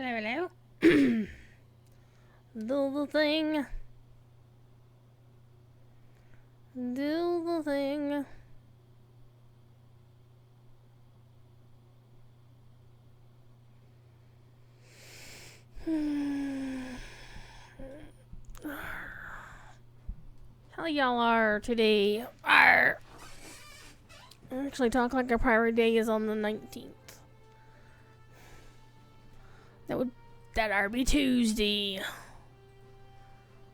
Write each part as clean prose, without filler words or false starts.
Hello, hello. Do the thing. Do the thing. How y'all are today? Arr. I actually talk like our pirate day is on the 19th. That'd be Tuesday.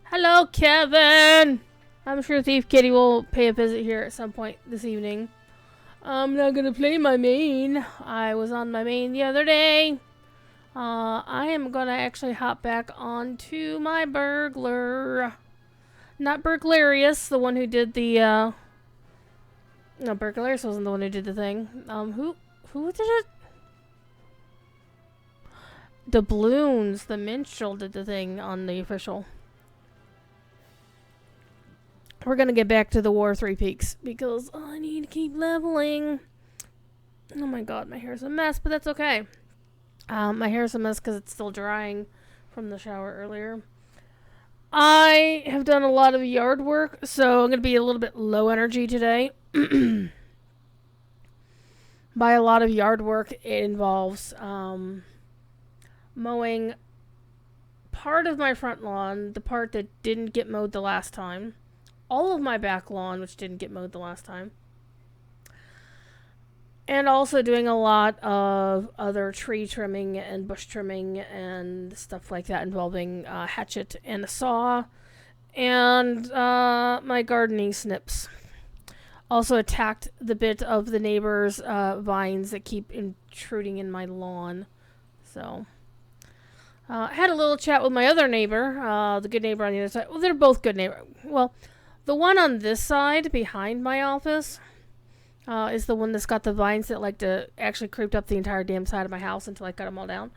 Hello, Kevin. I'm sure Thief Kitty will pay a visit here at some point this evening. I'm not gonna play my main. I was on my main the other day. I am gonna actually hop back onto my burglar. Not Burglarious, the one who did the, No, Burglarious wasn't the one who did the thing. Who did it? Doubloons, the minstrel, did the thing on the official. We're gonna get back to the War 3 Peaks because I need to keep leveling. Oh my god, my hair's a mess, but that's okay. My hair's a mess because it's still drying from the shower earlier. I have done a lot of yard work, so I'm gonna be a little bit low energy today. By a lot of yard work, it involves mowing part of my front lawn, the part that didn't get mowed the last time, all of my back lawn, which didn't get mowed the last time, and also doing a lot of other tree trimming and bush trimming and stuff like that involving a hatchet and a saw and my gardening snips. Also attacked the bit of the neighbor's vines that keep intruding in my lawn. So I had a little chat with my other neighbor, the good neighbor on the other side. Well, they're both good neighbors. Well, the one on this side, behind my office, is the one that's got the vines that like to actually creep up the entire damn side of my house until I cut them all down.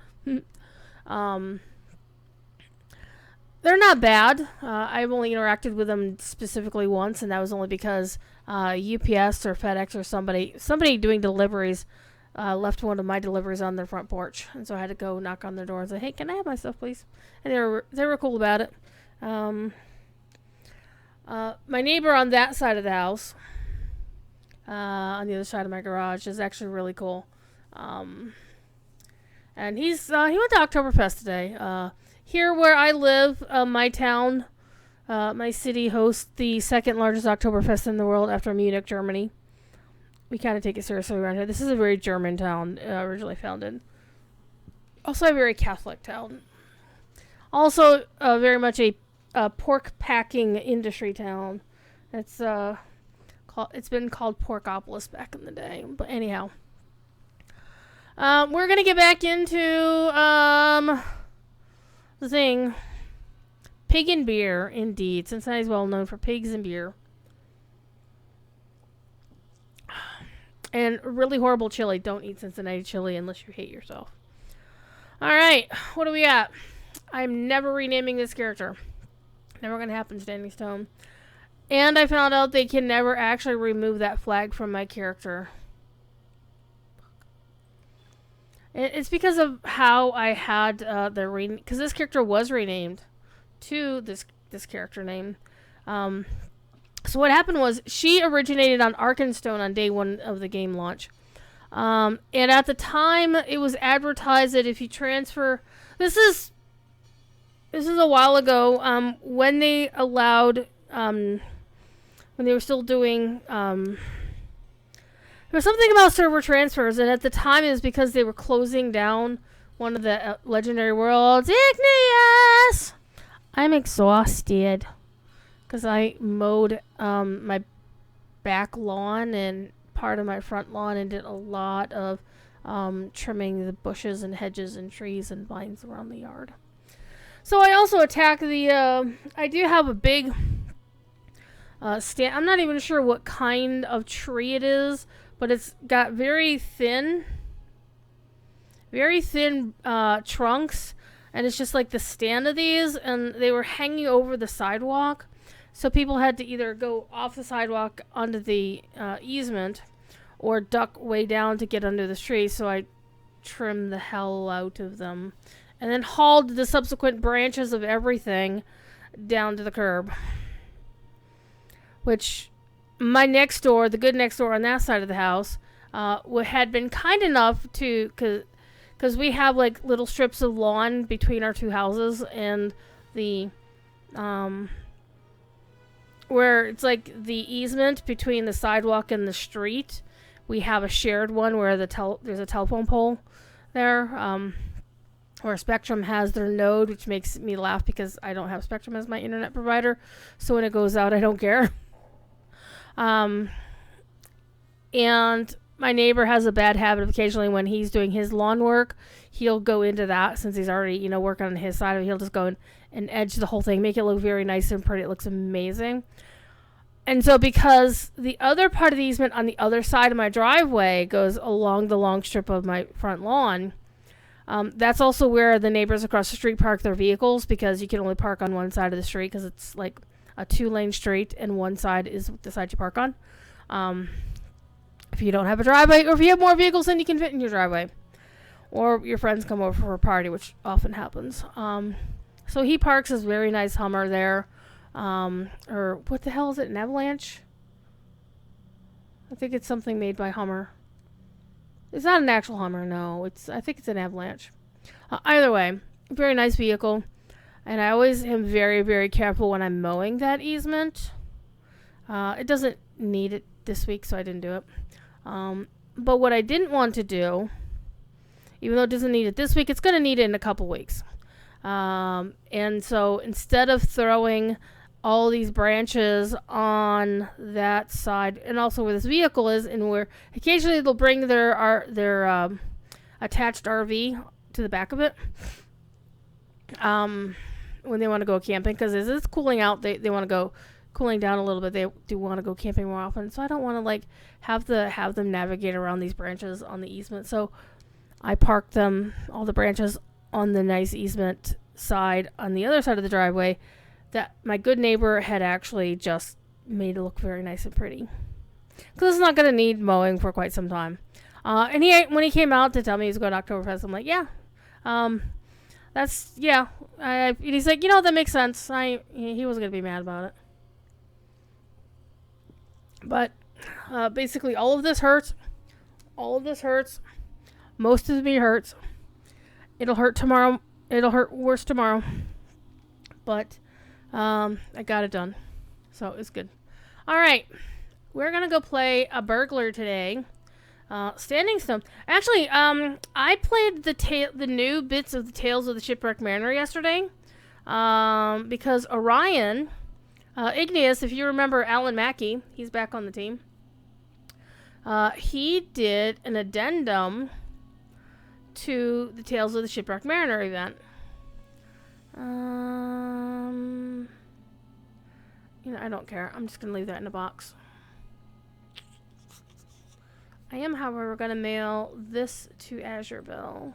They're not bad. I've only interacted with them specifically once, and that was only because UPS or FedEx or somebody doing deliveries left one of my deliveries on their front porch, and so I had to go knock on their door and say, "Hey, can I have my stuff, please?" And they were cool about it. My neighbor on that side of the house, on the other side of my garage, is actually really cool. And he went to Oktoberfest today. Here where I live, my town, my city hosts the second largest Oktoberfest in the world after Munich, Germany. We kind of take it seriously around here. This is a very German town, originally founded. Also a very Catholic town. Also very much a pork packing industry town. It's been called Porkopolis back in the day. But anyhow, we're gonna get back into the thing. Pig and beer, indeed. Cincinnati's well known for pigs and beer. And really horrible chili. Don't eat Cincinnati chili unless you hate yourself. Alright, what do we got? I'm never renaming this character. Never gonna happen, Standing Stone. And I found out they can never actually remove that flag from my character. It's because of how I had because this character was renamed to this character name. So what happened was she originated on Arkenstone on day one of the game launch. And at the time, it was advertised that if you transfer... This is a while ago, when they allowed... when they were still doing... there was something about server transfers, and at the time it was because they were closing down one of the legendary worlds. Igneous! I'm exhausted. Because I mowed my back lawn and part of my front lawn and did a lot of trimming the bushes and hedges and trees and vines around the yard. So I also attack the... I do have a big stand. I'm not even sure what kind of tree it is, but it's got very thin trunks, and it's just like the stand of these, and they were hanging over the sidewalk. So people had to either go off the sidewalk onto the easement or duck way down to get under the tree. So I trimmed the hell out of them and then hauled the subsequent branches of everything down to the curb. Which my next door, the good next door on that side of the house, had been kind enough to, because we have like little strips of lawn between our two houses, and the where it's like the easement between the sidewalk and the street. We have a shared one where there's a telephone pole there, where Spectrum has their node, which makes me laugh because I don't have Spectrum as my internet provider. So when it goes out, I don't care. And my neighbor has a bad habit of occasionally when he's doing his lawn work, he'll go into that since he's already, working on his side of it. He'll just go in and edge the whole thing, make it look very nice and pretty. It looks amazing. And so because the other part of the easement on the other side of my driveway goes along the long strip of my front lawn, that's also where the neighbors across the street park their vehicles, because you can only park on one side of the street because it's like a 2-lane street and one side is the side you park on. If you don't have a driveway, or if you have more vehicles than you can fit in your driveway, or your friends come over for a party, which often happens. So he parks his very nice Hummer there. Or what the hell is it? An Avalanche? I think it's something made by Hummer. It's not an actual Hummer, no. I think it's an Avalanche. Either way, very nice vehicle. And I always am very, very careful when I'm mowing that easement. It doesn't need it this week, so I didn't do it. But what I didn't want to do, even though it doesn't need it this week, it's going to need it in a couple weeks. And so instead of throwing all these branches on that side, and also where this vehicle is, and where occasionally they'll bring their attached RV to the back of it, when they want to go camping, because as it's cooling out, they want to go cooling down a little bit. They do want to go camping more often, so I don't want to have them navigate around these branches on the easement. So I parked all the branches on the nice easement side on the other side of the driveway that my good neighbor had actually just made it look very nice and pretty, because it's not going to need mowing for quite some time. And when he came out to tell me he was going to Oktoberfest, I'm like, yeah, and he's like, that makes sense. He wasn't going to be mad about it. But basically all of this hurts. Most of me hurts. It'll hurt tomorrow. It'll hurt worse tomorrow. But I got it done. So it's good. All right. We're going to go play a burglar today. Standing Stone. Actually, I played the new bits of the Tales of the Shipwrecked Mariner yesterday. Because Orion, Igneous, if you remember Alan Mackey, he's back on the team. He did an addendum to the Tales of the Shipwrecked Mariner event. I don't care. I'm just going to leave that in a box. I am, however, going to mail this to Azure Bill.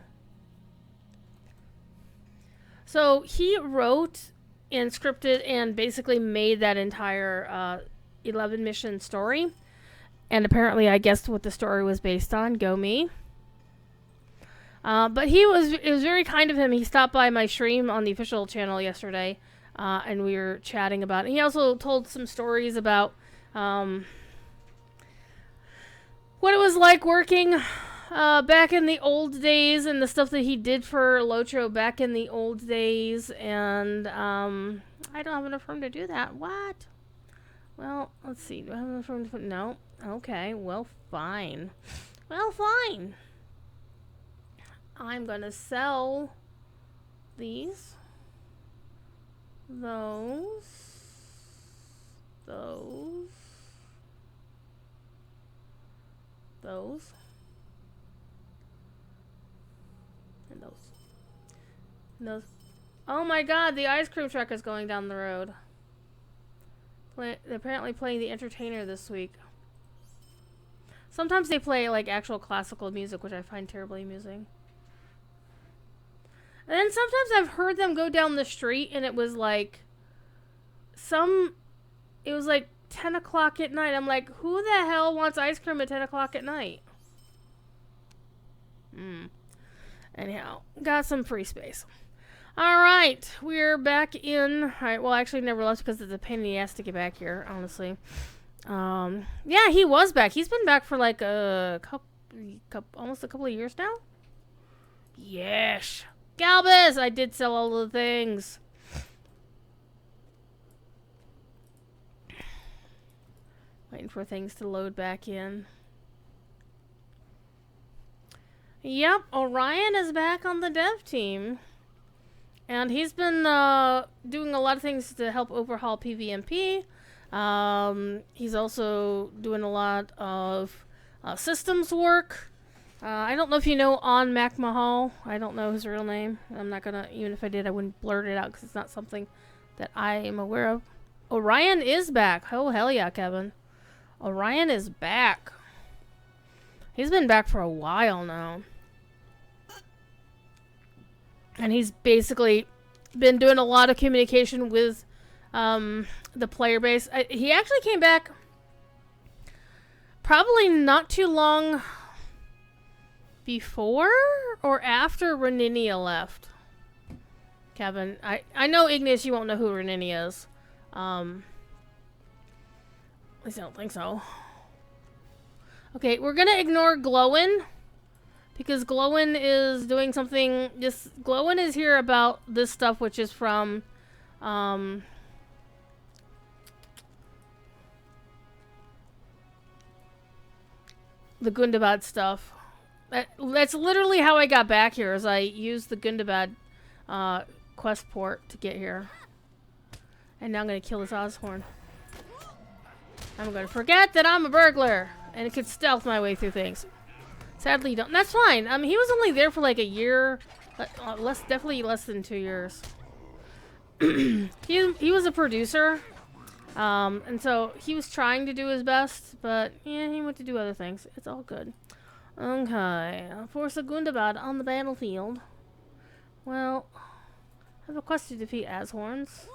So he wrote and scripted and basically made that entire 11 mission story. And apparently I guessed what the story was based on. Go me. But it was very kind of him. He stopped by my stream on the official channel yesterday, and we were chatting about it. He also told some stories about what it was like working back in the old days, and the stuff that he did for LotRO back in the old days. And I don't have enough room to do that. What? Well, let's see. Do I have enough room to put? No. Okay. Well, fine. I'm going to sell these, those, and those. Oh my god, the ice cream truck is going down the road. They're apparently playing The Entertainer this week. Sometimes they play actual classical music, which I find terribly amusing. And then sometimes I've heard them go down the street, and it was like 10 o'clock at night. I'm like, who the hell wants ice cream at 10 o'clock at night? Anyhow, got some free space. Alright, we're back in. Alright, well, I actually never left because it's a pain in the ass to get back here, honestly. Yeah, he was back. He's been back for like almost a couple of years now. Yes. Galbus, I did sell all the things. Waiting for things to load back in. Yep, Orion is back on the dev team. And he's been doing a lot of things to help overhaul PvMP. He's also doing a lot of systems work. I don't know if you know On Mac Mahal. I don't know his real name. I'm not gonna, even if I did, I wouldn't blurt it out because it's not something that I am aware of. Orion is back. Oh, hell yeah, Kevin. Orion is back. He's been back for a while now. And he's basically been doing a lot of communication with the player base. He actually came back probably not too long before or after Reninia left. Kevin, I know, Ignis, you won't know who Reninia is. At least I don't think so. Okay, we're gonna ignore Glowin, because Glowin is doing something. Glowin is here about this stuff, which is from the Gundabad stuff. That's literally how I got back here, is I used the Gundabad quest port to get here. And now I'm gonna kill this Ozhorn. I'm gonna forget that I'm a burglar and it could stealth my way through things. Sadly, you don't. That's fine. He was only there for like a year, definitely less than 2 years. He was a producer, and so he was trying to do his best, but yeah, he went to do other things. It's all good. Okay, force a Gundabad on the battlefield. Well, I have a quest to defeat Azhorns.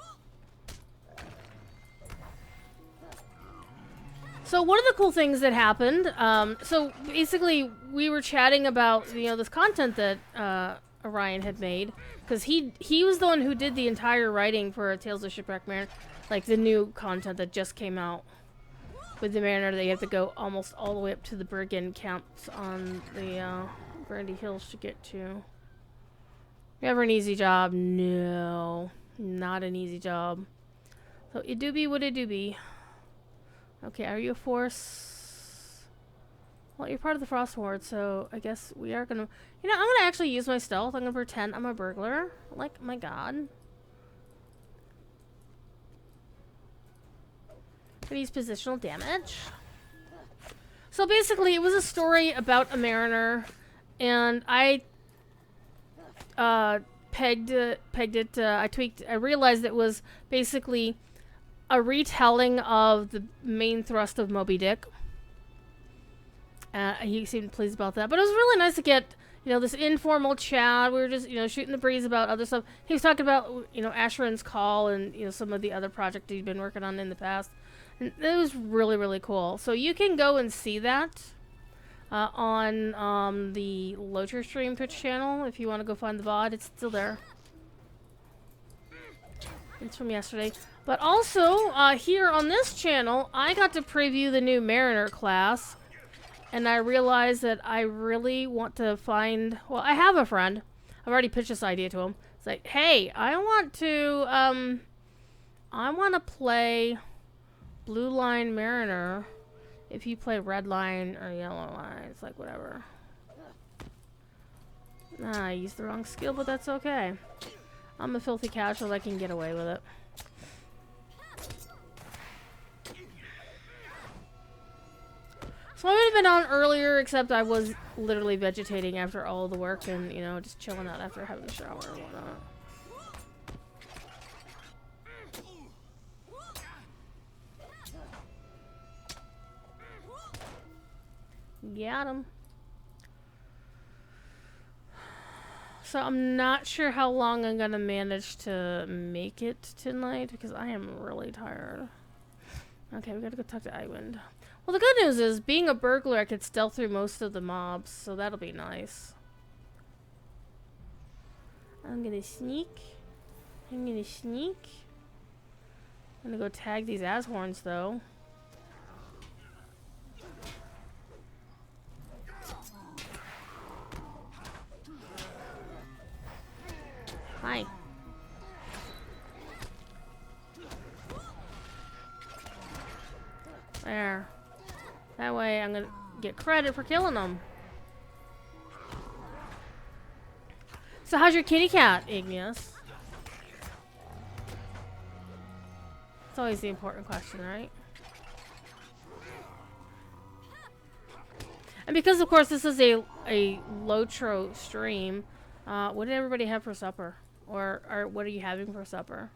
So one of the cool things that happened, so basically we were chatting about, this content that Orion had made, because he was the one who did the entire writing for Tales of Shipwreck Mariner, like the new content that just came out with the Mariner. They have to go almost all the way up to the brigand camps on the Brandy Hills to get to. Never an easy job. No, not an easy job. So it do be what it do be. Okay, are you a force? Well, you're part of the Frost Horde, so I guess we are gonna... I'm gonna actually use my stealth. I'm gonna pretend I'm a burglar. Like, my god. Gonna use positional damage. So basically, it was a story about a mariner, and I pegged it, I tweaked, I realized it was basically a retelling of the main thrust of Moby Dick. He seemed pleased about that. But it was really nice to get, this informal chat. We were just, shooting the breeze about other stuff. He was talking about, Asheron's Call and, some of the other projects he'd been working on in the past. And it was really, really cool. So you can go and see that on the LotRO stream Twitch channel. If you want to go find the VOD, it's still there. It's from yesterday. But also, here on this channel, I got to preview the new Mariner class. And I realized that I really want to find... Well, I have a friend. I've already pitched this idea to him. It's like, hey, I want to play Blue Line Mariner if you play Red Line or Yellow Line. It's like, whatever. I used the wrong skill, but that's okay. I'm a filthy casual. I can get away with it. So I would have been on earlier, except I was literally vegetating after all the work and, just chilling out after having a shower and whatnot. Got him. So I'm not sure how long I'm gonna manage to make it tonight because I am really tired. Okay, we gotta go talk to Iwind. Well, the good news is, being a burglar, I could stealth through most of the mobs, so that'll be nice. I'm gonna sneak. I'm gonna sneak. I'm gonna go tag these ashorns though. Hi. There. That way I'm gonna get credit for killing them. So how's your kitty cat, Igneous? It's always the important question, right? And because, of course, this is a LotRO stream, what did everybody have for supper? Or what are you having for supper?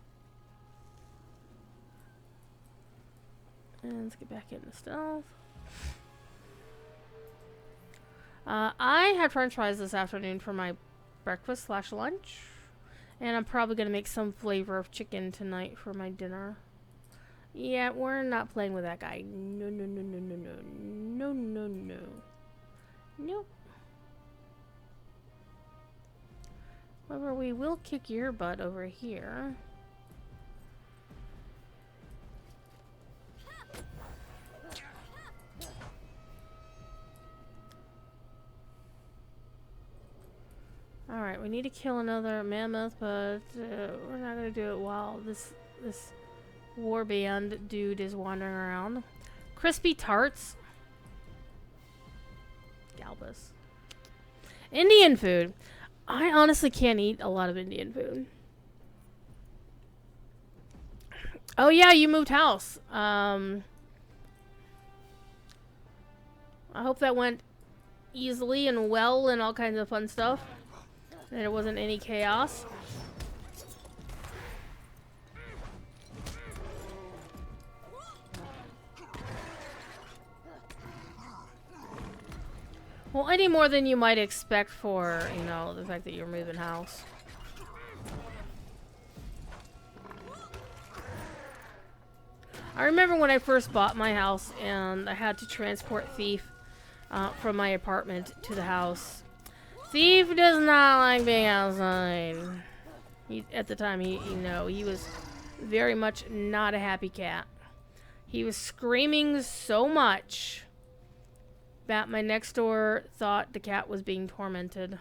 And let's get back into stealth. I had french fries this afternoon for my breakfast / lunch. And I'm probably going to make some flavor of chicken tonight for my dinner. Yeah, we're not playing with that guy. No, no, no, no, no, no. No, no, no. Nope. However, we will kick your butt over here. Alright, we need to kill another mammoth, but we're not going to do it while this warband dude is wandering around. Crispy tarts. Galbus. Indian food. I honestly can't eat a lot of Indian food. Oh yeah, you moved house. I hope that went easily and well and all kinds of fun stuff. And there wasn't any chaos. Well, any more than you might expect for, you know, the fact that you're moving house. I remember when I first bought my house and I had to transport Thief from my apartment to the house. Thief does not like being outside. At the time, he was very much not a happy cat. He was screaming so much that my next door thought the cat was being tormented.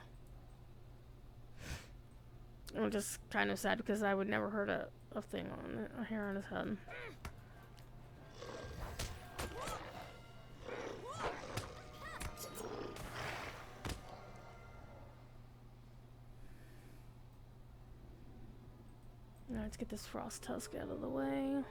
I'm just kind of sad because I would never hurt a thing on it, a hair on his head. Now let's get this frost tusk out of the way.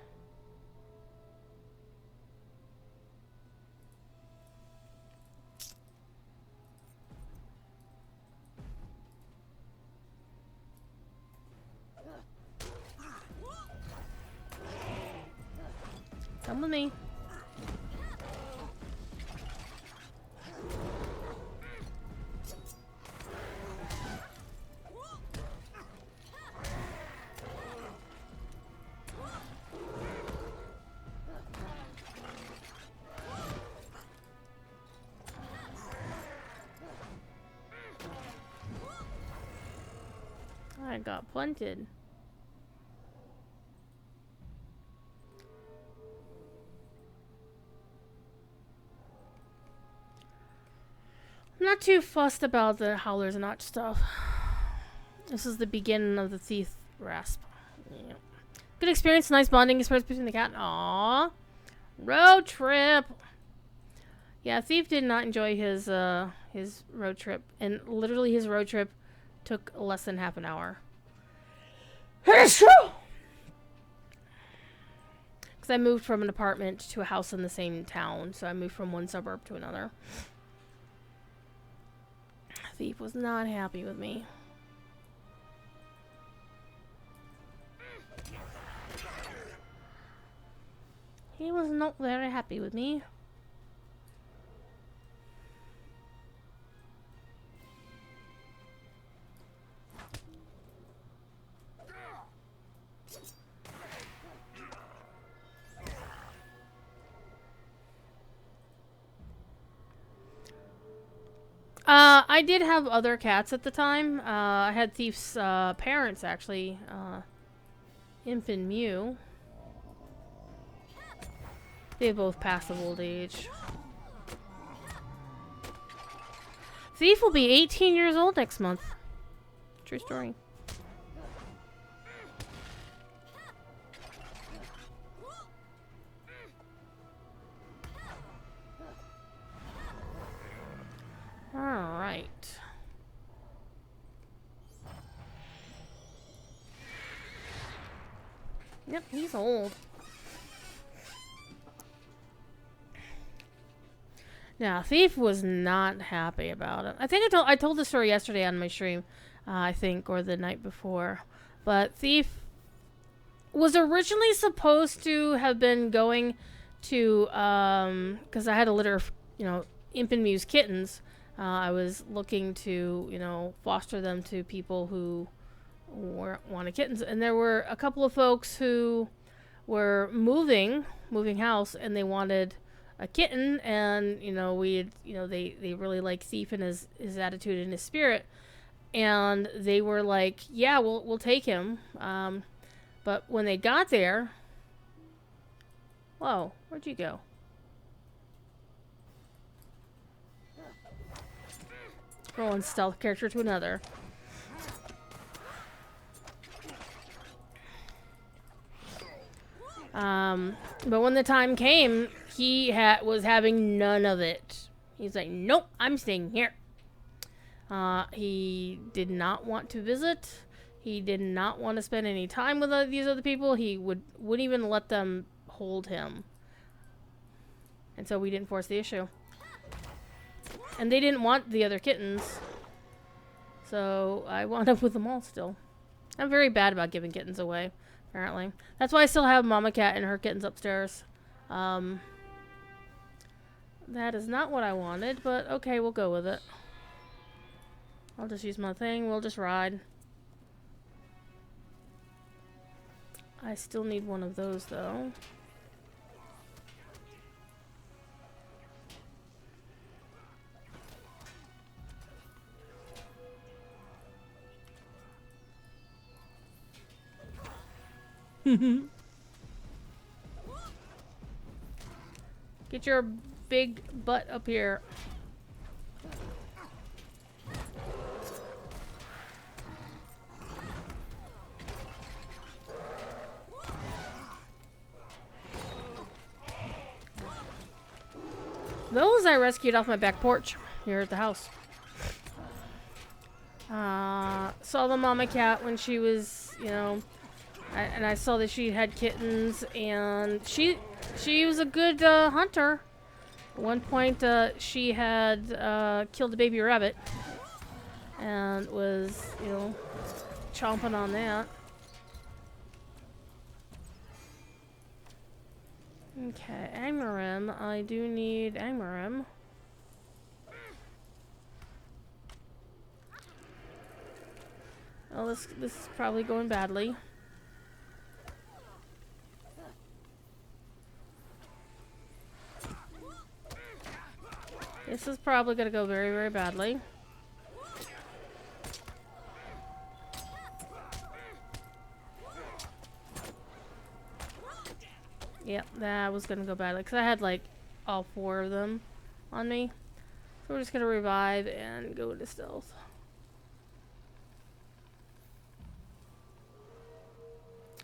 Come with me. I got punted. I'm not too fussed about the Howler's Notch stuff. This is the beginning of the Thief Rasp. Yeah. Good experience, nice bonding experience between the cat. Aww. Road trip. Yeah, Thief did not enjoy his road trip, and literally his road trip took less than half an hour. Because I moved from an apartment to a house in the same town, so I moved from one suburb to another. Thief was not happy with me. He was not very happy with me. I did have other cats at the time. I had Thief's parents, actually. Imp and Mew. They both passed of old age. Thief will be 18 years old next month. True story. Alright. Yep, he's old. Now, Thief was not happy about it. I think I told the story yesterday on my stream, I think, or the night before. But Thief was originally supposed to have been going to, because I had a litter of, Imp and Mew's kittens. I was looking to, foster them to people who wanted kittens. And there were a couple of folks who were moving house, and they wanted a kitten, and they really like Thief and his attitude and his spirit, and they were like, yeah, we'll take him. But when they got there, whoa, where'd you go? From one stealth character to another. But when the time came, he was having none of it. He's like, nope, I'm staying here. He did not want to visit. He did not want to spend any time with these other people. He wouldn't even let them hold him. And so we didn't force the issue. And they didn't want the other kittens. So I wound up with them all still. I'm very bad about giving kittens away, apparently. That's why I still have Mama Cat and her kittens upstairs. That is not what I wanted, but okay, we'll go with it. I'll just use my thing. We'll just ride. I still need one of those, though. Get your big butt up here. Those I rescued off my back porch here at the house. Saw the Mama Cat when she was, and I saw that she had kittens, and she was a good hunter. At one point, she had killed a baby rabbit and was, chomping on that. Okay, Agmarim. I do need Agmarim. Oh, this is probably going badly. This is probably going to go very, very badly. Yep, that was going to go badly. Because I had, like, all 4 of them on me. So we're just going to revive and go into stealth.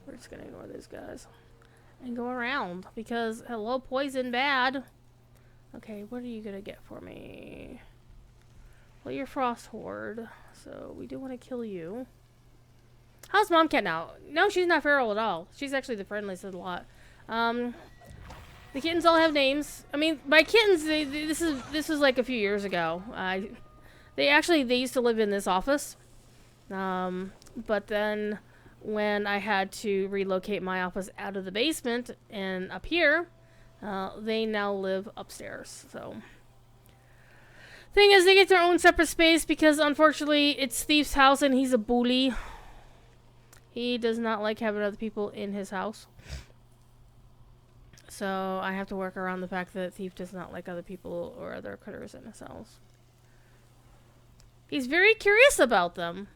We're just going to ignore these guys. And go around. Because, hello, poison bad. Okay, what are you going to get for me? Well, you're Frost Horde. So we do want to kill you. How's Mom Cat now? No, she's not feral at all. She's actually the friendliest of the lot. The kittens all have names. I mean, by kittens, this was like a few years ago. They used to live in this office. But then when I had to relocate my office out of the basement and up here, they now live upstairs. So, thing is, they get their own separate space because unfortunately it's Thief's house and he's a bully. He does not like having other people in his house. So I have to work around the fact that Thief does not like other people or other critters in his house. He's very curious about them.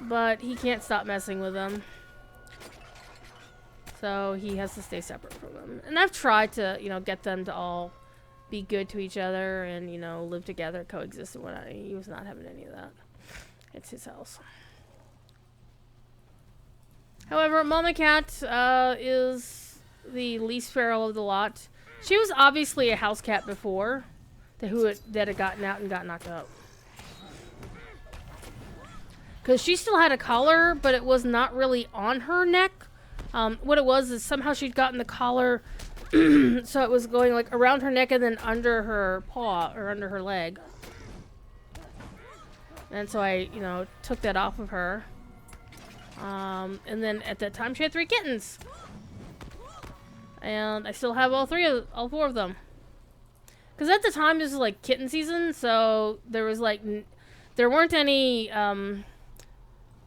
But he can't stop messing with them. So he has to stay separate from them. And I've tried to, get them to all be good to each other and, live together, coexist and whatnot. He was not having any of that. It's his house. However, Mama Cat is the least feral of the lot. She was obviously a house cat before that had gotten out and got knocked up. Because she still had a collar, but it was not really on her neck. What it was is somehow she'd gotten the collar so it was going like around her neck and then under her paw or under her leg. And so I, took that off of her. And then at that time she had 3 kittens. And I still have all 4 of them. Because at the time this was like kitten season, so there was like, there weren't any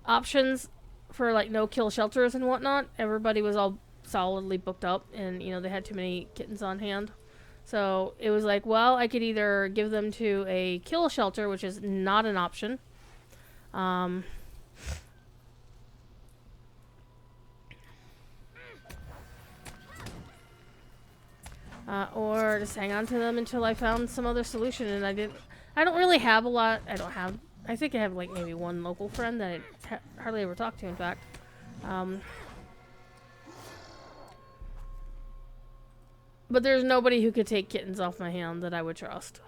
options for like no-kill shelters and whatnot. Everybody was all solidly booked up and, they had too many kittens on hand. So it was like, well, I could either give them to a kill shelter, which is not an option. Or just hang on to them until I found some other solution. And I don't really have a lot. I think I have like maybe 1 local friend that I hardly ever talk to, in fact. But there's nobody who could take kittens off my hand that I would trust.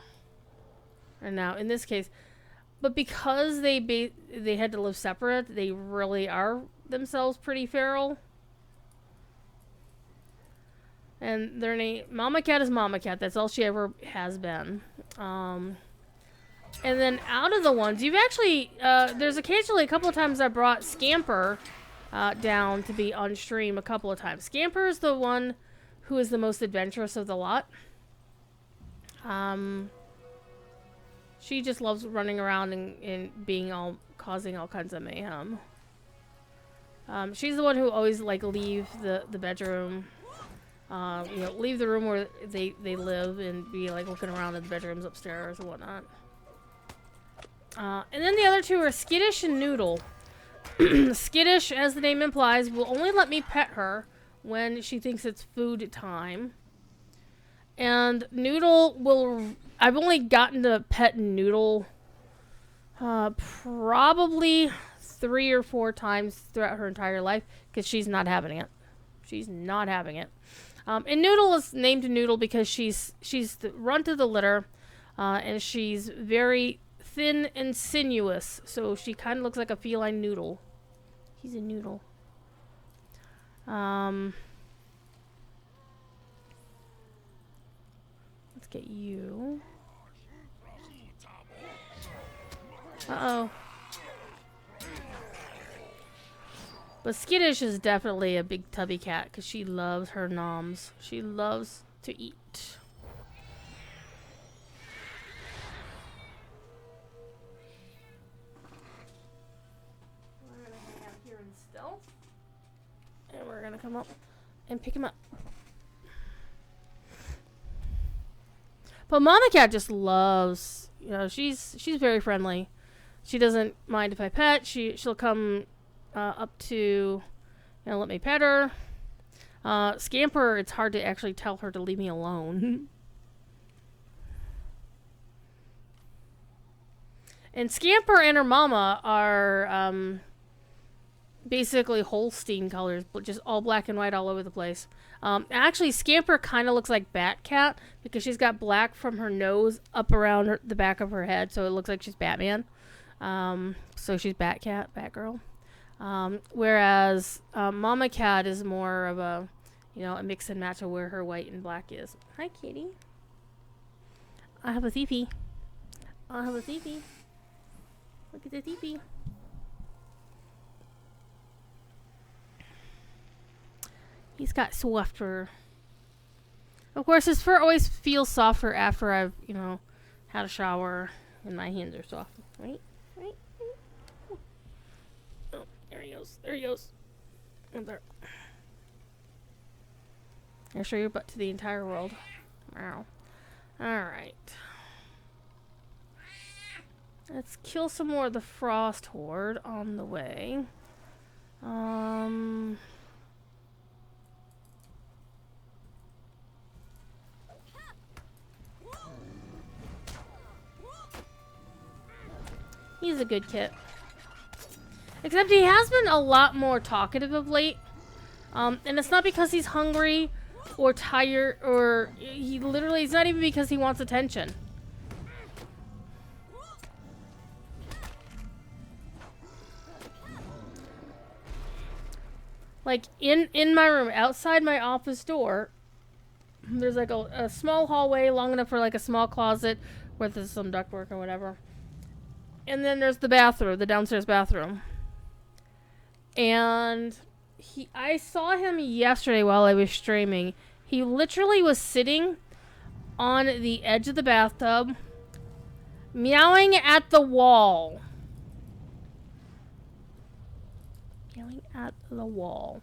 And now, in this case, but because they had to live separate, they really are themselves pretty feral. And their name, Mama Cat is Mama Cat. That's all she ever has been. And then out of the ones, you've actually, there's occasionally a couple of times I brought Scamper down to be on stream a couple of times. Scamper is the one who is the most adventurous of the lot. She just loves running around and causing all kinds of mayhem. She's the one who always like leave the bedroom, leave the room where they live and be like looking around at the bedrooms upstairs and whatnot. And then the other 2 are Skittish and Noodle. Skittish, as the name implies, will only let me pet her when she thinks it's food time. And Noodle I've only gotten to pet Noodle probably 3 or 4 times throughout her entire life because she's not having it. She's not having it. And Noodle is named Noodle because she's the runt of the litter, and she's very thin and sinuous, so she kind of looks like a feline noodle. He's a noodle. Let's get you. Uh-oh. But Skittish is definitely a big tubby cat because she loves her noms. She loves to eat. We're going to hang out here in stealth. And we're going to come up and pick him up. But Mama Cat just loves, she's very friendly. She doesn't mind if I pet. She'll come up to, let me pet her. Scamper, it's hard to actually tell her to leave me alone. And Scamper and her mama are basically Holstein colors, but just all black and white all over the place. Actually, Scamper kind of looks like Bat Cat because she's got black from her nose up around the back of her head, so it looks like she's Batman. So she's Bat Cat, Batgirl. Whereas Mama Cat is more of a, a mix and match of where her white and black is. Hi, kitty. I have a thiefy. Look at the thiefy. He's got soft fur. Of course, his fur always feels softer after I've, had a shower, And my hands are soft. Right? Right? Oh, there he goes. There he goes. Oh, there. I'll show your butt to the entire world. Wow. Alright. Let's kill some more of the frost horde on the way. He's a good kit. Except he has been a lot more talkative of late. And it's not because he's hungry or tired or it's not even because he wants attention. Like in my room, outside my office door, there's like a small hallway long enough for like a small closet where there's some ductwork or whatever. And then there's the bathroom, the downstairs bathroom. And I saw him yesterday while I was streaming. He literally was sitting on the edge of the bathtub, meowing at the wall. Meowing at the wall.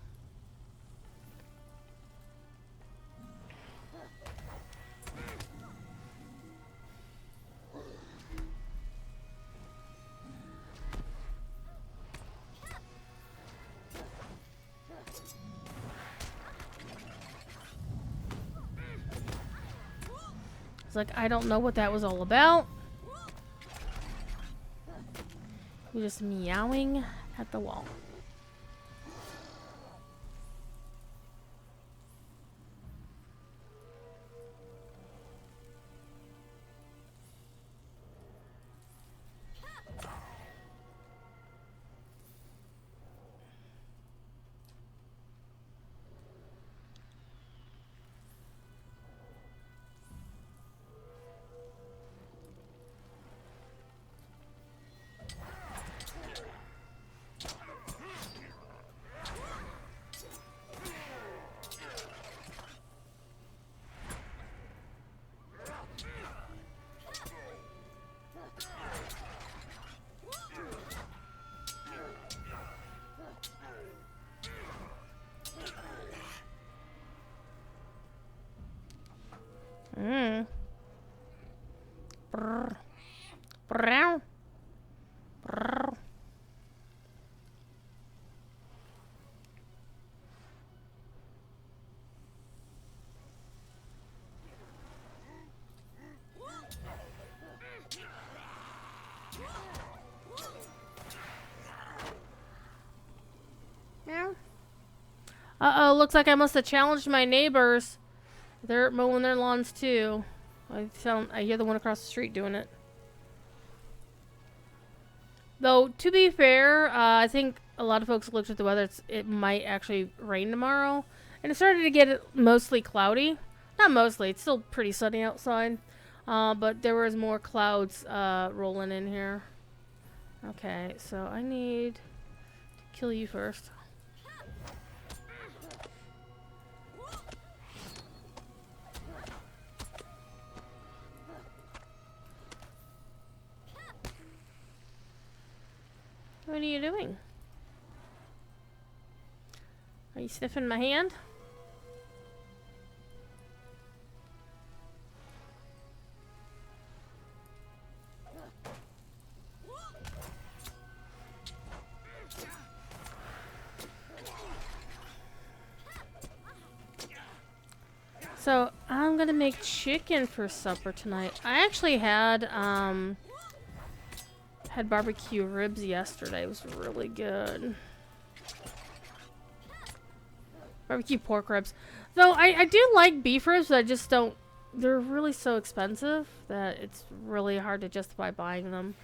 It's like, I don't know what that was all about. He was just meowing at the wall. Brr. Brr. Brr. Meow. Uh-oh, looks like I must have challenged my neighbors. They're mowing their lawns too. I hear the one across the street doing it. Though, to be fair, I think a lot of folks looked at the weather. It might actually rain tomorrow. And it started to get mostly cloudy. Not mostly, it's still pretty sunny outside. But there was more clouds rolling in here. Okay, so I need to kill you first. What are you doing? Are you sniffing my hand? So, I'm gonna make chicken for supper tonight. I actually had barbecue ribs yesterday. It was really good. Barbecue pork ribs. Though I do like beef ribs, but I just don't... They're really so expensive that it's really hard to justify buying them.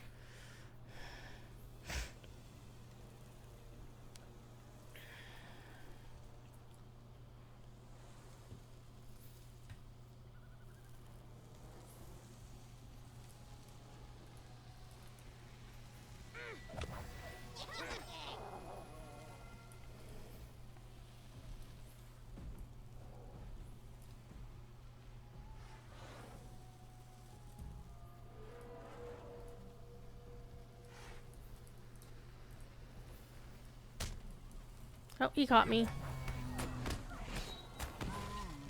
Oh, he caught me.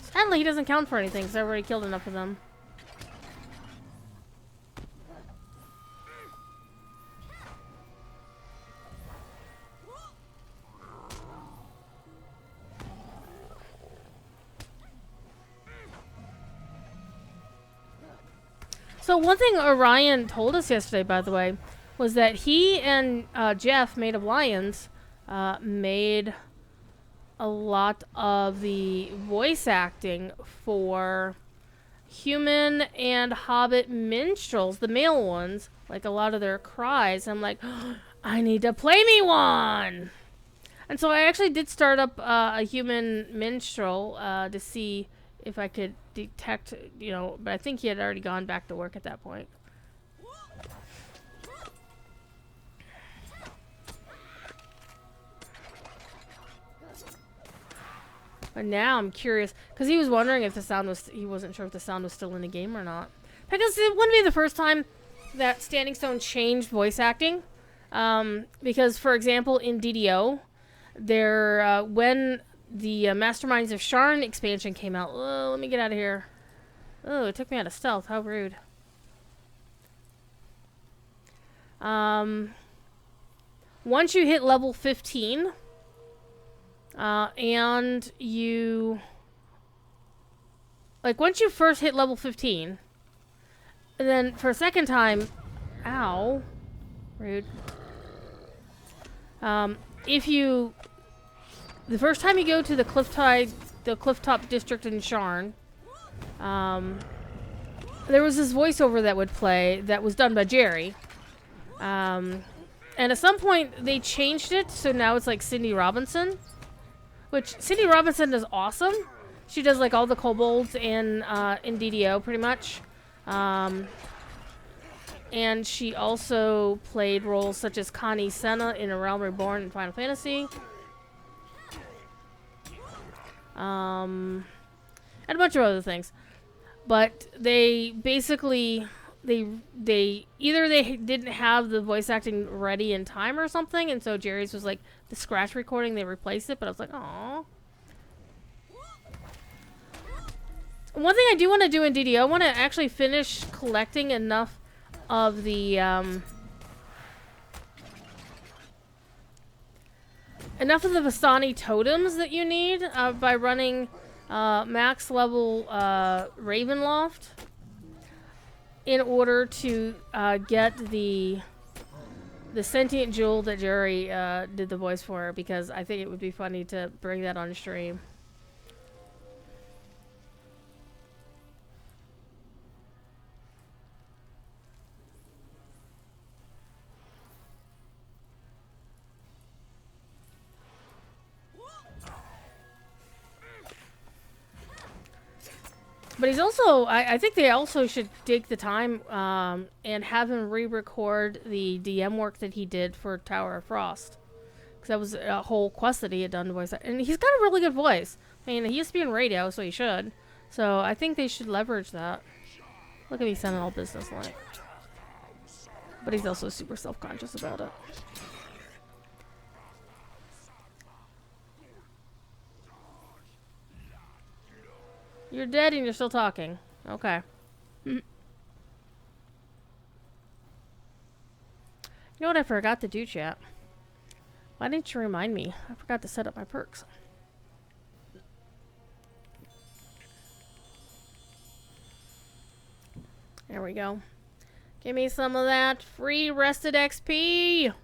Sadly, he doesn't count for anything, because I already killed enough of them. So one thing Orion told us yesterday, by the way, was that he and Jeff, Made of Lions, made a lot of the voice acting for human and hobbit minstrels, the male ones, like a lot of their cries. I'm like, oh, I need to play me one! And so I actually did start up a human minstrel to see if I could detect, you know, but I think he had already gone back to work at that point. But now I'm curious, because he was wondering if the sound was, he wasn't sure if the sound was still in the game or not. Because it wouldn't be the first time that Standing Stone changed voice acting. Because, for example, in DDO, there, when the Masterminds of Sharn expansion came out, oh, let me get out of here. Oh, it took me out of stealth. How rude. Once you hit level 15, and you... Like, once you first hit level 15, and then for a second time... Ow. Rude. If you... The first time you go to the Clifftop district in Sharn, there was this voiceover that would play that was done by Jerry. And at some point, they changed it, so now it's like Cindy Robinson. Which, Cindy Robinson is awesome. She does like all the kobolds in DDO, pretty much. And she also played roles such as Connie Senna in A Realm Reborn in Final Fantasy. And a bunch of other things. But they basically... They either they didn't have the voice acting ready in time or something, and so Jerry's was like the scratch recording, they replaced it, but I was like, aww. One thing I do want to do in DDO, I want to actually finish collecting enough of the Vistani totems that you need by running max level Ravenloft, in order to get the sentient jewel that Jerry did the voice for, because I think it would be funny to bring that on stream. But he's also, I think they also should take the time and have him re-record the DM work that he did for Tower of Frost. Because that was a whole quest that he had done to voice that. And he's got a really good voice. I mean, he used to be in radio, so he should. So I think they should leverage that. Look at me sounding all business-like. But he's also super self-conscious about it. You're dead and you're still talking. Okay. You know what I forgot to do, chat? Why didn't you remind me? I forgot to set up my perks. There we go. Give me some of that free rested XP!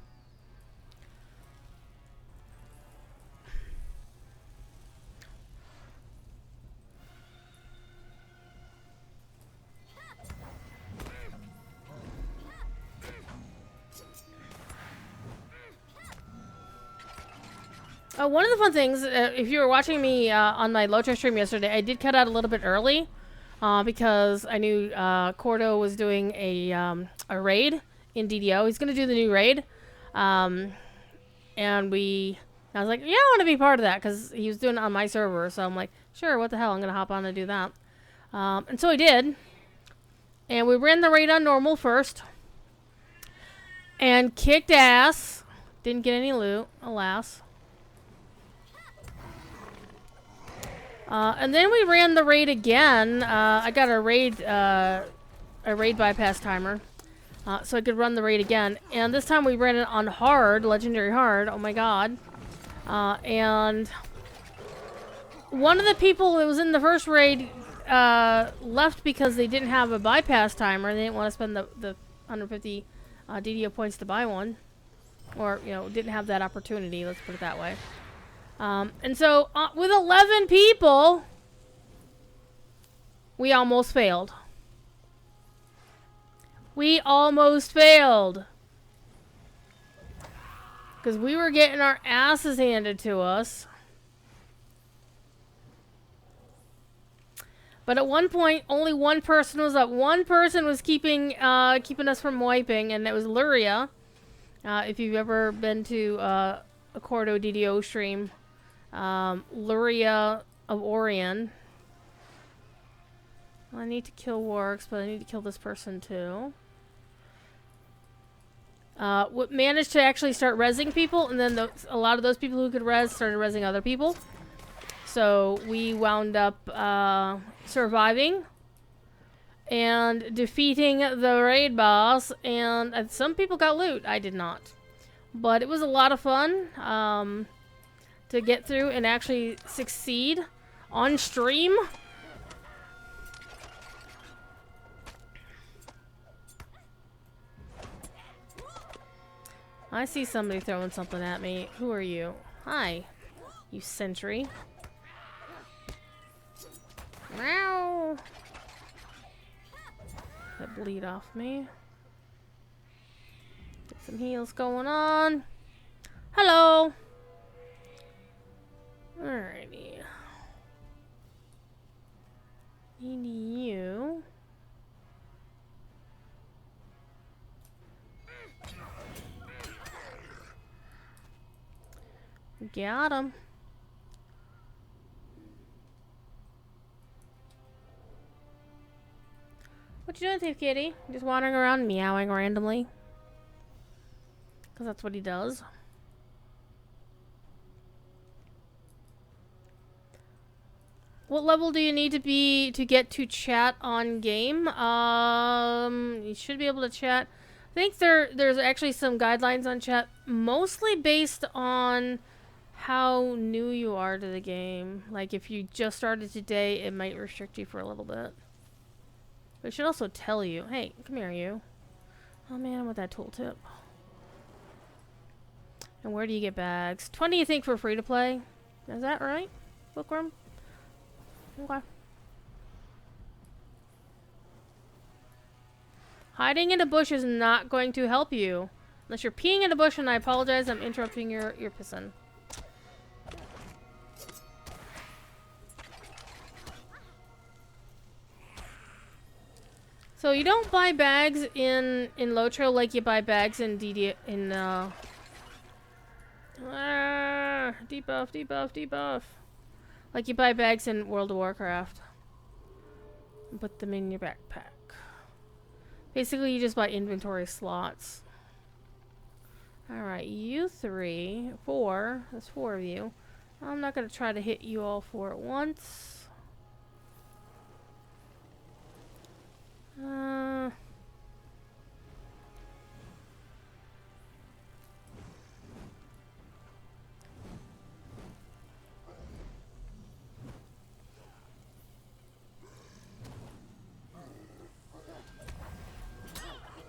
One of the fun things, if you were watching me on my LotRO stream yesterday, I did cut out a little bit early because I knew Cordo was doing a raid in DDO. He's going to do the new raid. And I was like, yeah, I want to be part of that because he was doing it on my server. So I'm like, sure, what the hell, I'm going to hop on and do that. And so I did. And we ran the raid on normal first. And kicked ass. Didn't get any loot, alas. And then we ran the raid again. I got a raid bypass timer. So I could run the raid again. And this time we ran it on hard, legendary hard. Oh my god. And one of the people that was in the first raid left because they didn't have a bypass timer. They didn't want to spend the 150 DDO points to buy one. Or, you know, didn't have that opportunity, let's put it that way. And so, with 11 people, we almost failed. We almost failed. Because we were getting our asses handed to us. But at one point, only one person was up. One person was keeping us from wiping, and that was Luria. If you've ever been to a Cordo DDO stream, Luria of Orion. I need to kill Warks, but I need to kill this person too. Managed to actually start rezzing people, and then a lot of those people who could res started rezzing other people. So we wound up surviving and defeating the raid boss, and some people got loot. I did not. But it was a lot of fun to get through and actually succeed on stream. I see somebody throwing something at me. Who are you? Hi, you sentry. Meow. That bleed off me. Get some heals going on. Hello. Alrighty. Need you. Got him. What you doing, Thief Kitty? Just wandering around meowing randomly. Because that's what he does. What level do you need to be to get to chat on game? You should be able to chat. I think there's actually some guidelines on chat, mostly based on how new you are to the game. Like, if you just started today, it might restrict you for a little bit. But it should also tell you, hey, come here, you. Oh man, I want that tooltip. And where do you get bags? 20, you think, for free to play? Is that right, Bookworm? Okay. Hiding in a bush is not going to help you. Unless you're peeing in a bush, and I apologize, I'm interrupting your pissing. So you don't buy bags in LotRO like you buy bags in debuff, debuff. Like you buy bags in World of Warcraft. And put them in your backpack. Basically, you just buy inventory slots. Alright, you 4. There's 4 of you. I'm not going to try to hit you all 4 at once.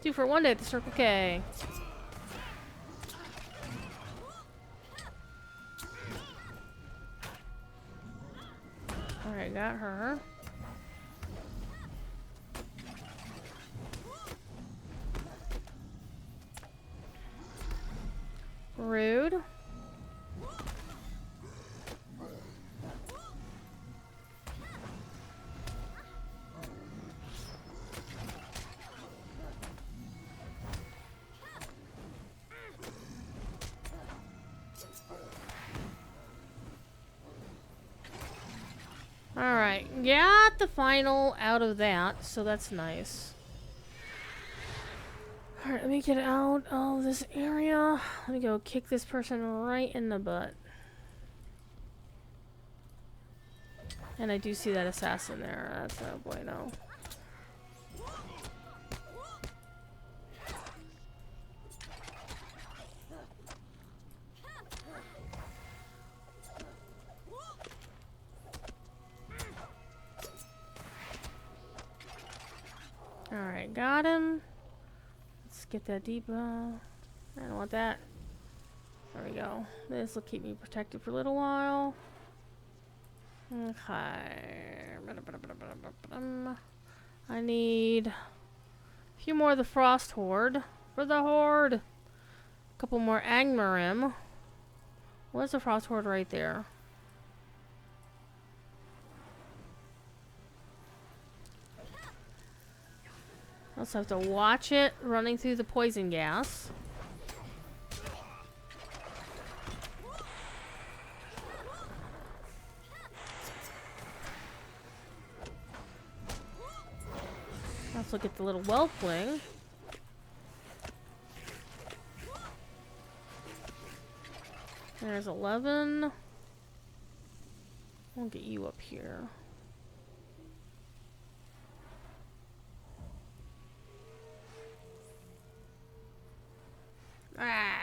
2 for 1 day at the Circle K. Alright, got her. Rude. Alright, got the final out of that, so that's nice. Alright, let me get out of this area. Let me go kick this person right in the butt. And I do see that assassin there. That's a bueno. Alright, got him. Let's get that deep. I don't want that. There we go. This will keep me protected for a little while. Okay. I need a few more of the Frost Horde. For the Horde! A couple more Angmarim. What's the Frost Horde right there? I also have to watch it running through the poison gas. Let's look at the little whelpling. There's 11. I'll get you up here. Ah.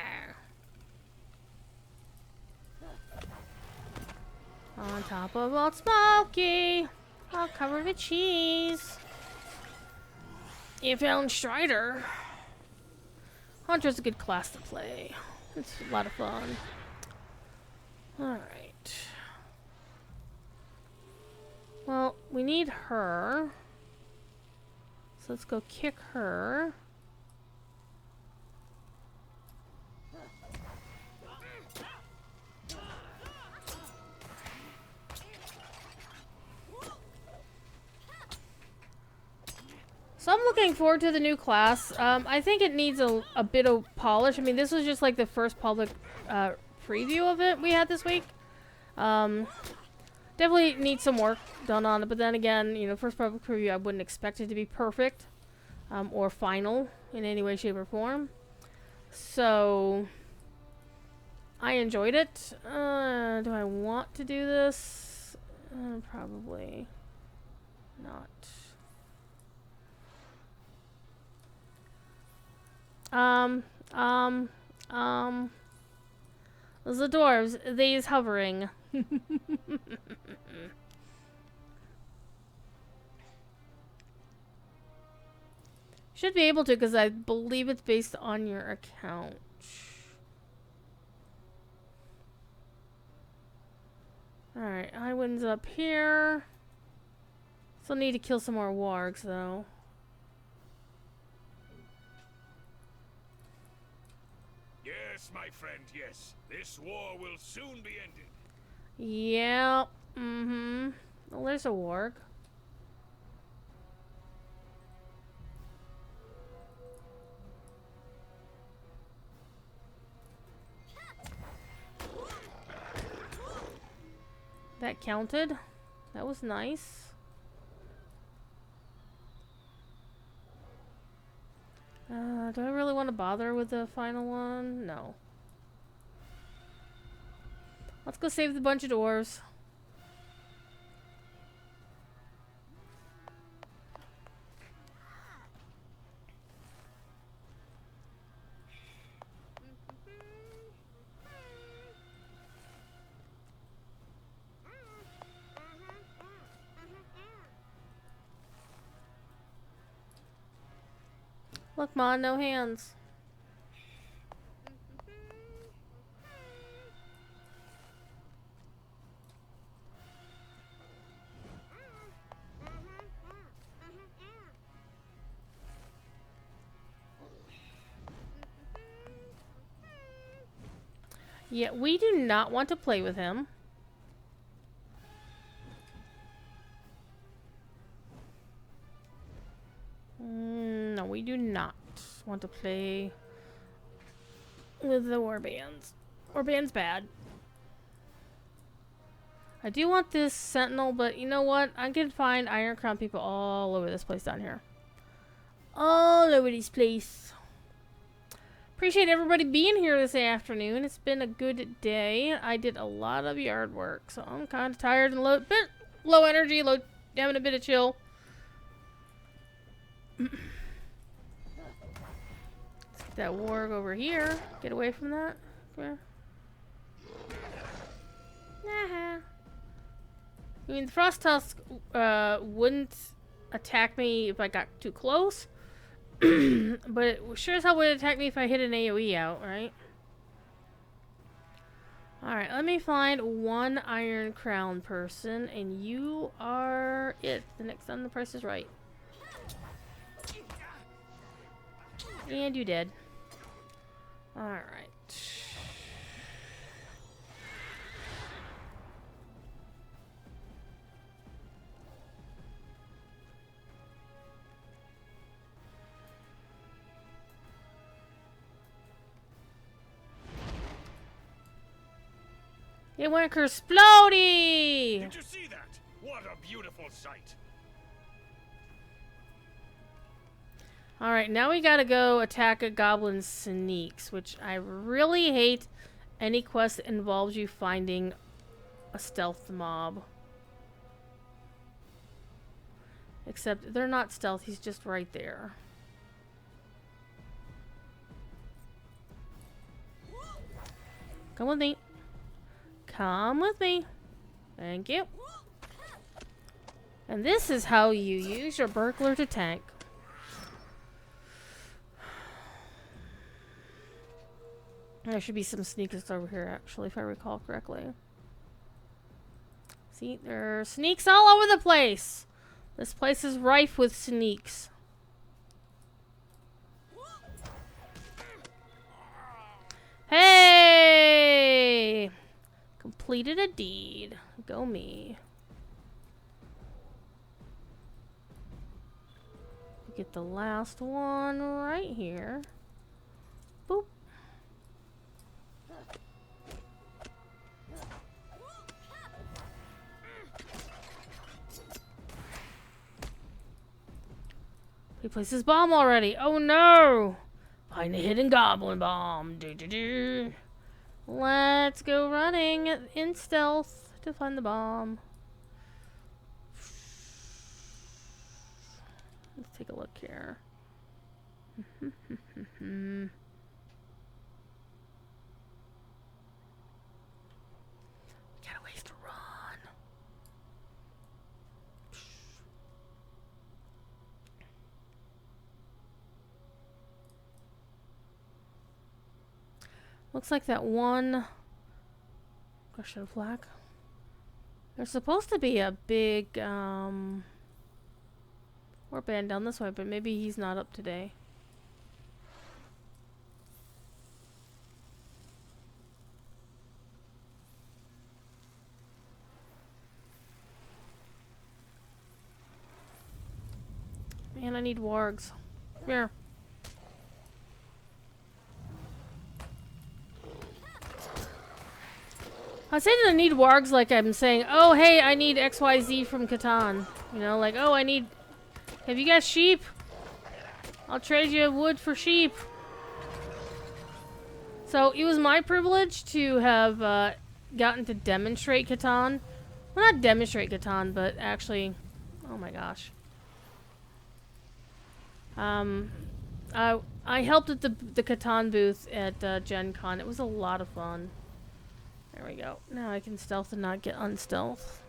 On top of Old Smoky, all covered with cheese. You found Strider. Hunter's a good class to play. It's a lot of fun. Alright. Well, we need her. So let's go kick her. So I'm looking forward to the new class. I think it needs a bit of polish. I mean, this was just like the first public preview of it we had this week. Definitely needs some work done on it. But then again, you know, first public preview, I wouldn't expect it to be perfect or final in any way, shape, or form. So I enjoyed it. Do I want to do this? Probably not. The dwarves, they's hovering. Should be able to, because I believe it's based on your account. Alright, Highwind's up here. Still need to kill some more wargs, though. Yes, my friend, yes. This war will soon be ended. Yeah. Well, there's a warg. That counted. That was nice. Do I really want to bother with the final one? No. Let's go save the bunch of dwarves. Look, Ma, no hands. Yeah, we do not want to play with him. No, we do not want to play with the warbands. Warband's bad. I do want this sentinel, but you know what? I can find Iron Crown people all over this place down here. All over this place. Appreciate everybody being here this afternoon. It's been a good day. I did a lot of yard work, so I'm kind of tired and a little bit low energy, having a bit of chill. Let's get that warg over here. Get away from that. Come here. Nah. I mean, the Frost Tusk wouldn't attack me if I got too close. But it sure as hell would attack me if I hit an AoE out, right? Alright, let me find one Iron Crown person, and you are it. The next time the price is right. And you dead. Alright. It went explodey! Did you see that? What a beautiful sight. Alright, now we gotta go attack a goblin sneaks, which I really hate any quest that involves you finding a stealth mob. Except they're not stealth, he's just right there. Come with me. Come with me. Thank you. And this is how you use your burglar to tank. There should be some sneakers over here, actually, if I recall correctly. See, there are sneaks all over the place. This place is rife with sneaks. Hey! Completed a deed. Go me. Get the last one right here. Boop. He placed his bomb already. Oh no! Find the hidden goblin bomb. Do do do. Let's go running in stealth to find the bomb. Let's take a look here. Got a ways to run. Looks like that one Russian flag. There's supposed to be a big warband down this way, but maybe he's not up today. Man, I need wargs. Here. I say that I need wargs like I'm saying, oh, hey, I need XYZ from Catan. You know, like, oh, I need... Have you got sheep? I'll trade you wood for sheep. So, it was my privilege to have gotten to demonstrate Catan. Well, not demonstrate Catan, but actually... Oh my gosh. I helped at the Catan booth at Gen Con. It was a lot of fun. There we go. Now I can stealth and not get unstealth.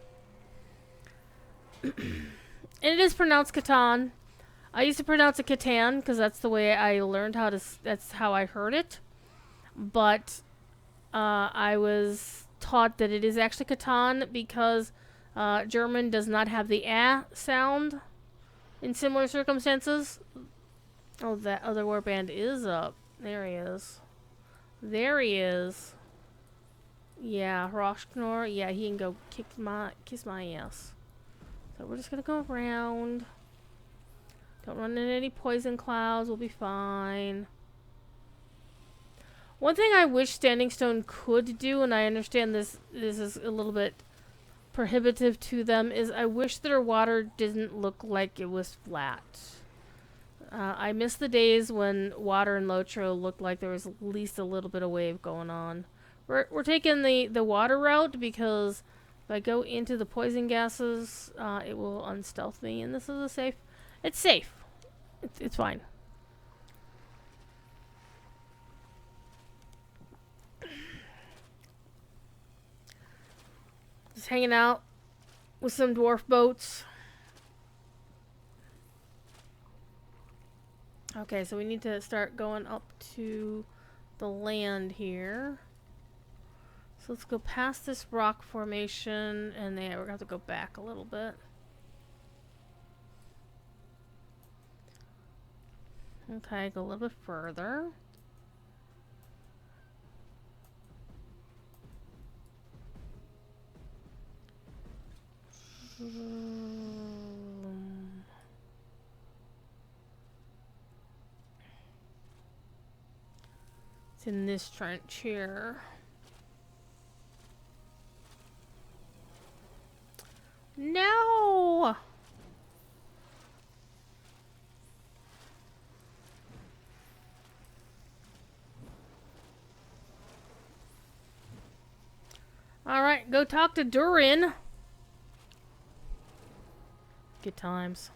And it is pronounced Catan. I used to pronounce it Catan because that's the way I learned how to. That's how I heard it. But I was taught that it is actually Catan because German does not have the "a" sound in similar circumstances. Oh, that other warband is up. There he is. There he is. Yeah, Roshknor. Yeah, he can go kiss my ass. So we're just gonna go around. Don't run into any poison clouds. We'll be fine. One thing I wish Standing Stone could do, and I understand this is a little bit prohibitive to them, is I wish their water didn't look like it was flat. I miss the days when water in LotRO looked like there was at least a little bit of wave going on. We're taking the water route because If I go into the poison gases, it will unstealth me, and this is a safe. It's safe. It's fine. Just hanging out with some dwarf boats. Okay, so we need to start going up to the land here. So let's go past this rock formation, and then we're going to have to go back a little bit. Okay, go a little bit further. It's in this trench here. No! Alright, go talk to Durin. Good times.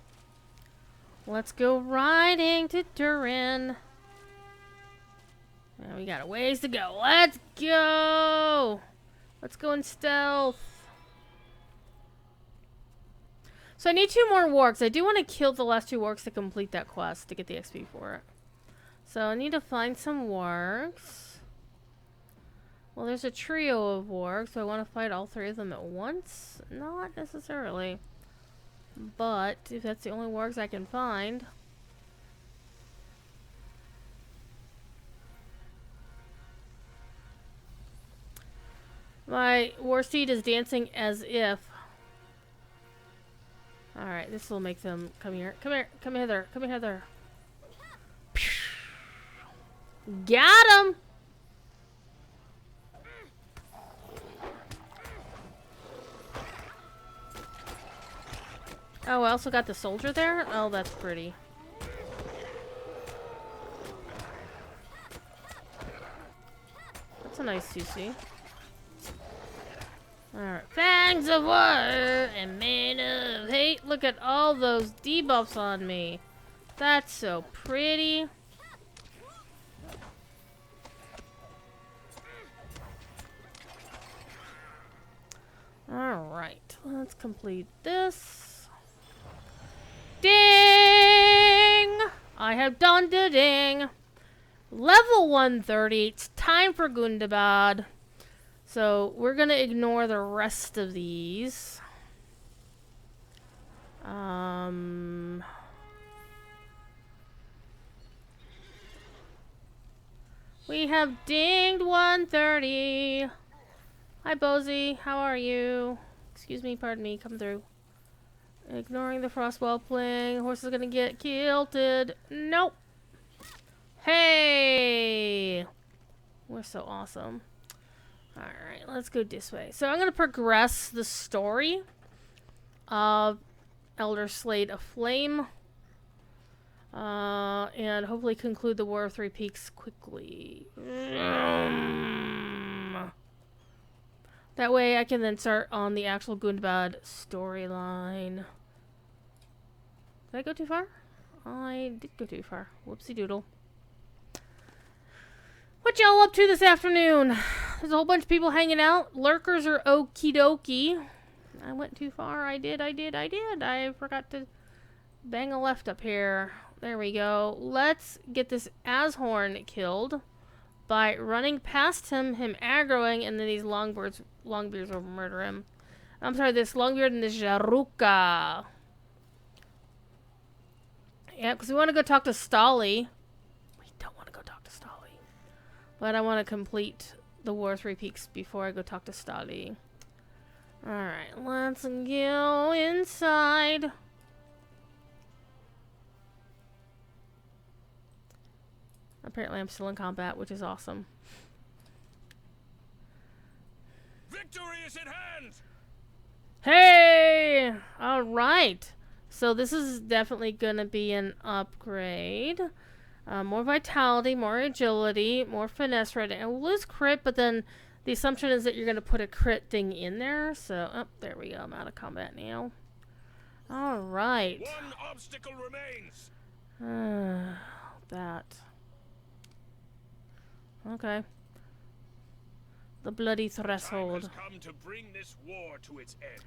Let's go riding to Durin. Now we got a ways to go. Let's go! Let's go in stealth. So I need 2 more wargs. I do want to kill the last 2 wargs to complete that quest to get the XP for it. So I need to find some wargs. Well, there's a trio of wargs, so I want to fight all 3 of them at once? Not necessarily. But if that's the only wargs I can find. My war steed is dancing as if. Alright, this will make them come here. Come here. Come hither. Come hither. Got him! Oh, I also got the soldier there? Oh, that's pretty. That's a nice CC. Alright. Fangs of War and Mane of Hate. Look at all those debuffs on me. That's so pretty. Alright. Let's complete this. Ding! I have done the ding. Level 130. It's time for Gundabad. So we're gonna ignore the rest of these. We have dinged 130. Hi, Bozy. How are you? Excuse me, pardon me. Come through. Ignoring the frostball playing. Horse is gonna get kilted. Nope. Hey! We're so awesome. Alright, let's go this way. So I'm gonna progress the story of Elder Slade of Flame. And hopefully conclude the War of 3 Peaks quickly. That way I can then start on the actual Gundabad storyline. Did I go too far? I did go too far. Whoopsie doodle. What y'all up to this afternoon? There's a whole bunch of people hanging out. Lurkers are okie dokie. I went too far. I did. I forgot to bang a left up here. There we go. Let's get this Ashorn killed by running past him aggroing, and then these Longbeards will murder him. I'm sorry, this Longbeard and this Jaruka. Yeah, because we want to go talk to Stolly. We don't want to go talk to Stolly. But I want to complete the War of 3 Peaks before I go talk to Stolly. Alright, let's go inside. Apparently I'm still in combat, which is awesome. Victory is at hand! Hey! Alright. So this is definitely going to be an upgrade. More vitality, more agility, more finesse rating. And we'll lose crit, but then the assumption is that you're going to put a crit thing in there. So, oh, there we go. I'm out of combat now. All right. One obstacle remains. That. Okay. The bloody threshold. Time has come to bring this war to its end.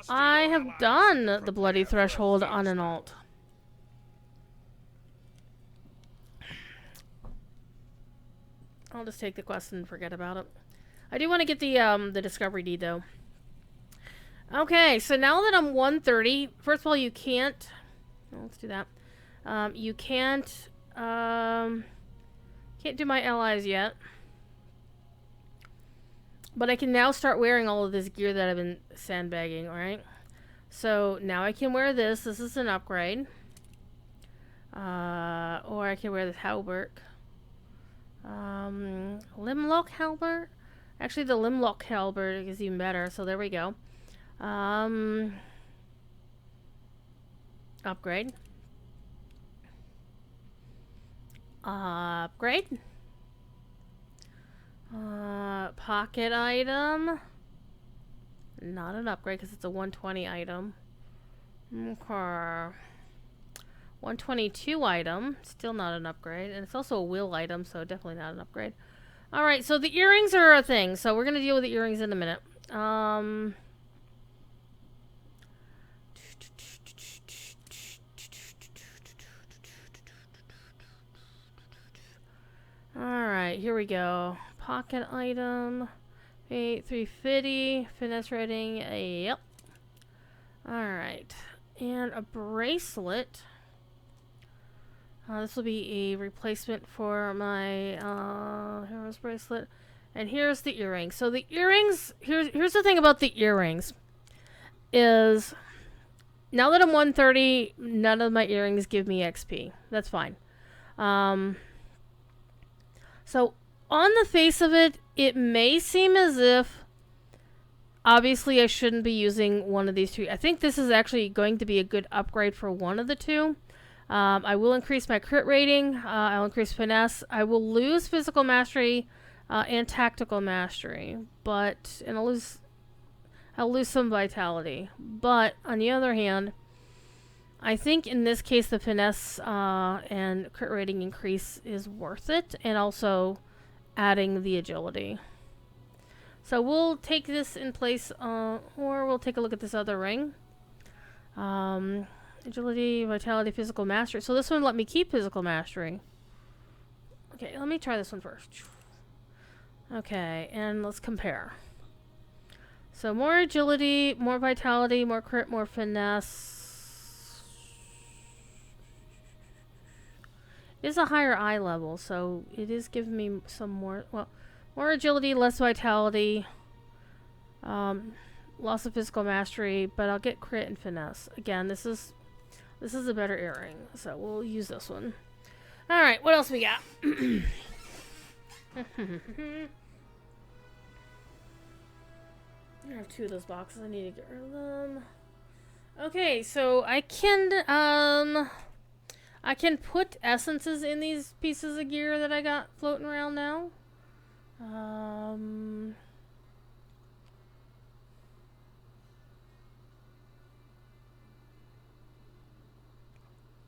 I have done the bloody threshold on an alt. I'll just take the quest and forget about it. I do want to get the discovery deed though. Okay, so now that I'm 130, first of all, you can't. Oh, let's do that. You can't do my allies yet. But I can now start wearing all of this gear that I've been sandbagging, alright? So now I can wear this. This is an upgrade. Or I can wear this hauberk. Limlock halberd? Actually, the Limlock halberd is even better, so there we go. Upgrade. Upgrade. Pocket item. Not an upgrade because it's a 120 item. Okay. 122 item. Still not an upgrade. And it's also a will item, so definitely not an upgrade. Alright, so the earrings are a thing. So we're going to deal with the earrings in a minute. Alright, here we go. Pocket item. 350. Finesse rating. Yep. Alright. And a bracelet. This will be a replacement for my hero's bracelet. And here's the earrings. So the earrings, here's the thing about the earrings. Is, now that I'm 130, none of my earrings give me XP. That's fine. So, on the face of it, it may seem as if, obviously, I shouldn't be using one of these two. I think this is actually going to be a good upgrade for one of the two. I will increase my crit rating. I'll increase finesse. I will lose physical mastery and tactical mastery, and I'll lose some vitality. But on the other hand, I think in this case the finesse and crit rating increase is worth it, and also adding the agility. So we'll take this in place, or we'll take a look at this other ring. Agility, vitality, physical mastery. So this one let me keep physical mastery. Okay, let me try this one first. Okay, and let's compare. So more agility, more vitality, more crit, more finesse. It is a higher eye level, so it is giving me some more, well, more agility, less vitality, loss of physical mastery, but I'll get crit and finesse. Again, this is a better earring, so we'll use this one. Alright, what else we got? I have two of those boxes. I need to get rid of them. Okay, so I can put essences in these pieces of gear that I got floating around now.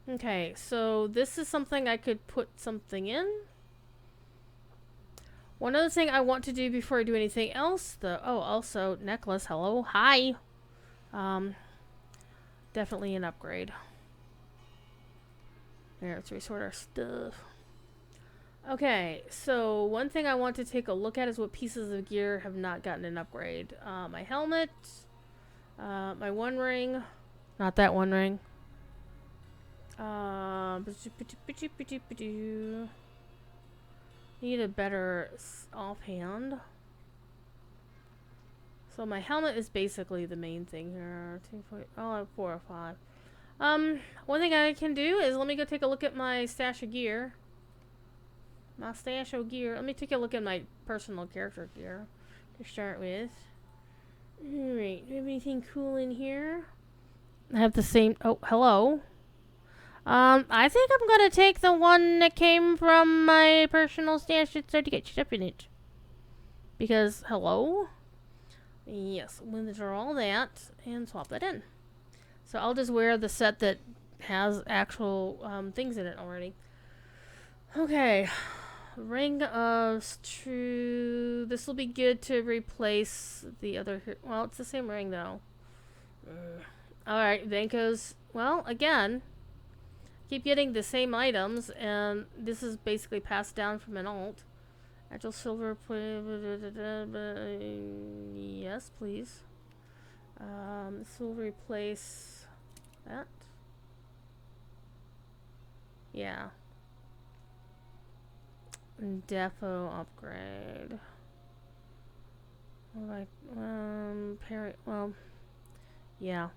Okay, so this is something I could put something in. One other thing I want to do before I do anything else, also necklace. Hello, hi. Definitely an upgrade. There, let's resort our stuff. Okay, so one thing I want to take a look at is what pieces of gear have not gotten an upgrade. My helmet, my one ring, not that one ring. Need a better offhand. So my helmet is basically the main thing here. 4 or 5. One thing I can do is let me go take a look at my stash of gear. My stash of gear. Let me take a look at my personal character gear to start with. Alright, do we have anything cool in here? I have the same. Oh, hello. I think I'm gonna take the one that came from my personal stash that started to get stuff in it. Because, hello? Yes, withdraw all that and swap that in. So I'll just wear the set that has actual things in it already. Okay. Ring of True. This will be good to replace the other. Well, it's the same ring though. Alright, Vanko's. Well, again, keep getting the same items, and this is basically passed down from an alt. Actual silver. Yes, please. This will replace that. Yeah. Defo upgrade. Like, parry. Well, yeah.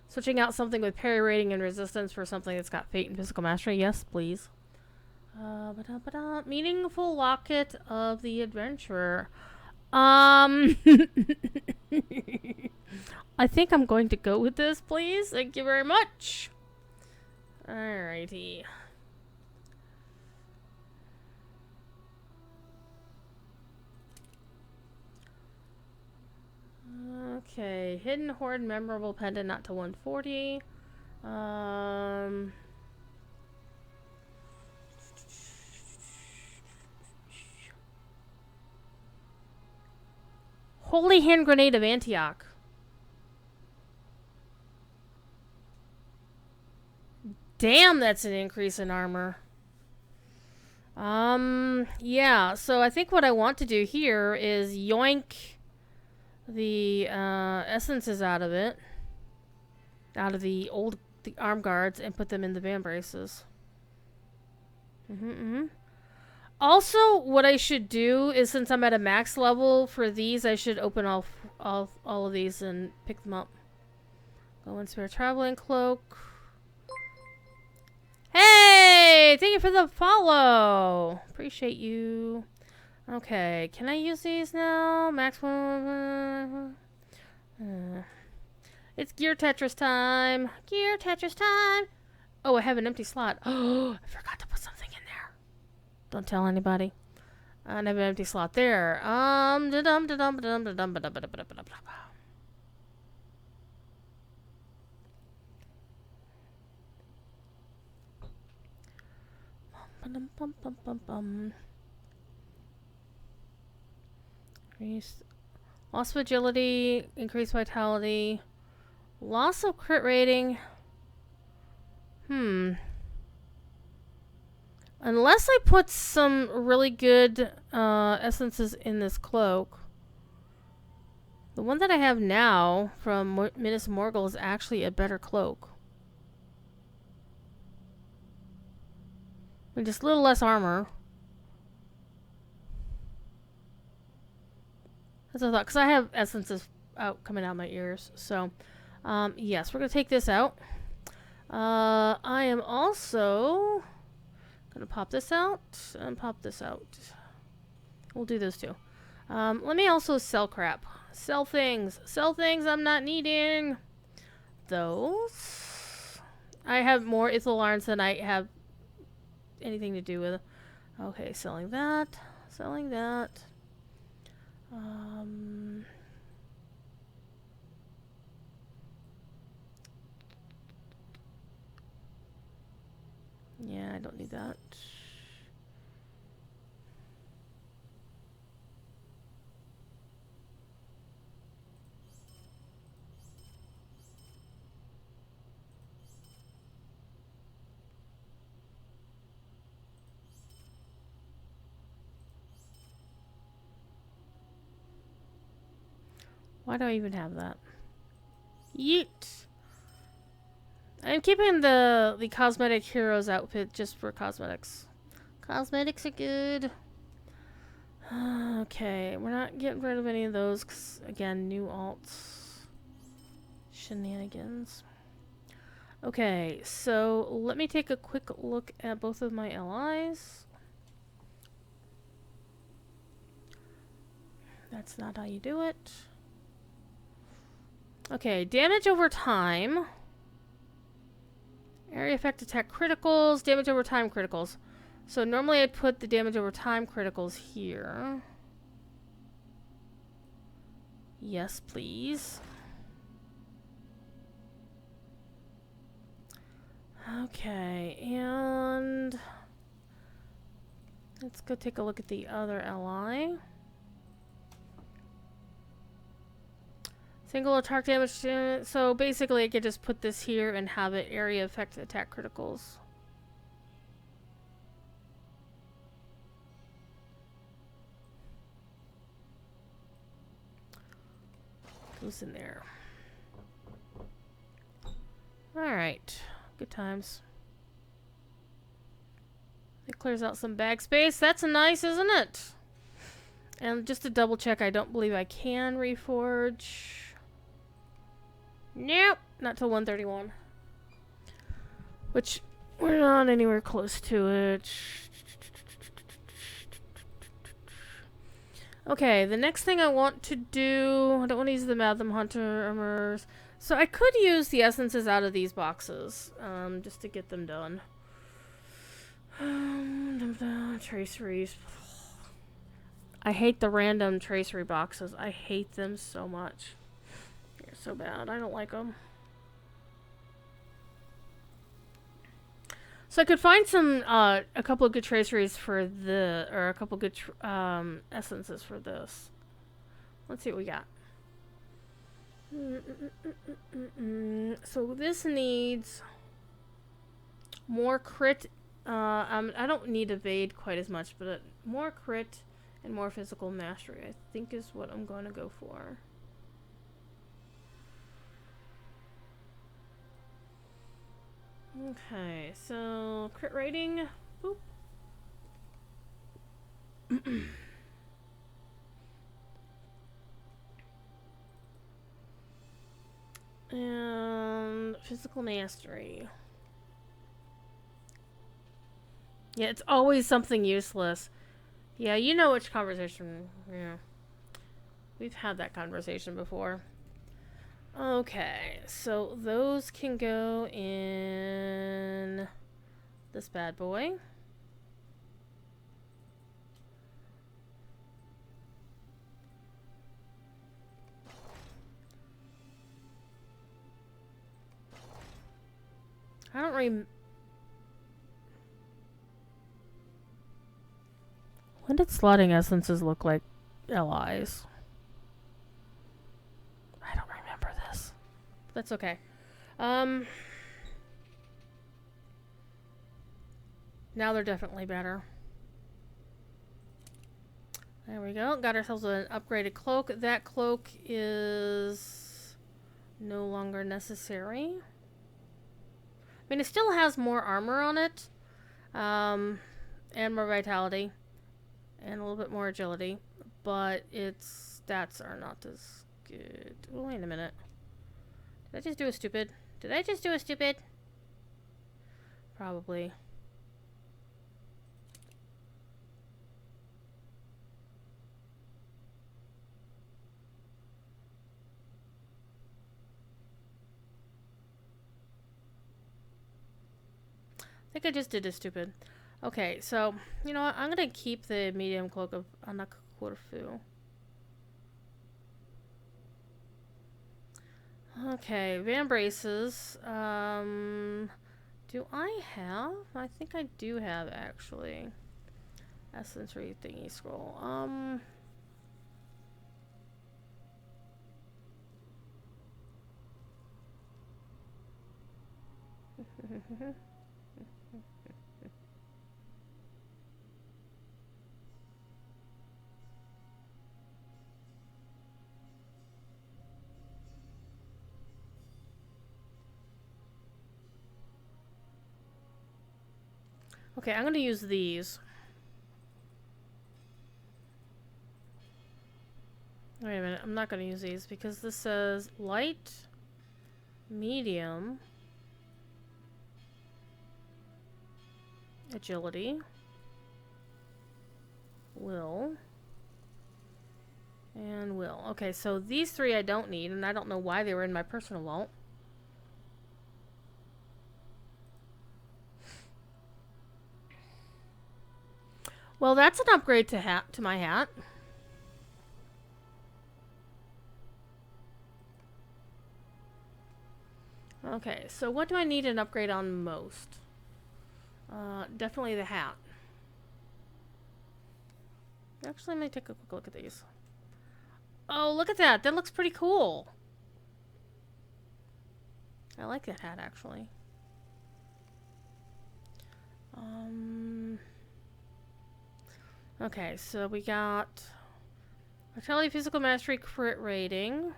Switching out something with parry rating and resistance for something that's got fate and physical mastery. Yes, please. Meaningful locket of the adventurer. I think I'm going to go with this, please. Thank you very much. Alrighty. Okay, Hidden Hoard Memorable Pendant, not to 140. Holy Hand Grenade of Antioch. Damn, that's an increase in armor. Yeah, so I think what I want to do here is yoink the essences out of it. Out of the arm guards and put them in the band braces. Also, what I should do is, since I'm at a max level for these, I should open all of these and pick them up. Go and spare traveling cloak. Hey! Thank you for the follow! Appreciate you. Okay, can I use these now? Maximum. It's Gear Tetris time. Gear Tetris time. Oh, I have an empty slot. Oh, I forgot to put something in there. Don't tell anybody. I have an empty slot there. Increase loss of agility, increased vitality, loss of crit rating. Unless I put some really good essences in this cloak. The one that I have now from Minas Morgul is actually a better cloak. And just a little less armor. That's what I thought. Because I have essences coming out my ears. So, yes, we're going to take this out. I am also going to pop this out and pop this out. We'll do those two. Let me also sell crap. Sell things. Sell things I'm not needing. Those. I have more Ithalarns than I have anything to do with. Okay, selling that. Selling that. Yeah, I don't need that. Why do I even have that? Yeet! I'm keeping the cosmetic heroes outfit just for cosmetics. Cosmetics are good. Okay, we're not getting rid of any of those because, again, new alts. Shenanigans. Okay, so let me take a quick look at both of my allies. That's not how you do it. Okay, damage over time. Area effect attack criticals, damage over time criticals. So normally I'd put the damage over time criticals here. Yes, please. Okay, and let's go take a look at the other ally. Single attack damage. So basically, I could just put this here and have it area effect attack criticals. Goes in there. Alright. Good times. It clears out some bag space. That's nice, isn't it? And just to double check, I don't believe I can reforge. Nope. Not till 131. Which, we're not anywhere close to it. Okay, the next thing I want to do... I don't want to use the Matham Hunter armors. So I could use the essences out of these boxes. Just to get them done. Traceries. I hate the random tracery boxes. I hate them so much. They're so bad. I don't like them. So I could find some, a couple of good traceries for the, or a couple good essences for this. Let's see what we got. So this needs more crit. I don't need evade quite as much, but more crit and more physical mastery, I think, is what I'm going to go for. Okay, so crit rating. Boop. And physical mastery. Yeah, it's always something useless. Yeah, you know which conversation. Yeah. We've had that conversation before. Okay, so those can go in this bad boy. I don't When did slotting essences look like allies? I don't remember this. That's okay. Now they're definitely better. There we go. Got ourselves an upgraded cloak. That cloak is no longer necessary. I mean, it still has more armor on it. And more vitality. And a little bit more agility. But its stats are not as good. Oh, wait a minute. Did I just do a stupid? Did I just do a stupid? Probably. I think I just did a stupid. Okay, so, you know what? I'm going to keep the medium cloak of Anakorfu. Okay, Van Braces. Do I have? I think I do have, actually. Essence thingy scroll. Okay, I'm gonna use these. Wait a minute, I'm not gonna use these because this says light, medium, agility, will, and will. Okay, so these three I don't need, and I don't know why they were in my personal vault. Well, that's an upgrade to my hat. Okay, so what do I need an upgrade on most? Definitely the hat. Actually, let me take a quick look at these. Oh, look at that. That looks pretty cool. I like that hat, actually. Okay, so we got Vitality, Physical Mastery, Crit Rating.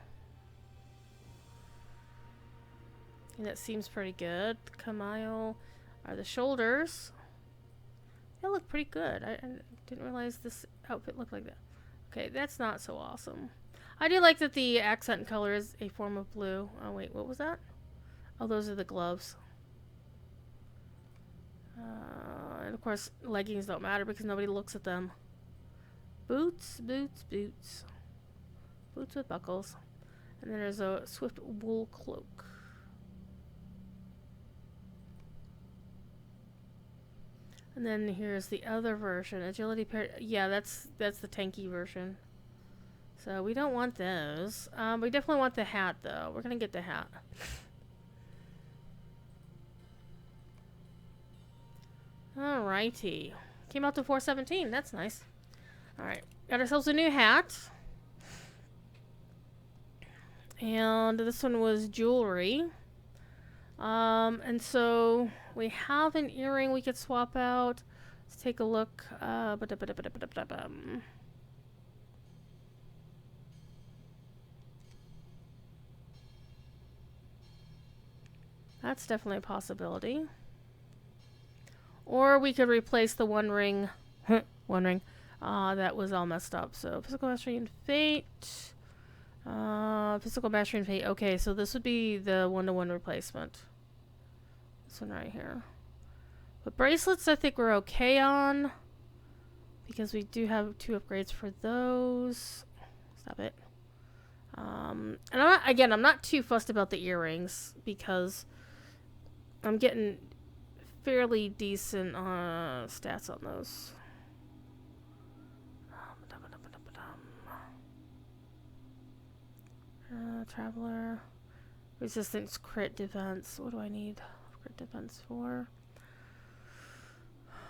And that seems pretty good. Camille are the shoulders. They look pretty good. I didn't realize this outfit looked like that. Okay, that's not so awesome. I do like that the accent color is a form of blue. Oh, wait, what was that? Oh, those are the gloves. And of course, leggings don't matter because nobody looks at them. Boots, boots, boots. Boots with buckles. And then there's a swift wool cloak. And then here's the other version. Agility pair. Yeah, that's the tanky version. So we don't want those. We definitely want the hat, though. We're going to get the hat. Alrighty. Came out to 417. That's nice. Alright. Got ourselves a new hat. And this one was jewelry. And so we have an earring we could swap out. Let's take a look. That's definitely a possibility. Or we could replace the one ring. That was all messed up. So physical mastery and fate. Physical mastery and fate. Okay, so this would be the one-to-one replacement. This one right here. But bracelets I think we're okay on. Because we do have 2 upgrades for those. Stop it. And I'm not too fussed about the earrings. Because I'm getting fairly decent stats on those. Traveler. Resistance, crit defense. What do I need crit defense for?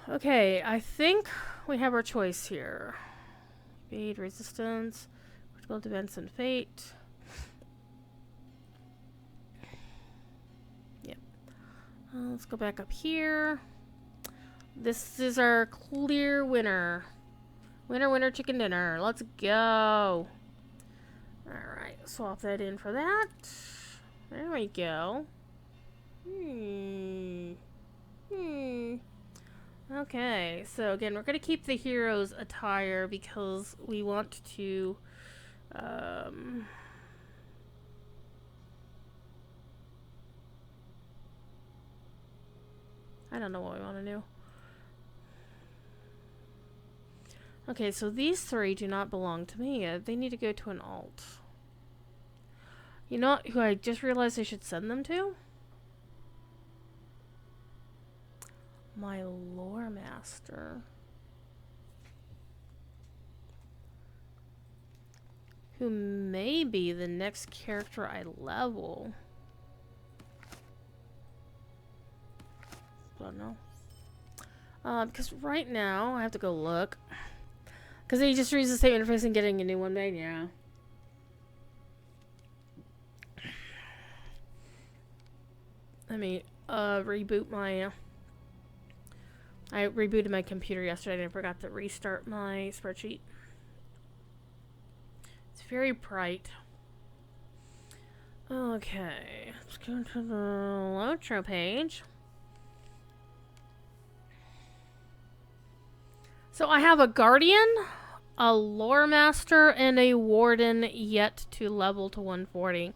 Okay, I think we have our choice here. Speed, resistance, critical defense, and fate. Yep. Let's go back up here. This is our clear winner. Winner, winner, chicken dinner. Let's go. Alright, swap that in for that. There we go. Okay, so again, we're going to keep the hero's attire because we want to... I don't know what we want to do. Okay, so these 3 do not belong to me. They need to go to an alt. You know what, who I just realized I should send them to? My lore master. Who may be the next character I level. I don't know. Because right now, I have to go look. Because he just reads the same interface and getting a new one made, yeah. Let me reboot my... I rebooted my computer yesterday and I forgot to restart my spreadsheet. It's very bright. Okay, let's go to the LotRO page. So I have a Guardian, a Lore Master, and a Warden yet to level to 140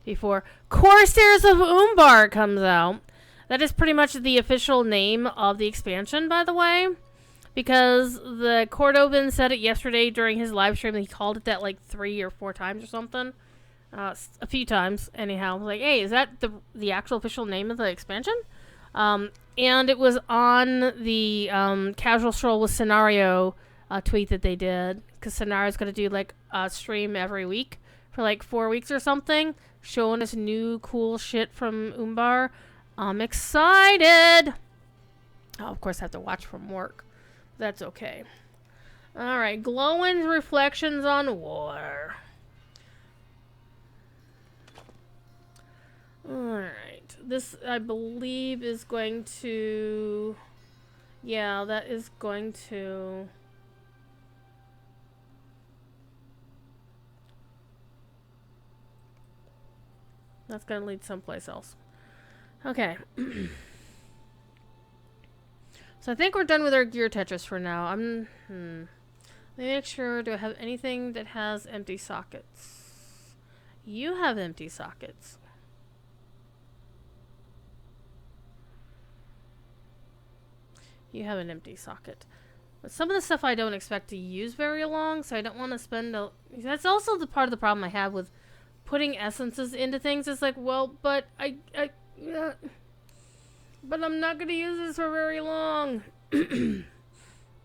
before Corsairs of Umbar comes out. That is pretty much the official name of the expansion, by the way. Because the Cordovan said it yesterday during his live stream. He called it that like 3 or 4 times or something. A few times, anyhow. I was like, hey, is that the actual official name of the expansion? And it was on the Casual Stroll with Scenario tweet that they did. Because Scenario's going to do like a stream every week for like 4 weeks or something, showing us new cool shit from Umbar. I'm excited. I'll of course have to watch from work. That's okay. Alright, glowing reflections on war. Alright, this I believe is going to... Yeah, that is going to... That's going to lead someplace else. Okay. So I think we're done with our gear Tetris for now. Let me make sure, do I have anything that has empty sockets? You have empty sockets. You have an empty socket. But some of the stuff I don't expect to use very long, so I don't want to spend a... That's also the part of the problem I have with putting essences into things. It's like, well, but but I'm not going to use this for very long.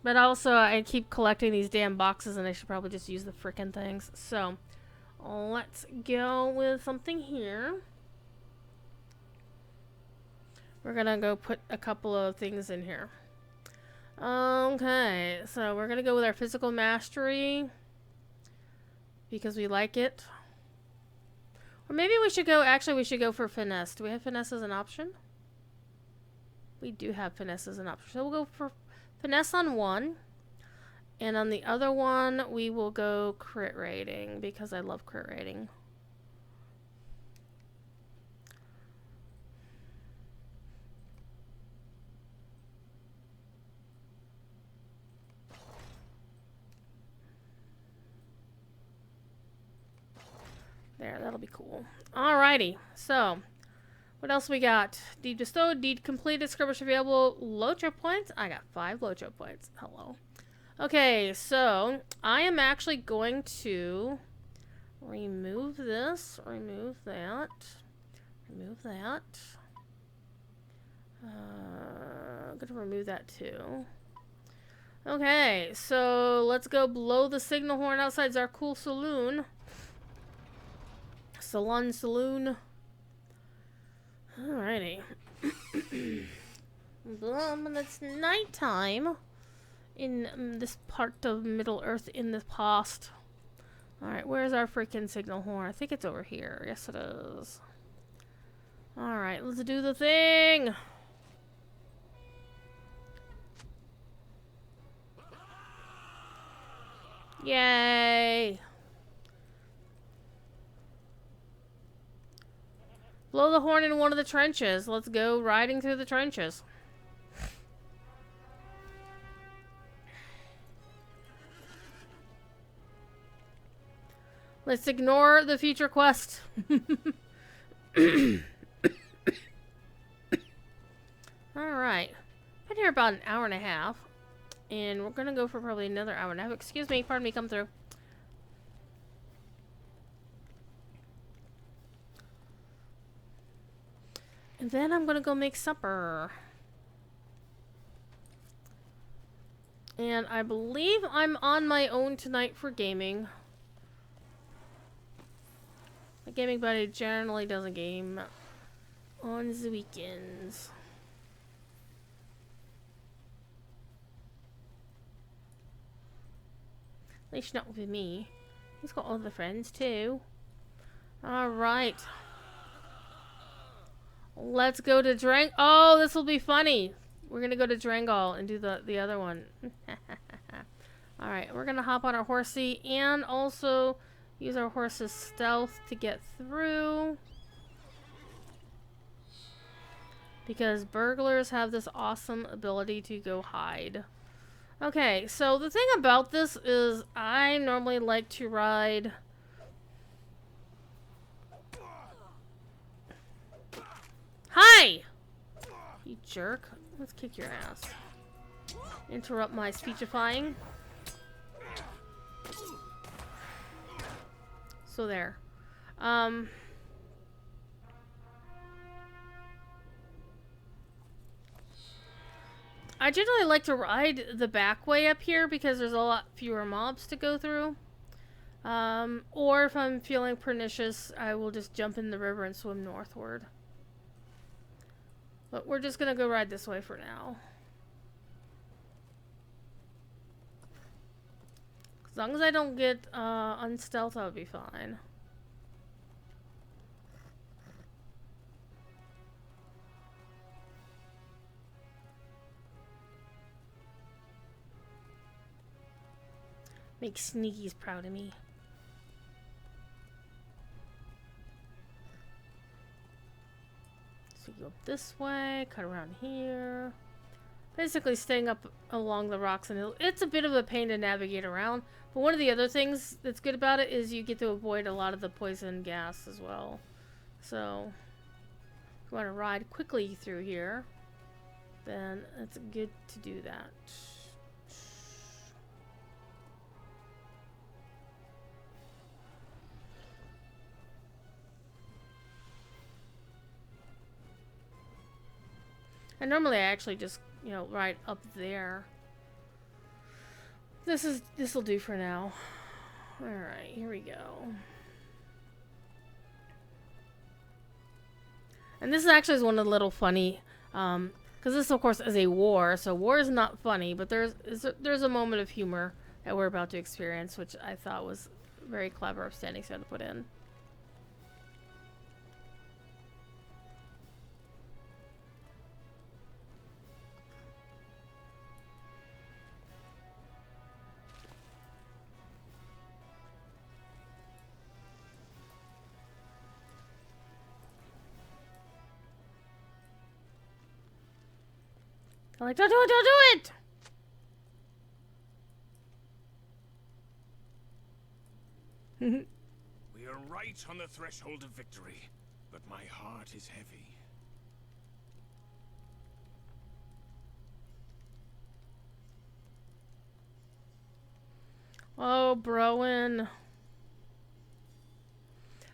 But also, I keep collecting these damn boxes, and I should probably just use the frickin' things. So, let's go with something here. We're going to go put a couple of things in here. Okay, so we're going to go with our physical mastery. Because we like it. Or maybe we should go... Actually, we should go for finesse. Do we have finesse as an option? We do have finesse as an option. So we'll go for finesse on one. And on the other one, we will go crit rating. Because I love crit rating. There, that'll be cool. Alrighty, so... What else we got? Deed bestowed, deed completed, skirmish available, LotRO points. I got 5 LotRO points. Hello. Okay, so I am actually going to remove this, remove that, remove that. I'm going to remove that too. Okay, so let's go blow the signal horn outside Zarkul Saloon. Salon Saloon. Alrighty. It's nighttime in this part of Middle Earth in the past. Alright, where's our freaking signal horn? I think it's over here. Yes, it is. Alright, let's do the thing! Yay! Blow the horn in one of the trenches. Let's go riding through the trenches. Let's ignore the future quest. Alright. Been here about an hour and a half. And we're gonna go for probably another hour and a half. Excuse me, pardon me, come through. And then I'm gonna go make supper. And I believe I'm on my own tonight for gaming. My gaming buddy generally doesn't game on the weekends. At least not with me. He's got other friends too. Alright. Let's go to Drang... Oh, this will be funny. We're going to go to Drangal and do the other one. Alright, we're going to hop on our horsey and also use our horse's stealth to get through. Because burglars have this awesome ability to go hide. Okay, so the thing about this is I normally like to ride... Hi! You jerk. Let's kick your ass. Interrupt my speechifying. So there. I generally like to ride the back way up here because there's a lot fewer mobs to go through. Or if I'm feeling pernicious, I will just jump in the river and swim northward. But we're just gonna go ride this way for now. As long as I don't get unstealth, I'll be fine. Make Sneaky's proud of me. So go up this way, cut around here. Basically staying up along the rocks and it's a bit of a pain to navigate around. But one of the other things that's good about it is you get to avoid a lot of the poison gas as well. So if you want to ride quickly through here, then it's good to do that. And normally I actually just, ride up there. This'll do for now. Alright, here we go. And this actually is one of the little funny, because this of course is a war, so war is not funny, but there's a moment of humor that we're about to experience, which I thought was very clever of Standing Stone to put in. I'm like, don't do it, don't do it! We are right on the threshold of victory, but my heart is heavy. Oh, Browen.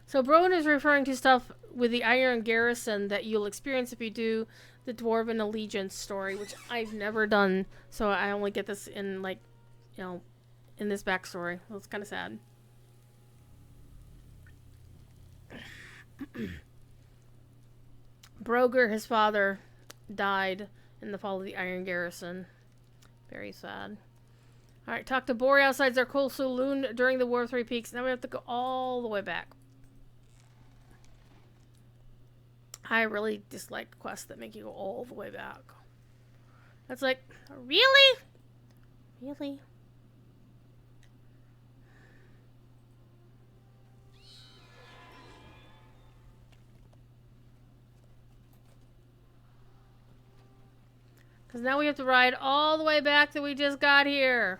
So Browen is referring to stuff with the Iron Garrison that you'll experience if you do the Dwarven Allegiance story, which I've never done, so I only get this in, in this backstory. Well, it's kind of sad. Broger, his father, died in the fall of the Iron Garrison. Very sad. Alright, talk to Bori outside Zarkul Saloon during the War of Three Peaks. Now we have to go all the way back. I really dislike quests that make you go all the way back. That's like, really? Really? Because now we have to ride all the way back that we just got here.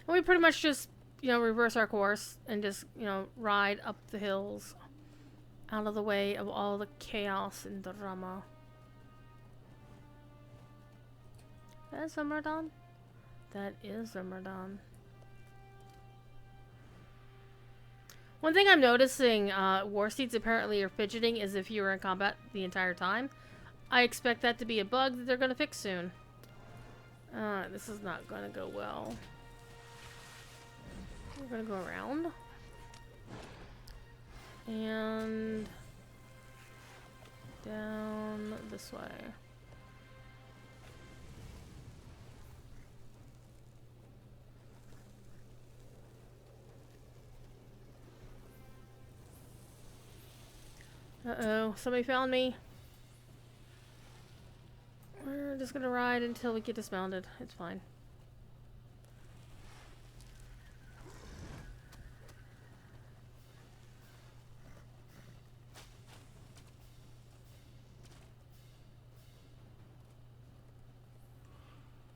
And we pretty much just, reverse our course and just, ride up the hills out of the way of all the chaos and drama. That is Zumradon? That is Zumradon. One thing I'm noticing, War Steeds apparently are fidgeting as if you were in combat the entire time. I expect that to be a bug that they're going to fix soon. This is not going to go well. We're going to go around. And down this way. Uh-oh, somebody found me. We're just gonna ride until we get dismounted. It's fine.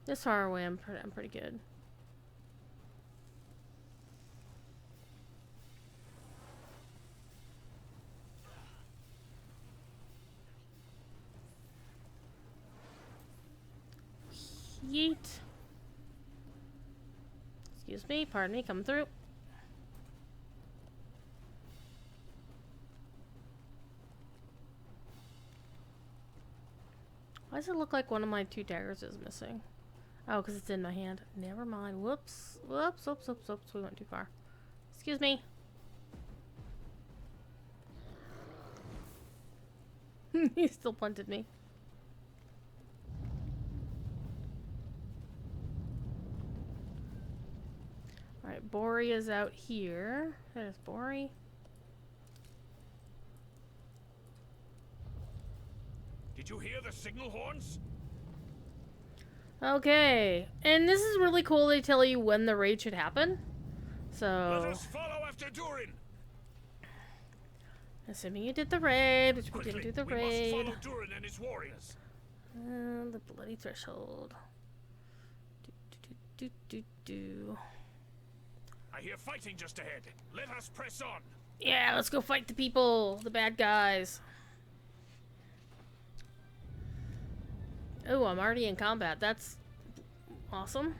This far away, I'm pretty good. Yeet. Excuse me, pardon me, come through. Why does it look like one of my 2 daggers is missing? Oh, because it's in my hand. Never mind. Whoops. Whoops, whoops, whoops, whoops. We went too far. Excuse me. He still punted me. Alright, Bori is out here. There's Bori. Did you hear the signal horns? Okay. And this is really cool. They tell you when the raid should happen. Let So, us follow after Durin. assuming you did the raid, which we Quickly, didn't do the we raid. must follow Durin and his warriors. The bloody threshold. Do. I hear fighting just ahead. Let us press on. Yeah, let's go fight the people, the bad guys. Oh, I'm already in combat. That's awesome.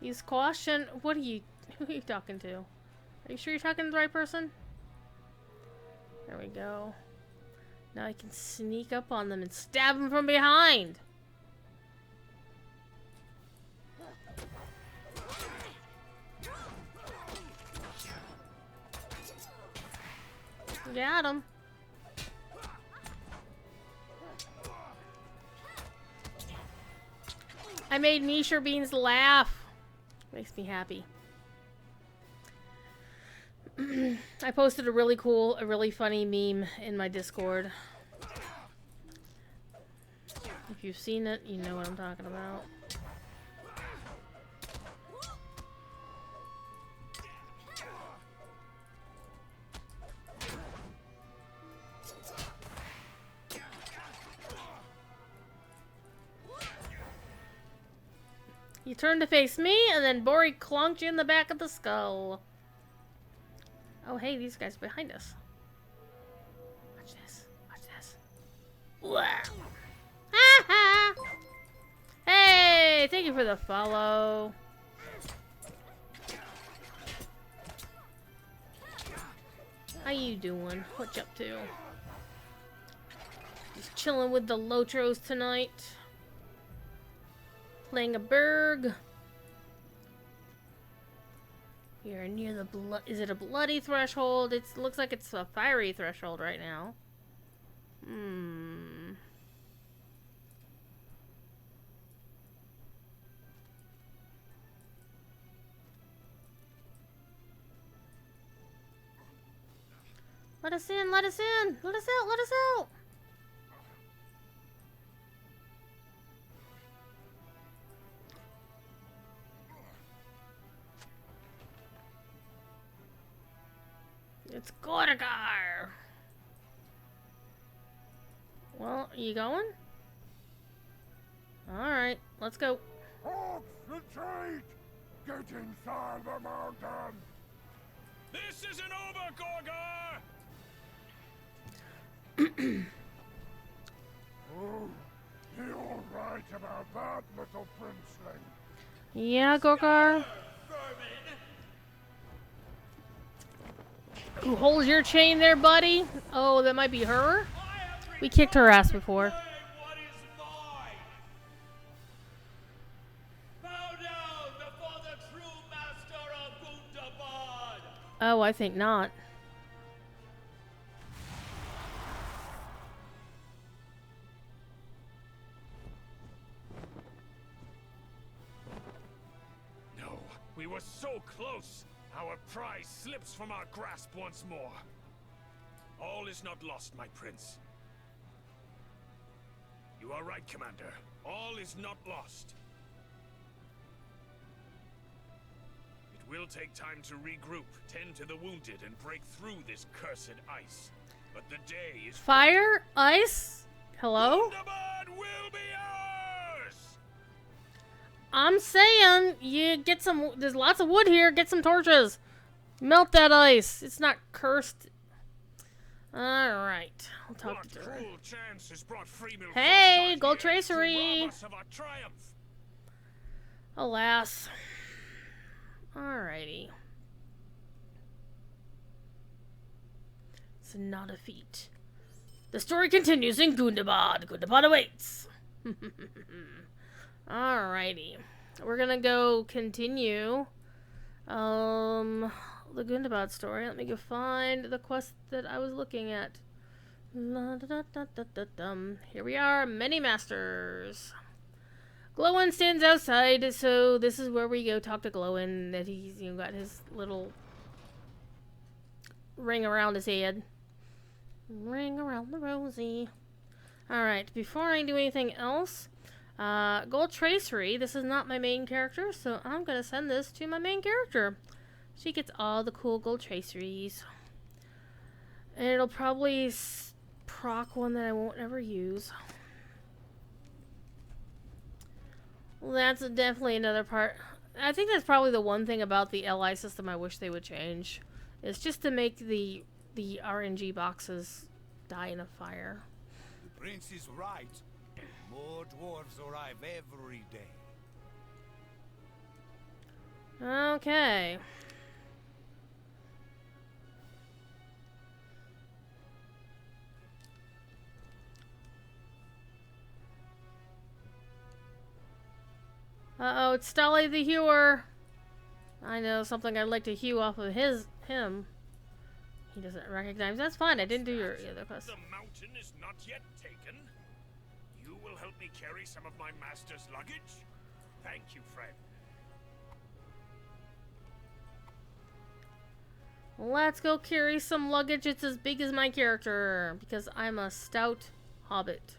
Use caution. What are you? Who are you talking to? Are you sure you're talking to the right person? There we go. Now I can sneak up on them and stab them from behind. Got him. I made Nisha Beans laugh. Makes me happy. I posted a really cool, a really funny meme in my Discord. If you've seen it, you know what I'm talking about. You turned to face me, and then Bori clonked you in the back of the skull. Oh, hey, these guys are behind us. Watch this. Watch this. Wow. Ha ha! Hey, thank you for the follow. How you doing? What you up to? Just chilling with the LotROs tonight. Playing a Berg. We are near the blood. Is it a bloody threshold? It looks like it's a fiery threshold right now. Let us in, let us in! Let us out, let us out! It's Gorgar! Well, you going? Alright, let's go. Hawks, retreat! Get inside the mountain! This isn't over, Gorgar! Oh, you're right about that, little princeling. Yeah, Gorgar? Who holds your chain there, buddy? Oh, that might be her? We kicked her ass before. Oh, I think not. No, we were so close. Our prize slips from our grasp once more. All is not lost, my prince. You are right, Commander. All is not lost. It will take time to regroup, tend to the wounded, and break through this cursed ice. But the day is... Fire? Ice? Hello? Wunderbird will be ours! I'm saying, you get some... There's lots of wood here. Get some torches. Melt that ice. It's not cursed. Alright. I'll talk What to her. cruel chance has brought Freemill Hey, Frostheart Gold here to Tracery! rob us of our triumph? Alas. Alrighty. It's not a feat. The story continues in Gundabad. Gundabad awaits. Alrighty. We're gonna go continue the Gundabad story. Let me go find the quest that I was looking at. Here we are, Many Masters. Glowin stands outside, so this is where we go talk to Glowin. That he's got his little ring around his head. Ring around the rosy. Alright, before I do anything else, Gold Tracery, this is not my main character, so I'm gonna send this to my main character. She gets all the cool gold traceries. And it'll probably proc one that I won't ever use. Well, that's definitely another part. I think that's probably the one thing about the LI system I wish they would change. Is just to make the RNG boxes die in a fire. The prince is right. More dwarves arrive every day. Okay. Uh-oh, it's Stolly the Hewer. I know something I'd like to hew off of him. He doesn't recognize. That's fine. I didn't do your other quest. The mountain is not yet taken. You will help me carry some of my master's luggage? Thank you, friend. Let's go carry some luggage. It's as big as my character because I'm a stout hobbit.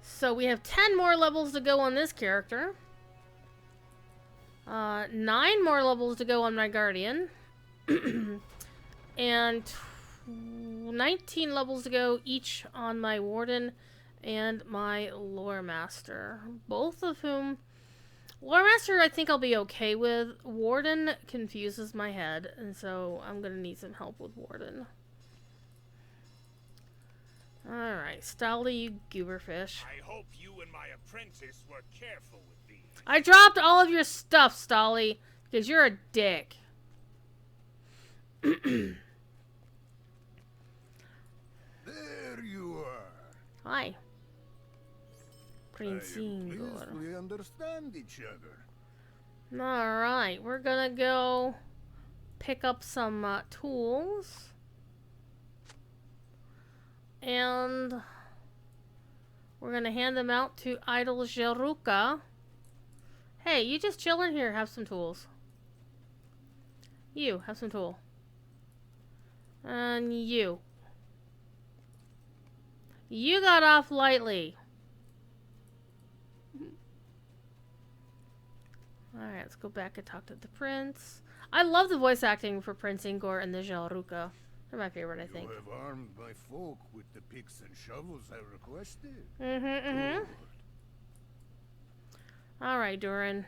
So we have 10 more levels to go on this character. 9 more levels to go on my guardian. And 19 levels to go each on my warden and my lore master. Both of whom... Lore master I think I'll be okay with. Warden confuses my head, and so I'm gonna need some help with warden. Alright, Stolly, you gooberfish. I hope you and my apprentice were careful with these. I dropped all of your stuff, Stolly, because you're a dick. There you are. Hi. I am Prince pleased Ingor. we understand each other. Alright, we're gonna go pick up some tools. And we're gonna hand them out to Idol Jeruka. Hey, you just chillin' here, have some tools. You, have some tool. And you. You got off lightly. Alright, let's go back and talk to the prince. I love the voice acting for Prince Ingor and the Jeruka. They're my favorite, I think. You have armed my folk with the picks and shovels I requested. Mm-hmm. Good. Alright, Durin.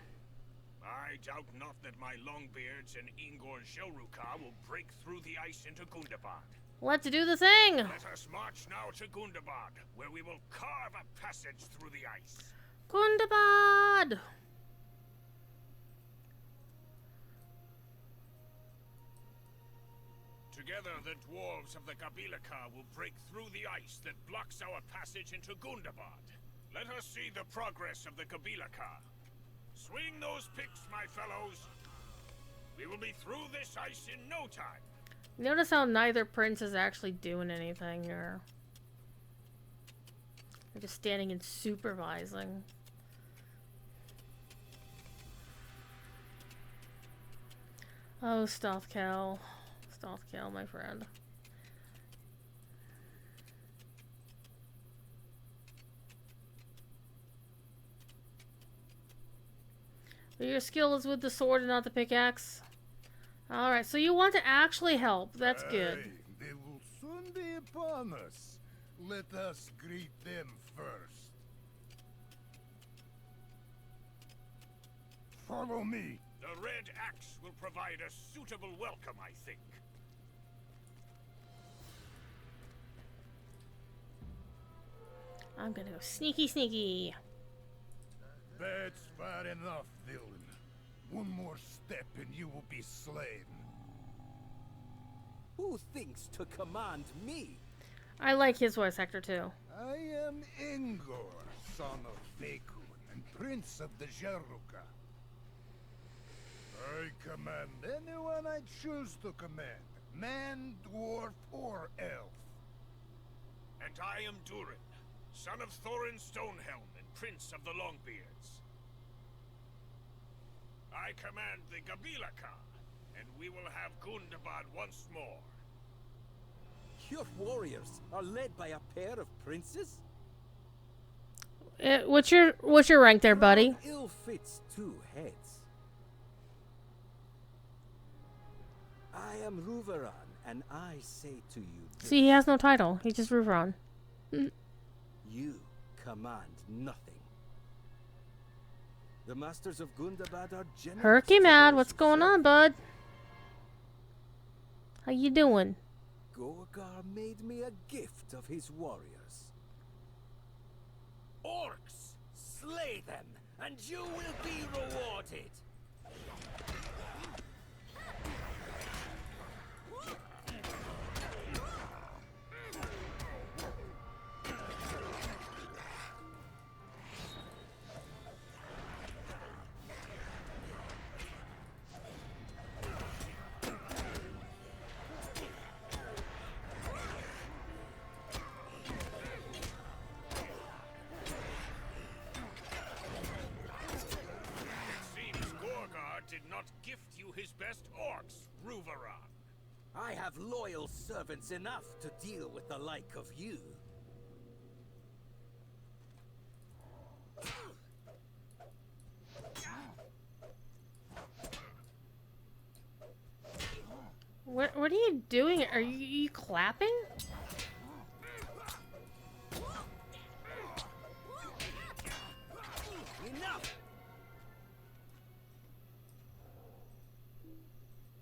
I doubt not that my Longbeards and Ingor Jeruka will break through the ice into Gundabad. Let's do the thing! Let us march now to Gundabad, where we will carve a passage through the ice. Gundabad! Together, the dwarves of the Gabilaka will break through the ice that blocks our passage into Gundabad. Let us see the progress of the Gabilaka. Swing those picks, my fellows. We will be through this ice in no time. Notice how neither prince is actually doing anything here. They're just standing and supervising. Oh, Stealth Kill. Stealth Kill, my friend. But your skill is with the sword and not the pickaxe. Alright, so you want to actually help. That's good. Aye, they will soon be upon us. Let us greet them first. Follow me. The red axe will provide a suitable welcome, I think. I'm gonna go sneaky, sneaky. That's far enough, villain. One more step and you will be slain. Who thinks to command me? I like his voice actor too. I am Ingor, son of Vekun and prince of the Jeruka. I command anyone I choose to command. Man, dwarf, or elf. And I am Durin, son of Thorin Stonehelm and prince of the Longbeards. I command the Gabilaka, and we will have Gundabad once more. Your warriors are led by a pair of princes? What's your rank there, buddy? Ill fits two heads. I am Ruveran, and I say to you this. See, he has no title. He's just Ruveron. You command nothing. The masters of Gundabad are generous. Herky to Mad, those what's who going serve. on, bud? How you doing? Gorgar made me a gift of his warriors. Orcs, slay them, and you will be rewarded. Did not gift you his best orcs, Ruveran. I have loyal servants enough to deal with the like of you. What are you doing? Are you clapping? Enough!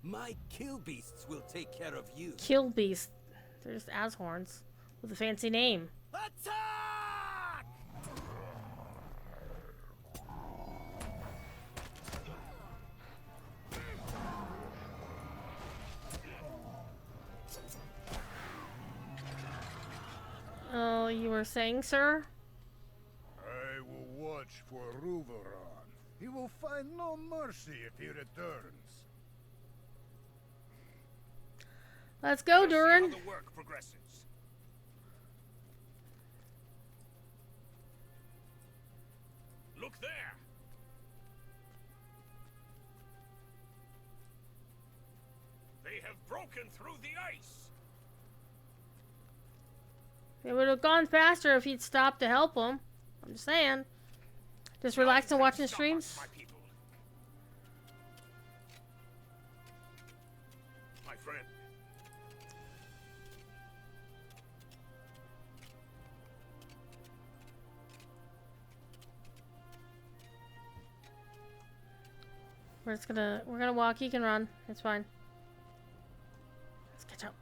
My kill beasts will take care of you. Kill beast. They're just ashorns with a fancy name. Attack! Oh, you were saying, sir? I will watch for Ruveron. He will find no mercy if he returns. Let's go, Let's see Durin. how the work progresses. Look there. They have broken through the ice. It would have gone faster if he'd stopped to help him. I'm just saying. Just relax and watching the Stop streams. us, my people. My friend. We're gonna walk. He can run. It's fine. Let's catch up.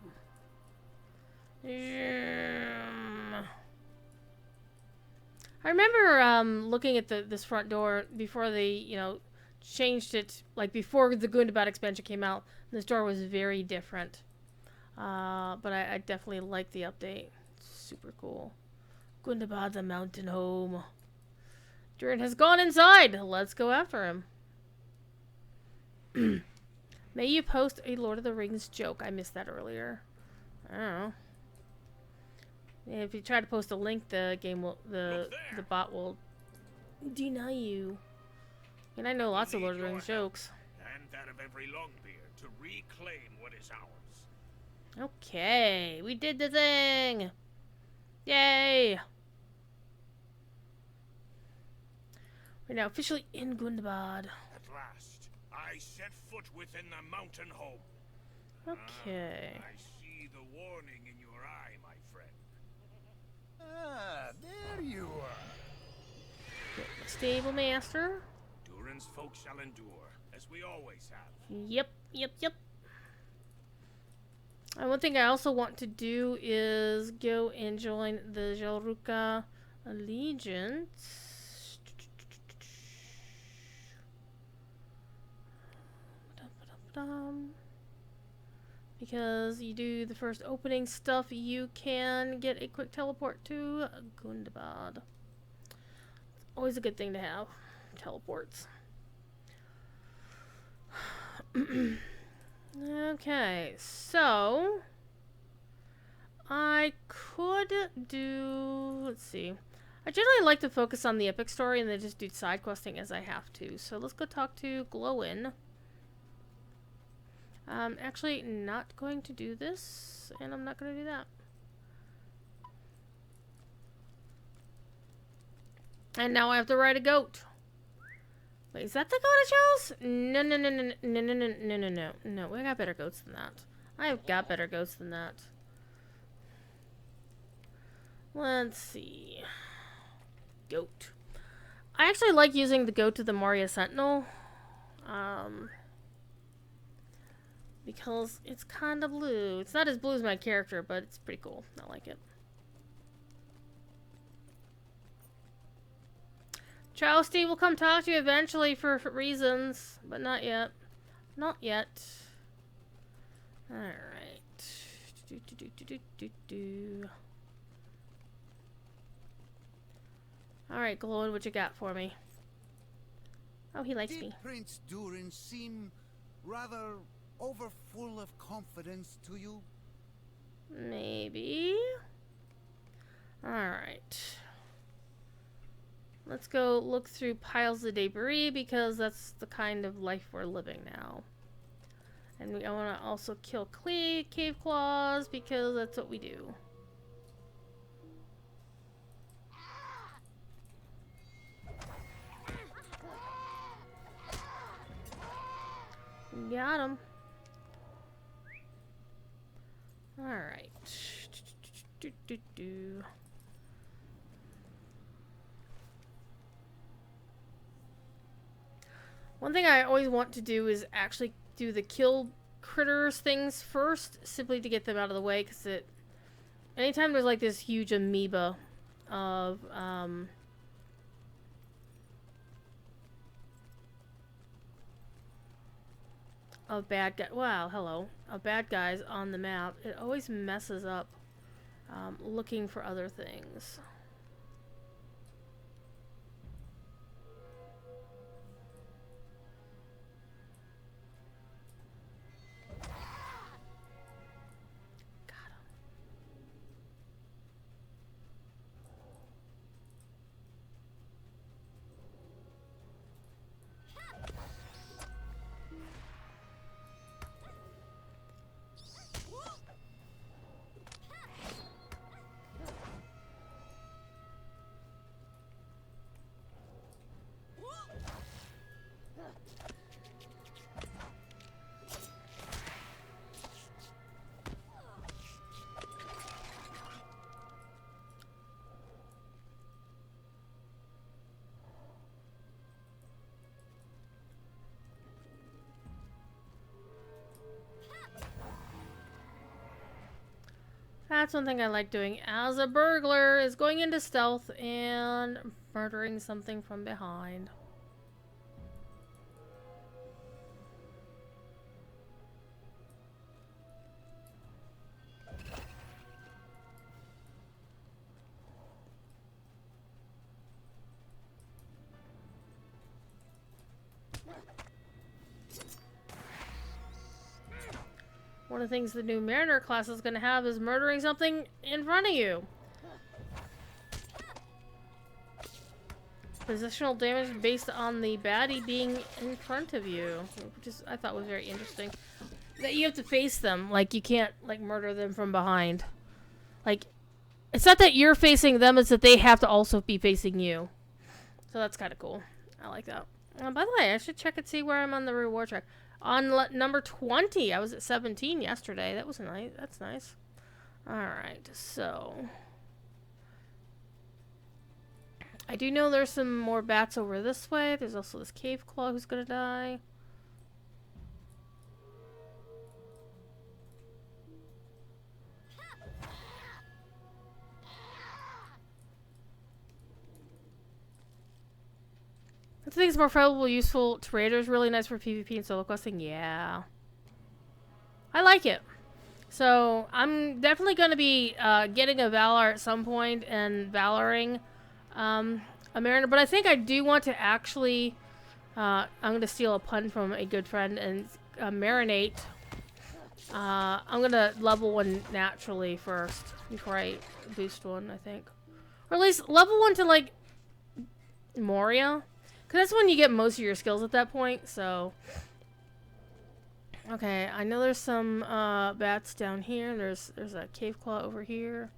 I remember looking at this front door before they, changed it. Like before the Gundabad expansion came out, this door was very different. But I definitely like the update. It's super cool. Gundabad, the mountain home. Durin has gone inside. Let's go after him. May you post a Lord of the Rings joke? I missed that earlier. I don't know. If you try to post a link, the game will the bot will deny you. And I know lots of Lord of the Rings jokes. And that of every Longbeard to reclaim what is ours. Okay, we did the thing. Yay! We're now officially in Gundabad. At last, I set foot within the mountain home. Okay. I see the warning in your eye, my friend. Ah, there you are. Stable master. Durin's folk shall endure, as we always have. Yep, yep, yep. And one thing I also want to do is go and join the Jalruka Allegiance. Because you do the first opening stuff, you can get a quick teleport to Gundabad. Always a good thing to have. Teleports. Okay, so I could do, let's see. I generally like to focus on the epic story and then just do side questing as I have to. So let's go talk to Glowin. I'm actually not going to do this, and I'm not going to do that. And now I have to ride a goat. Wait, is that the goat I chose? No, no, no, no, no, no, no, no, no, no. No, we got better goats than that. I have got better goats than that. Let's see. Goat. I actually like using the goat to the Moria Sentinel. Because it's kind of blue. It's not as blue as my character, but it's pretty cool. I like it. Jousty will come talk to you eventually for reasons, but not yet. Not yet. Alright. Alright, Glowin, what you got for me? Oh, he likes Did me. Prince Durin seem rather overfull of confidence to you? Maybe. Alright. Let's go look through piles of debris because that's the kind of life we're living now. And I want to also kill cave claws because that's what we do. Got him. Alright. One thing I always want to do is actually do the kill critters things first, simply to get them out of the way, because anytime there's like this huge amoeba of of bad guys on the map, it always messes up looking for other things. That's one thing I like doing as a burglar, is going into stealth and murdering something from behind. One of the things the new Mariner class is going to have is murdering something in front of you. Positional damage based on the baddie being in front of you, which is, I thought, was very interesting. That you have to face them, like you can't like murder them from behind. Like, it's not that you're facing them; it's that they have to also be facing you. So that's kind of cool. I like that. By the way, I should check and see where I'm on the reward track. On number 20, I was at 17 yesterday. That was nice. That's nice. Alright, so I do know there's some more bats over this way. There's also this cave claw who's gonna die. I think it's more probably useful to raiders. Really nice for PvP and solo questing. Yeah. I like it. So, I'm definitely going to be getting a Valor at some point and Valoring a Mariner. But I think I do want to actually... I'm going to steal a pun from a good friend and marinate. I'm going to level one naturally first before I boost one, I think. Or at least level one to, like, Moria. Because that's when you get most of your skills at that point, so... Okay, I know there's some bats down here. There's a cave claw over here.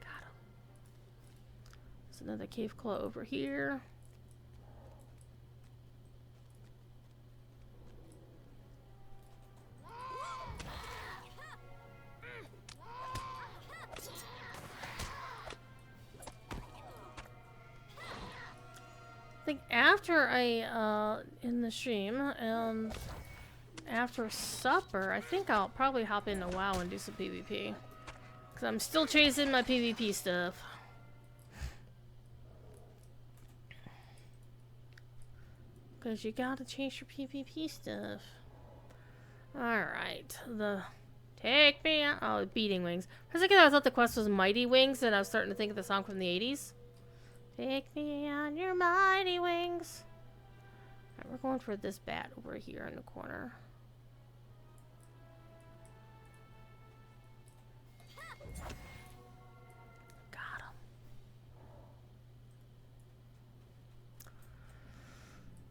Got him. There's another cave claw over here. I think after I in the stream and after supper, I think I'll probably hop into WoW and do some PvP. Cause I'm still chasing my PvP stuff. Cause you gotta chase your PvP stuff. Alright, take me out. Oh, Beating Wings. For a second I thought the quest was Mighty Wings, and I was starting to think of the song from the 80s. Take me on your mighty wings. Alright, we're going for this bat over here in the corner. Got him.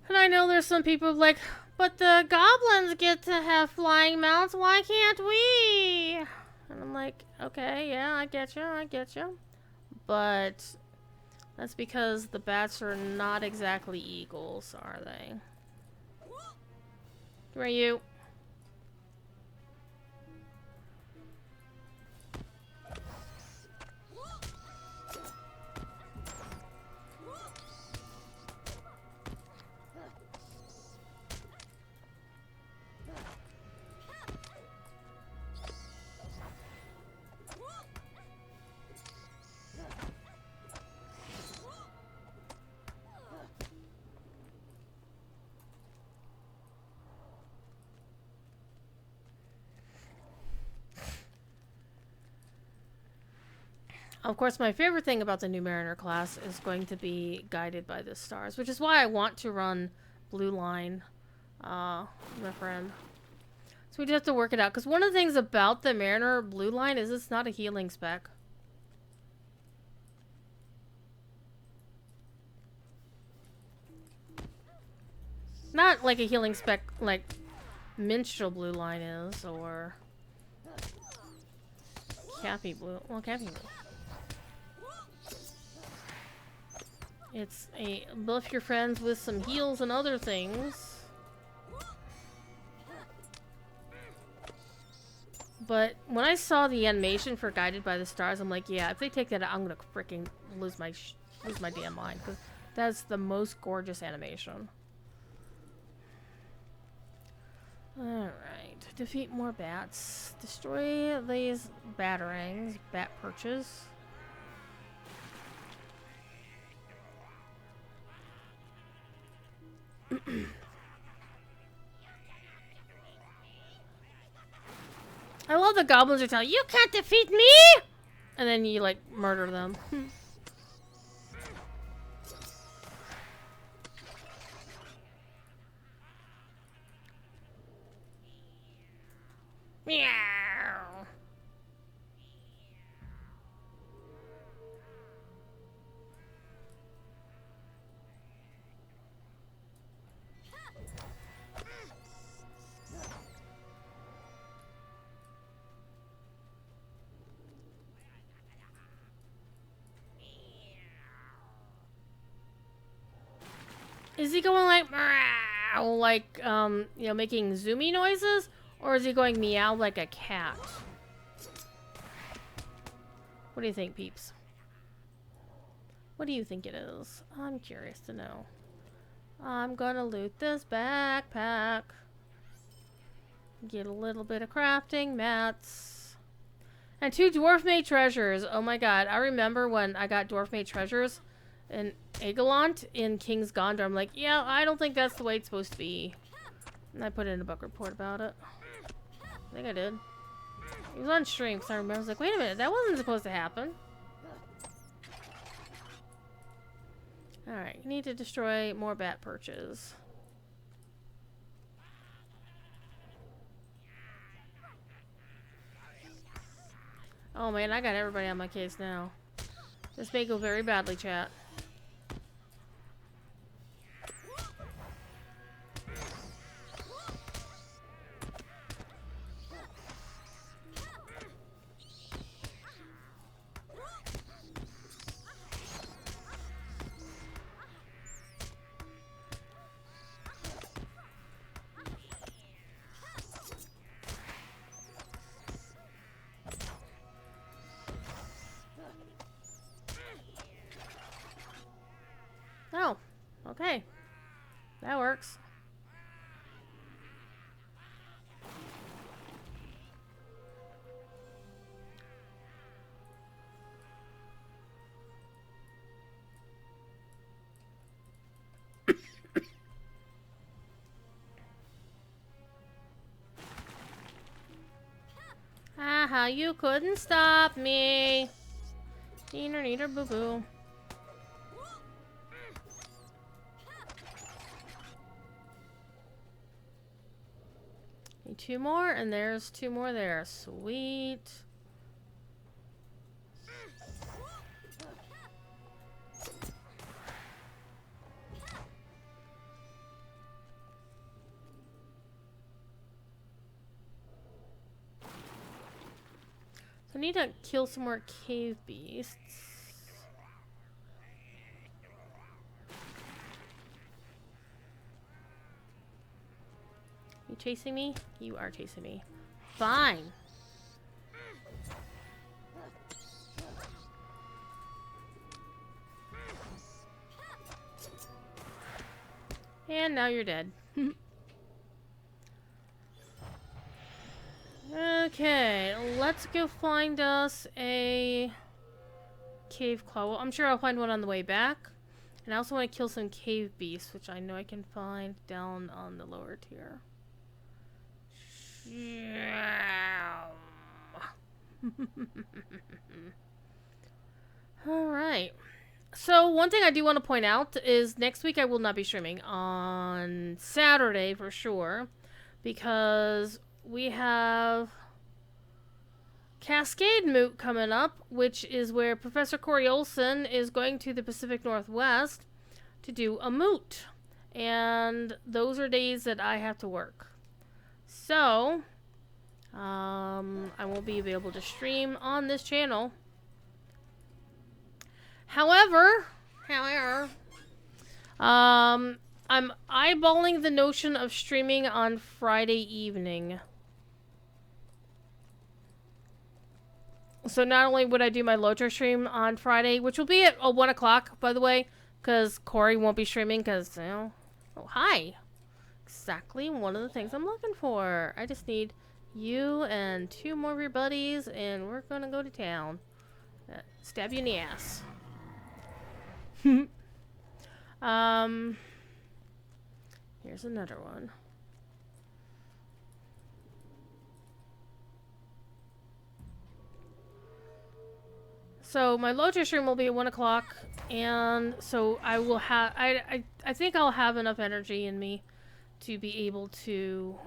And I know there's some people like, but the goblins get to have flying mounts, why can't we? And I'm like, okay, yeah, I get you. But that's because the bats are not exactly eagles, are they? Where are you? Of course, my favorite thing about the new Mariner class is going to be Guided by the Stars, which is why I want to run Blue Line, my friend. So we just have to work it out, because one of the things about the Mariner Blue Line is it's not a healing spec. Not like a healing spec like Minstrel Blue Line is, or Cappy Blue. Well, Cappy Blue. It's a buff your friends with some heals and other things. But when I saw the animation for Guided by the Stars, I'm like, yeah, if they take that out, I'm gonna freaking lose my damn mind, because that's the most gorgeous animation. Alright, defeat more bats. Destroy these batarangs, bat perches. I love the goblins are telling you can't defeat me, and then you like murder them. Meow. Is he going like meow, like you know, making zoomy noises, or is he going meow like a cat? What do you think, peeps? What do you think it is? I'm curious to know. I'm gonna loot this backpack. Get a little bit of crafting mats. And 2 dwarf made treasures. Oh my god. I remember when I got dwarf made treasures in Egalant in King's Gondor. I'm like, yeah, I don't think that's the way it's supposed to be. And I put in a book report about it. I think I did. It was on stream, so I remember. I was like, wait a minute, that wasn't supposed to happen. Alright, you need to destroy more bat perches. Oh man, I got everybody on my case now. This may go very badly, chat. Oh, okay. That works. Haha, you couldn't stop me. Neener, neener, boo boo. Need 2 more, and there's 2 more there. Sweet. So I need to kill some more cave beasts. You chasing me? You are chasing me. Fine. And now you're dead. Okay, let's go find us a cave claw. Well, I'm sure I'll find one on the way back. And I also want to kill some cave beasts, which I know I can find down on the lower tier. Alright. So, one thing I do want to point out is next week I will not be streaming. On Saturday, for sure. Because we have Cascade Moot coming up, which is where Professor Corey Olson is going to the Pacific Northwest to do a moot. And those are days that I have to work. So, I won't be able to stream on this channel. However, I'm eyeballing the notion of streaming on Friday evening. So not only would I do my LotRO stream on Friday, which will be at 1 o'clock, by the way, because Corey won't be streaming, because, you know... Oh, hi! Exactly one of the things I'm looking for. I just need you and 2 more of your buddies, and we're gonna go to town. Stab you in the ass. Here's another one. So my LotRO stream will be at 1 o'clock, and so I will have. I think I'll have enough energy in me to be able to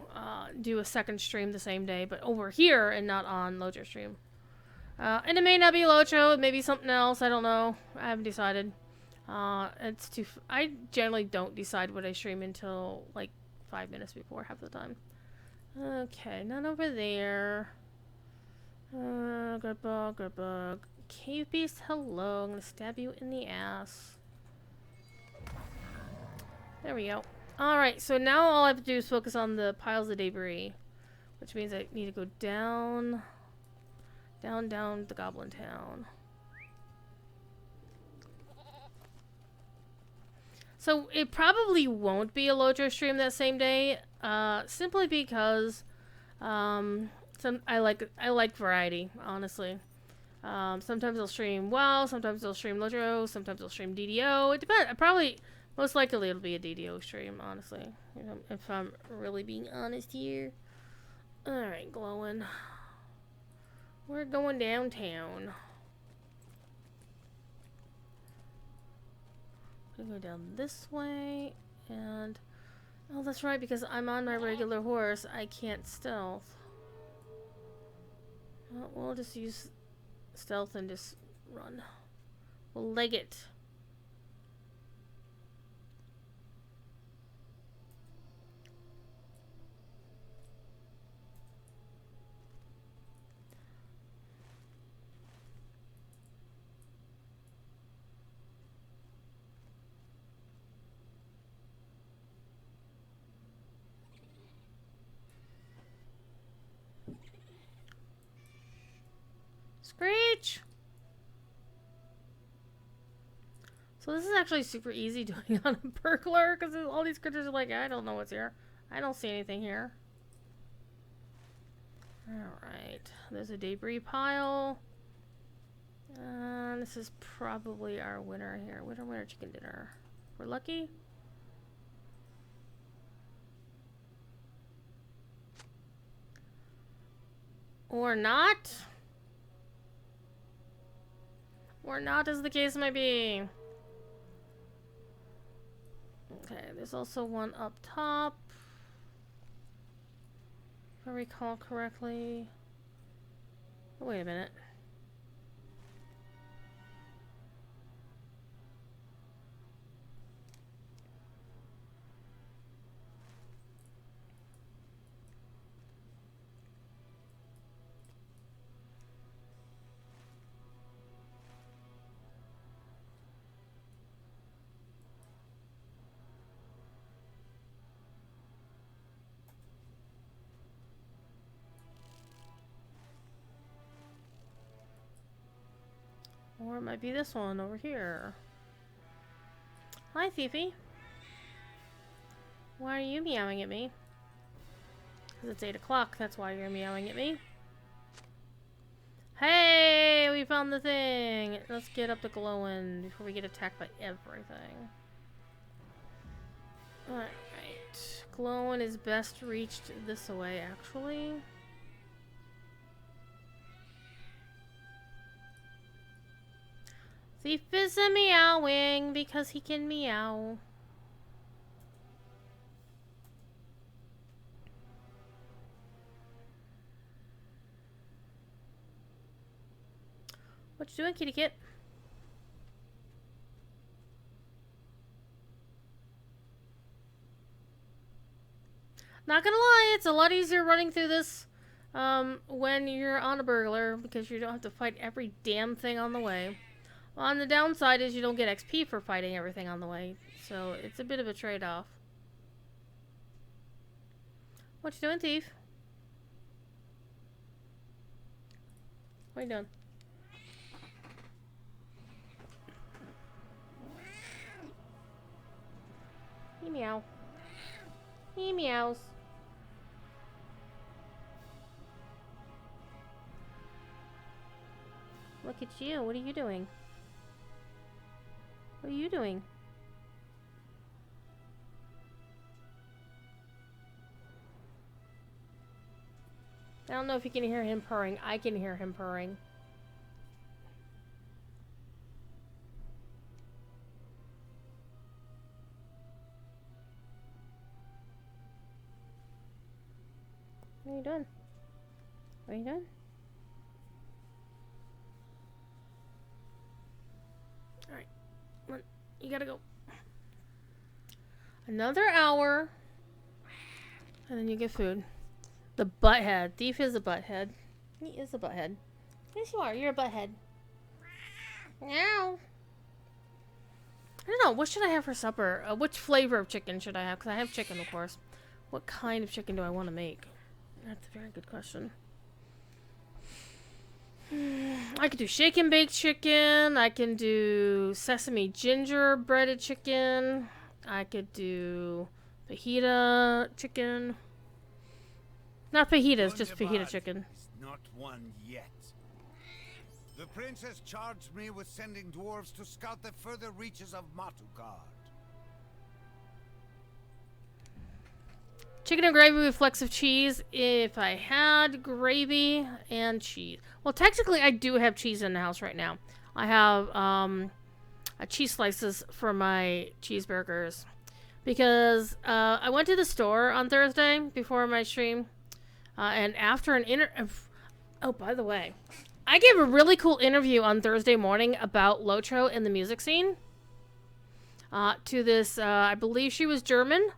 do a second stream the same day, but over here and not on LotRO stream. And it may not be LotRO, it may be something else. I don't know. I haven't decided. It's too. I generally don't decide what I stream until like 5 minutes before, half the time. Okay, none over there. Good bug, good bug. Cave beast, hello. I'm gonna stab you in the ass. There we go. Alright, so now all I have to do is focus on the piles of debris. Which means I need to go down. Down the Goblin Town. So it probably won't be a LotRO stream that same day. Simply because I like variety, honestly. Sometimes I'll stream WoW, sometimes I'll stream LotRO, sometimes I'll stream DDO. It depends. Probably, most likely it'll be a DDO stream, honestly. If I'm really being honest here. Alright, glowing. We're going downtown. I'm gonna go down this way, and... Oh, that's right, because I'm on my regular horse, I can't stealth. Well, we'll just use stealth and just run. We'll leg it. Screech! So this is actually super easy doing on a burglar, because all these critters are like, I don't know what's here. I don't see anything here. Alright, there's a debris pile. This is probably our winner here. Winner, chicken dinner. We're lucky. Or not. Or not, as the case may be. Okay, there's also one up top. If I recall correctly. Oh, wait a minute. Or it might be this one over here. Hi, Fifi. Why are you meowing at me? Because it's 8 o'clock, that's why you're meowing at me. Hey, we found the thing. Let's get up to glowing before we get attacked by everything. Alright. Glowing is best reached this way, actually. Thief is a meowing because he can meow. What you doing, kitty kit? Not gonna lie, it's a lot easier running through this when you're on a burglar, because you don't have to fight every damn thing on the way. On the downside is you don't get XP for fighting everything on the way, so it's a bit of a trade-off. What you doing, thief? What are you doing? He meow. He meows. Look at you. What are you doing? What are you doing? I don't know if you can hear him purring. I can hear him purring. What are you doing? What are you doing? Alright. You gotta go. Another hour. And then you get food. The butthead. Thief is a butthead. He is a butthead. Yes, you are. You're a butthead. Meow. I don't know. What should I have for supper? Which flavor of chicken should I have? Because I have chicken, of course. What kind of chicken do I want to make? That's a very good question. I could do shake and bake chicken. I can do sesame ginger breaded chicken. I could do fajita chicken. Not fajitas, just fajita Gundabad chicken. is not one yet. The princess charged me with sending dwarves to scout the further reaches of Matukar. Chicken and gravy with flecks of cheese. If I had gravy and cheese. Well, technically, I do have cheese in the house right now. I have cheese slices for my cheeseburgers. Because I went to the store on Thursday before my stream. And after an oh, by the way. I gave a really cool interview on Thursday morning about LotRO and the music scene. To this, I believe she was German.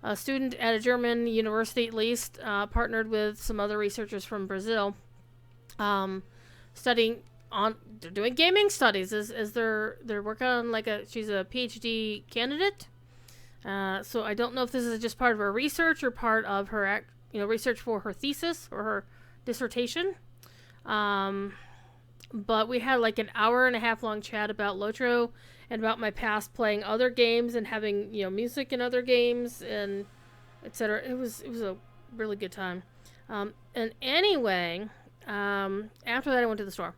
A student at a German university, at least, partnered with some other researchers from Brazil, studying on. They're doing gaming studies as they're working on she's a PhD candidate. So I don't know if this is just part of her research or part of her research for her thesis or her dissertation. But we had like an hour and a half long chat about LotRO and about my past playing other games and having, music in other games and etc. It was a really good time. And anyway, after that I went to the store.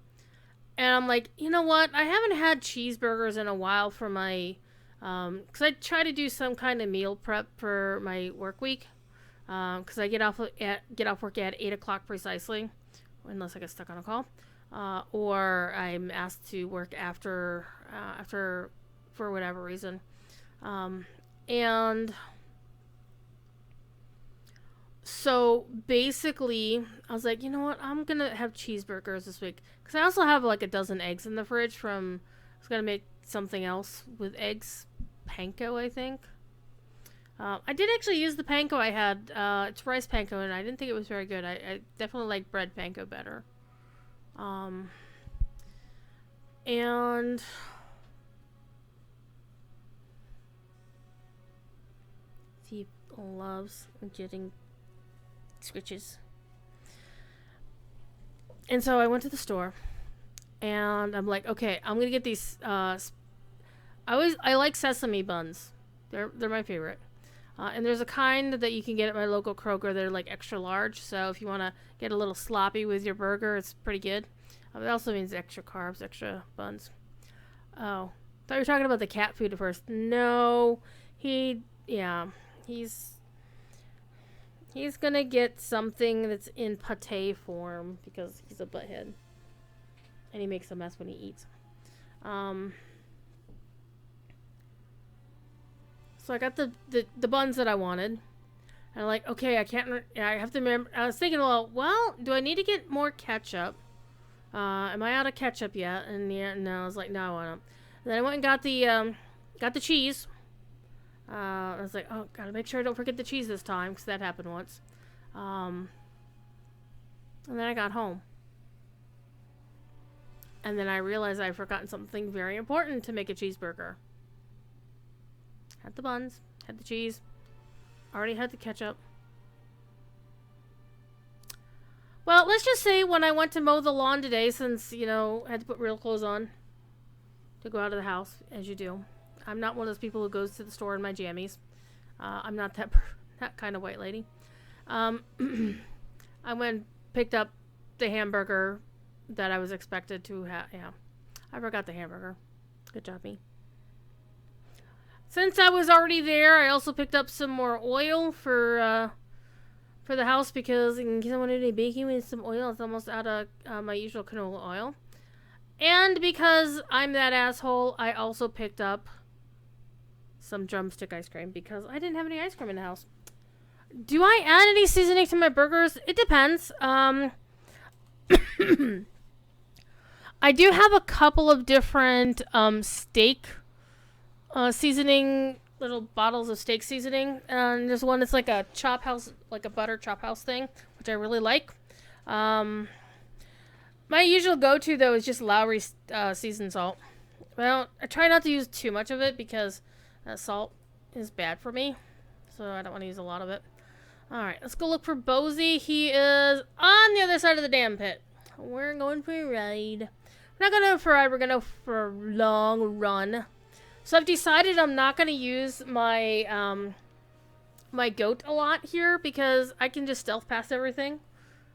And I'm like, you know what? I haven't had cheeseburgers in a while for my cuz I try to do some kind of meal prep for my work week. Cuz I get off work at 8 o'clock precisely, unless I get stuck on a call. Or I'm asked to work after for whatever reason. And so basically, I was like, you know what? I'm going to have cheeseburgers this week. Because I also have like a dozen eggs in the fridge I was going to make something else with eggs. Panko, I think. I did actually use the panko I had. It's rice panko, and I didn't think it was very good. I definitely like bread panko better. And he loves getting switches. And so I went to the store, and I'm like, okay, I'm gonna get these. I like sesame buns. They're my favorite. And there's a kind that you can get at my local Kroger. They're like extra large. So if you want to get a little sloppy with your burger, it's pretty good. It also means extra carbs, extra buns. Oh, thought you were talking about the cat food at first. No, he's gonna get something that's in pate form because he's a butthead, and he makes a mess when he eats. So I got the buns that I wanted. And I'm like, okay, I have to remember. I was thinking, well, do I need to get more ketchup? Am I out of ketchup yet? And no, I was like, no, I don't. And then I went and got the cheese. I was like, oh, gotta make sure I don't forget the cheese this time, because that happened once. And then I got home. And then I realized I'd forgotten something very important to make a cheeseburger. Had the buns, had the cheese, already had the ketchup. Well, let's just say when I went to mow the lawn today, since, I had to put real clothes on to go out of the house, as you do. I'm not one of those people who goes to the store in my jammies. I'm not that kind of white lady. I went and picked up the hamburger that I was expected to have. Yeah, I forgot the hamburger. Good job, me. Since I was already there, I also picked up some more oil for the house, because in case I wanted any baking with some oil, it's almost out of my usual canola oil. And because I'm that asshole, I also picked up some drumstick ice cream because I didn't have any ice cream in the house. Do I add any seasoning to my burgers? It depends. I do have a couple of different steak seasoning, little bottles of steak seasoning, and there's one that's like a chop house, like a butter chop house thing, which I really like. My usual go-to though is just Lowry seasoned salt. Well, I try not to use too much of it because salt is bad for me, so I don't want to use a lot of it. Alright, let's go look for Bozy. He is on the other side of the damn pit. We're going for a ride. We're not going to go for a ride, we're going to go for a long run. So I've decided I'm not going to use my my goat a lot here because I can just stealth past everything.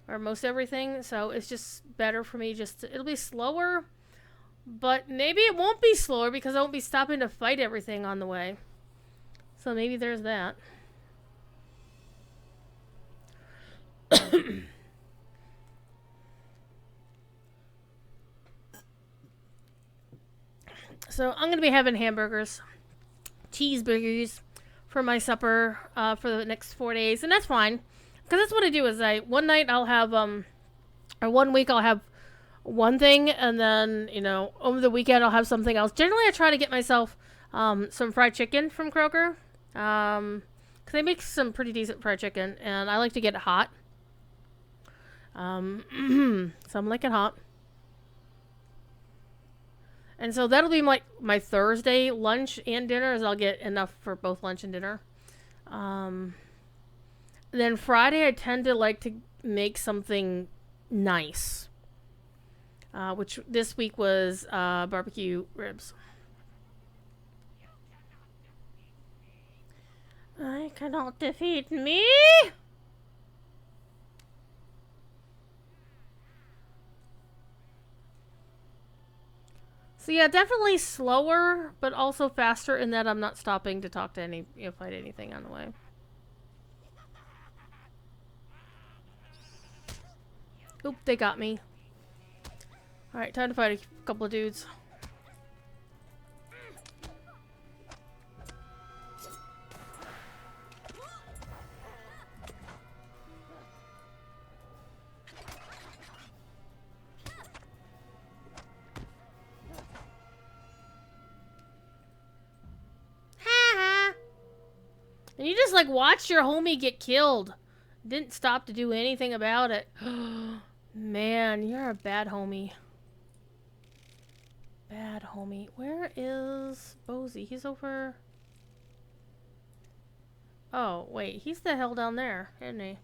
Or most everything. So it's just better for me just to, it'll be slower. But maybe it won't be slower because I won't be stopping to fight everything on the way. So maybe there's that. So I'm going to be having hamburgers, cheeseburgers for my supper for the next 4 days. And that's fine. Because that's what I do is one night I'll have, or 1 week I'll have one thing. And then, over the weekend I'll have something else. Generally I try to get myself some fried chicken from Kroger. Because they make some pretty decent fried chicken. And I like to get it hot. So I'm liking hot. And so that'll be my Thursday lunch and dinner, as I'll get enough for both lunch and dinner. Then Friday, I tend to like to make something nice. Which this week was barbecue ribs. I cannot defeat me! So yeah, definitely slower, but also faster in that I'm not stopping to talk to fight anything on the way. Oop, they got me. Alright, time to fight a couple of dudes. And you just watched your homie get killed. Didn't stop to do anything about it. Man, you're a bad homie. Bad homie. Where is Bozy? He's over... Oh, wait. He's the hell down there, isn't he?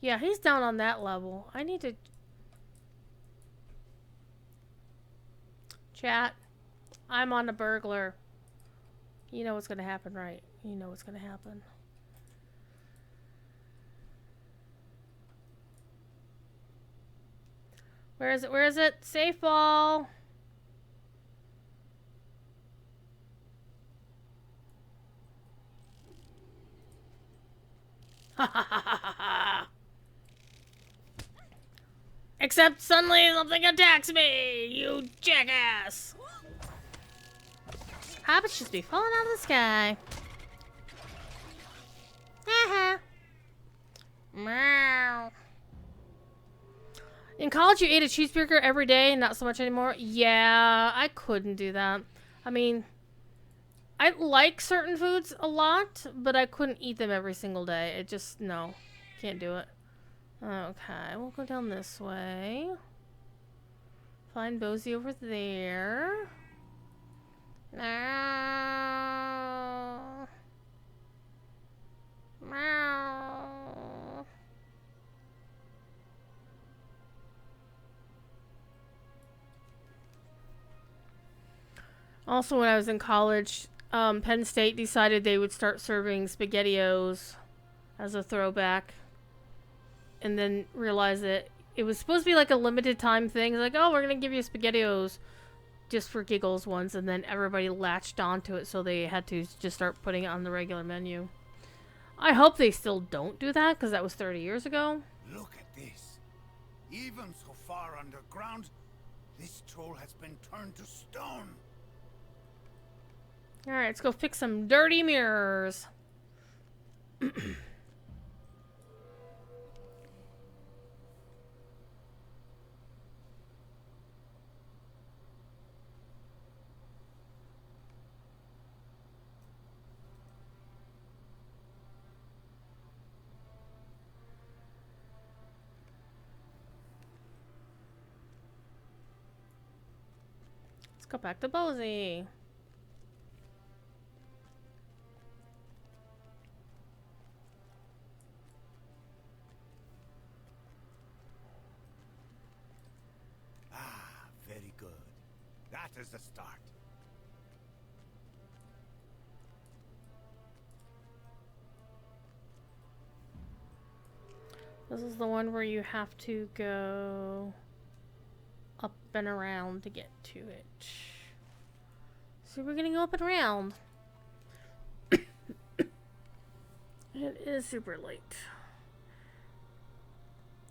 Yeah, he's down on that level. I need to... Chat. I'm on a burglar. You know what's gonna happen, right? You know what's gonna happen. Where is it? Where is it? Safe ball. Except suddenly something attacks me, you jackass. Hobbits should be falling out of the sky. Haha. Meow. In college, you ate a cheeseburger every day, not so much anymore. Yeah, I couldn't do that. I mean, I like certain foods a lot, but I couldn't eat them every single day. It just, no. Can't do it. Okay, we'll go down this way. Find Bozy over there. Meow. Meow. Also, when I was in college, Penn State decided they would start serving SpaghettiOs as a throwback. And then realized that it was supposed to be like a limited time thing. Like, oh, we're going to give you SpaghettiOs just for giggles once. And then everybody latched onto it, so they had to just start putting it on the regular menu. I hope they still don't do that, because that was 30 years ago. Look at this. Even so far underground, this troll has been turned to stone. Alright, let's go fix some dirty mirrors. Let's go back to Bozy. Ah, very is the start. This is the one where you have to go up and around to get to it. So we're gonna go up and around. It is super late.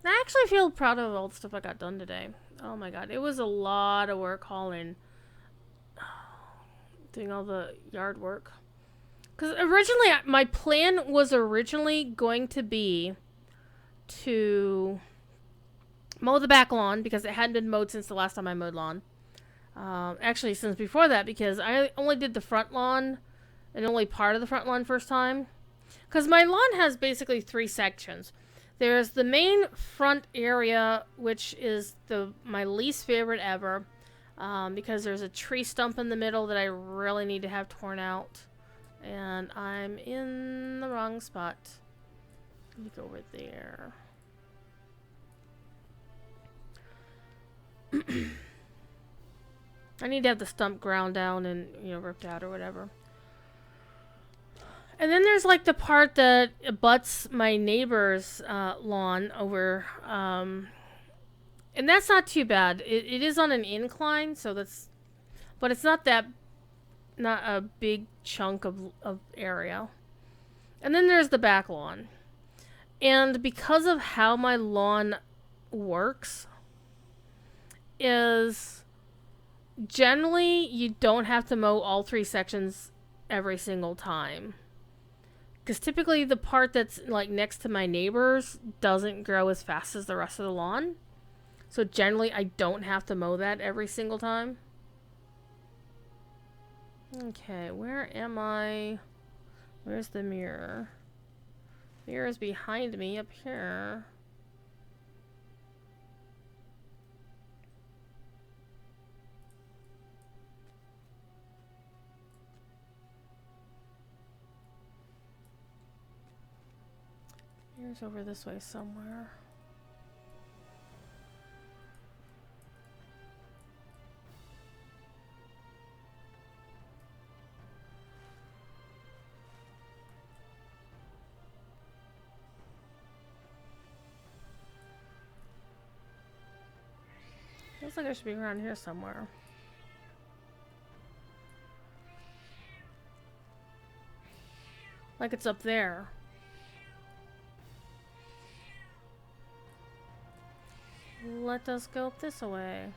I actually feel proud of all the stuff I got done today. Oh my god, it was a lot of work hauling. Doing all the yard work. Because originally, my plan was originally going to be to mow the back lawn because it hadn't been mowed since the last time I mowed lawn. Actually, since before that, because I only did the front lawn and only part of the front lawn first time. Because my lawn has basically 3 sections. There's the main front area, which is my least favorite ever, because there's a tree stump in the middle that I really need to have torn out. And I'm in the wrong spot. Let me go over there. I need to have the stump ground down and, ripped out or whatever. And then there's like the part that abuts my neighbor's lawn over. And that's not too bad. It is on an incline, so that's... But it's not a big chunk of area. And then there's the back lawn. And because of how my lawn works, is generally you don't have to mow all 3 sections every single time. Because typically the part that's like next to my neighbor's doesn't grow as fast as the rest of the lawn. So generally I don't have to mow that every single time. Okay, where am I? Where's the mirror? Mirror is behind me up here. Mirror's over this way somewhere. Looks like I should be around here somewhere. Like it's up there. Let us go up this way.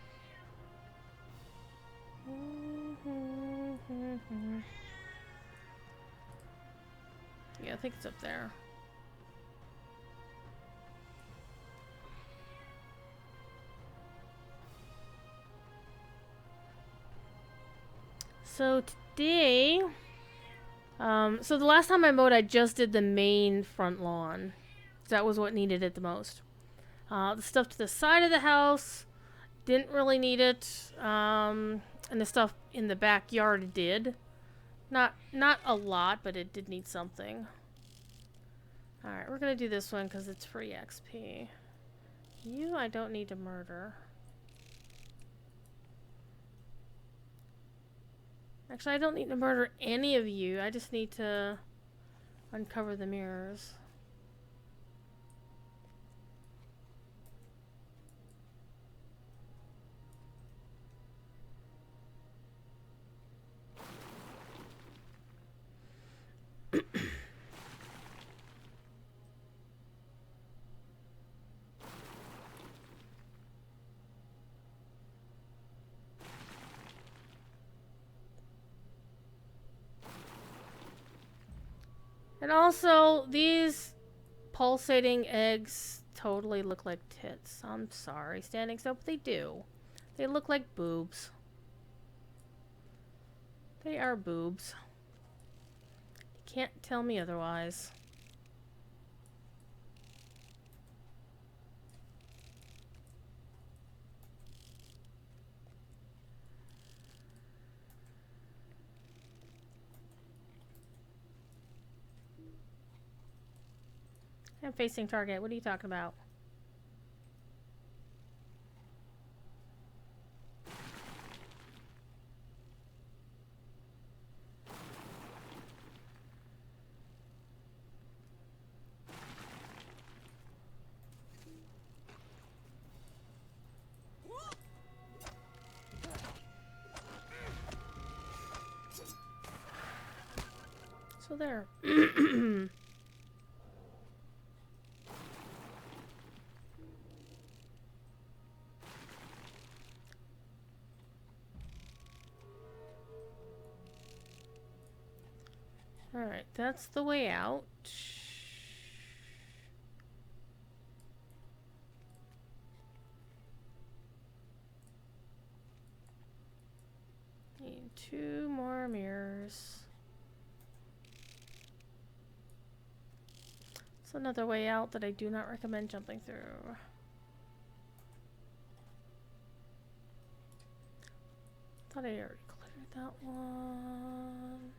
Yeah, I think it's up there. So today, so the last time I mowed, I just did the main front lawn. That was what needed it the most. The stuff to the side of the house didn't really need it, and the stuff in the backyard did. Not a lot, but it did need something. All right, we're gonna do this one because it's free XP. You, I don't need to murder. Actually, I don't need to murder any of you. I just need to uncover the mirrors. And also, these pulsating eggs totally look like tits. I'm sorry, standing still, but they do. They look like boobs. They are boobs. You can't tell me otherwise. I'm facing target. What are you talking about? So there. Alright, that's the way out. Need 2 more mirrors. It's another way out that I do not recommend jumping through. Thought I already cleared that one.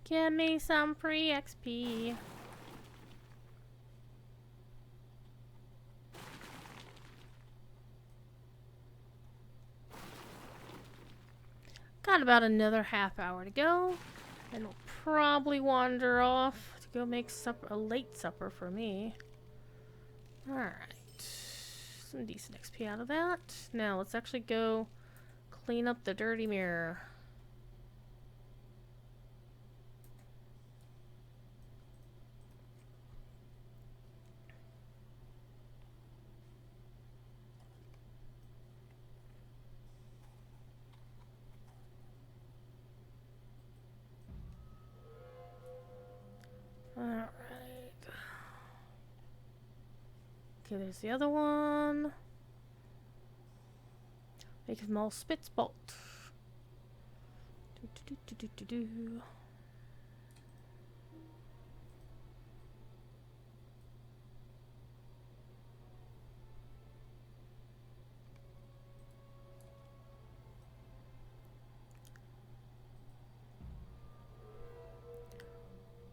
Give me some free XP. Got about another half hour to go, and we'll probably wander off to go make supper, a late supper for me. Alright. Some decent XP out of that. Now let's actually go clean up the dirty mirror. Alright. Okay, there's the other one. Make them all spits bolt. Do.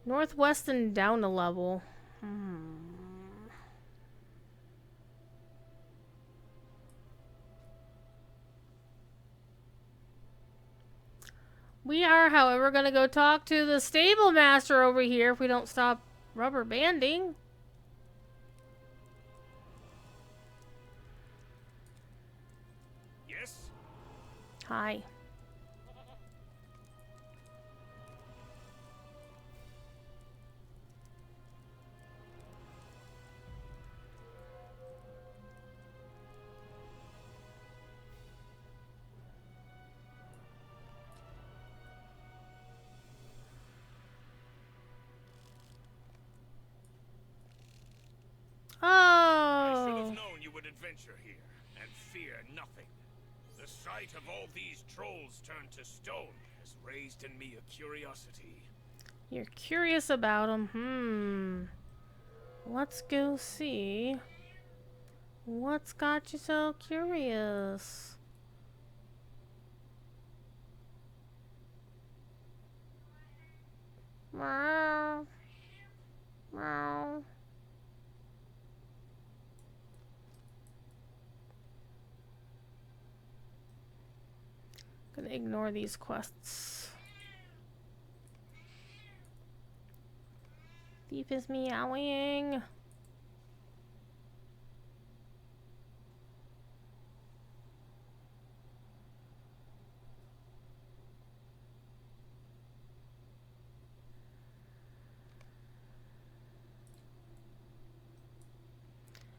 Northwest and down a level. We are, however, going to go talk to the stable master over here if we don't stop rubber banding. Yes? Hi. I should have Oh. known you would adventure here, and fear nothing. The sight of all these trolls turned to stone has raised in me a curiosity. You're curious about them. Let's go see. What's got you so curious? Meow. Meow. Gonna ignore these quests. Thief is meowing.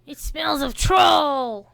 It smells of troll!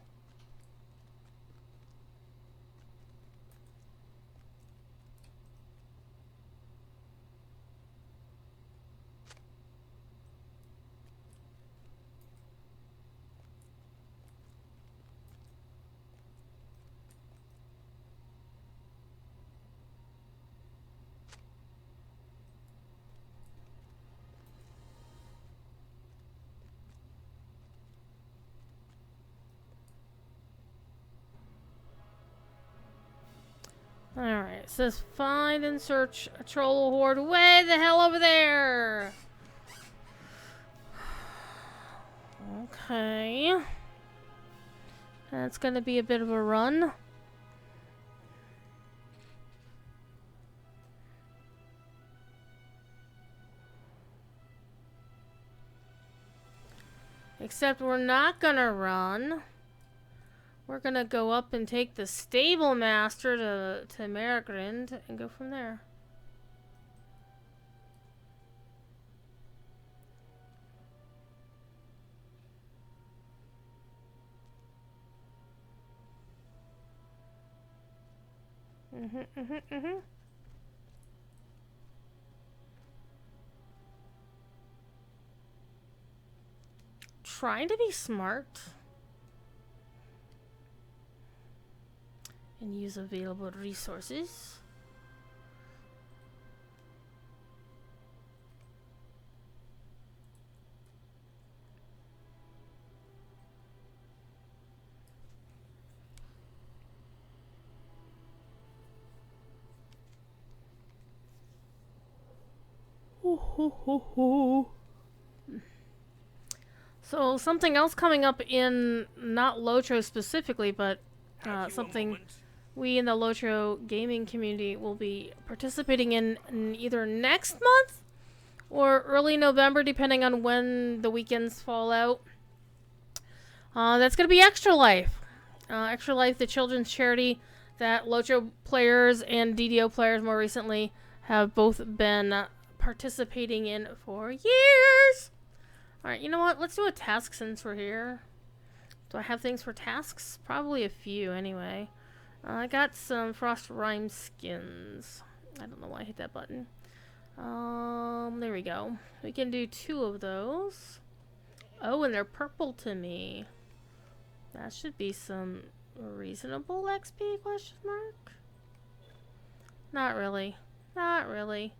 Alright, it says find and search a troll horde way the hell over there! Okay. That's gonna be a bit of a run. Except we're not gonna run. We're gonna go up and take the stable master to Merigrind and go from there. Trying to be smart and use available resources. So something else coming up in not LotRO specifically, but something we in the LotRO gaming community will be participating in either next month or early November, depending on when the weekends fall out. That's going to be Extra Life. Extra Life, the children's charity that LotRO players and DDO players more recently have both been participating in for years. Alright, you know what? Let's do a task since we're here. Do I have things for tasks? Probably a few, anyway. I got some Frost Rime skins. I don't know why I hit that button. There we go. We can do 2 of those. Oh, and they're purple to me. That should be some reasonable XP, question mark? Not really. Not really.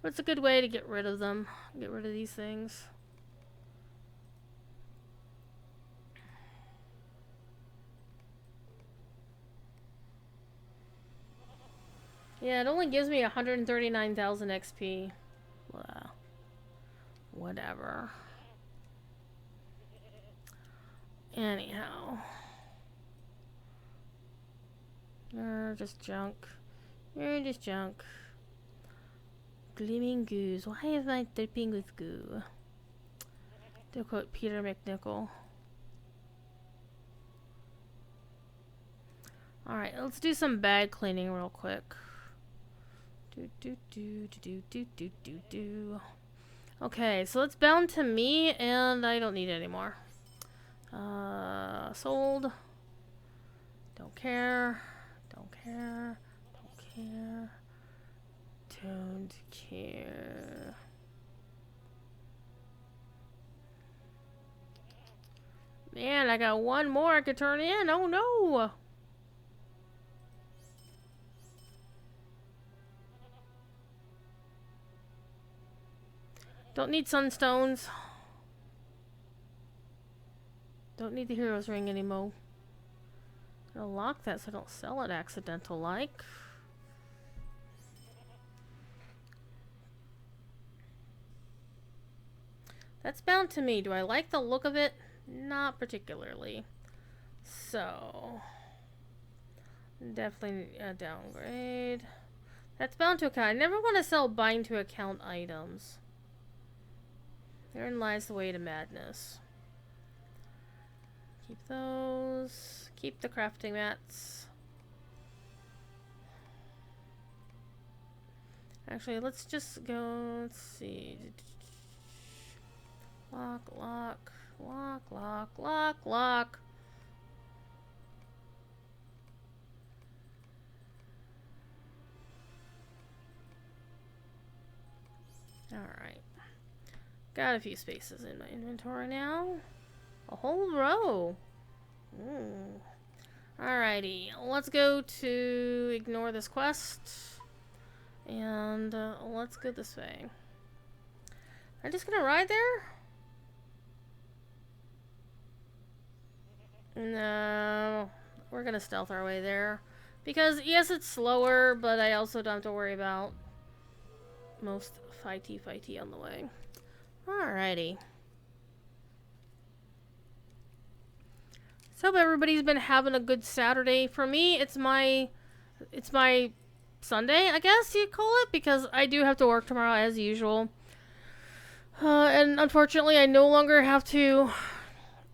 But it's a good way to get rid of them. Get rid of these things. Yeah, it only gives me 139,000 XP. Well, whatever. Anyhow. You're just junk. You're just junk. Gleaming goos. Why am I dripping with goo? To quote Peter McNichol. Alright, let's do some bag cleaning real quick. Okay, so it's bound to me, and I don't need it anymore. Sold. Don't care. Don't care. Don't care. Don't care. Man, I got one more I could turn in. Oh no! Don't need sunstones. Don't need the hero's ring anymore. I'll lock that so I don't sell it accidental like. That's bound to me. Do I like the look of it? Not particularly. So, definitely a downgrade. That's bound to account. I never want to sell bind to account items. Therein lies the way to madness. Keep those. Keep the crafting mats. Actually, let's just go. Let's see. Lock, lock, lock, lock, lock, lock. Alright. Got a few spaces in my inventory now. A whole row. Ooh. Alrighty. Let's go to ignore this quest. And let's go this way. I'm just gonna ride there? No. We're gonna stealth our way there. Because, yes, it's slower, but I also don't have to worry about most fighty on the way. Alrighty. So hope everybody's been having a good Saturday. For me, it's my Sunday, I guess you'd call it, because I do have to work tomorrow as usual. And unfortunately, I no longer have to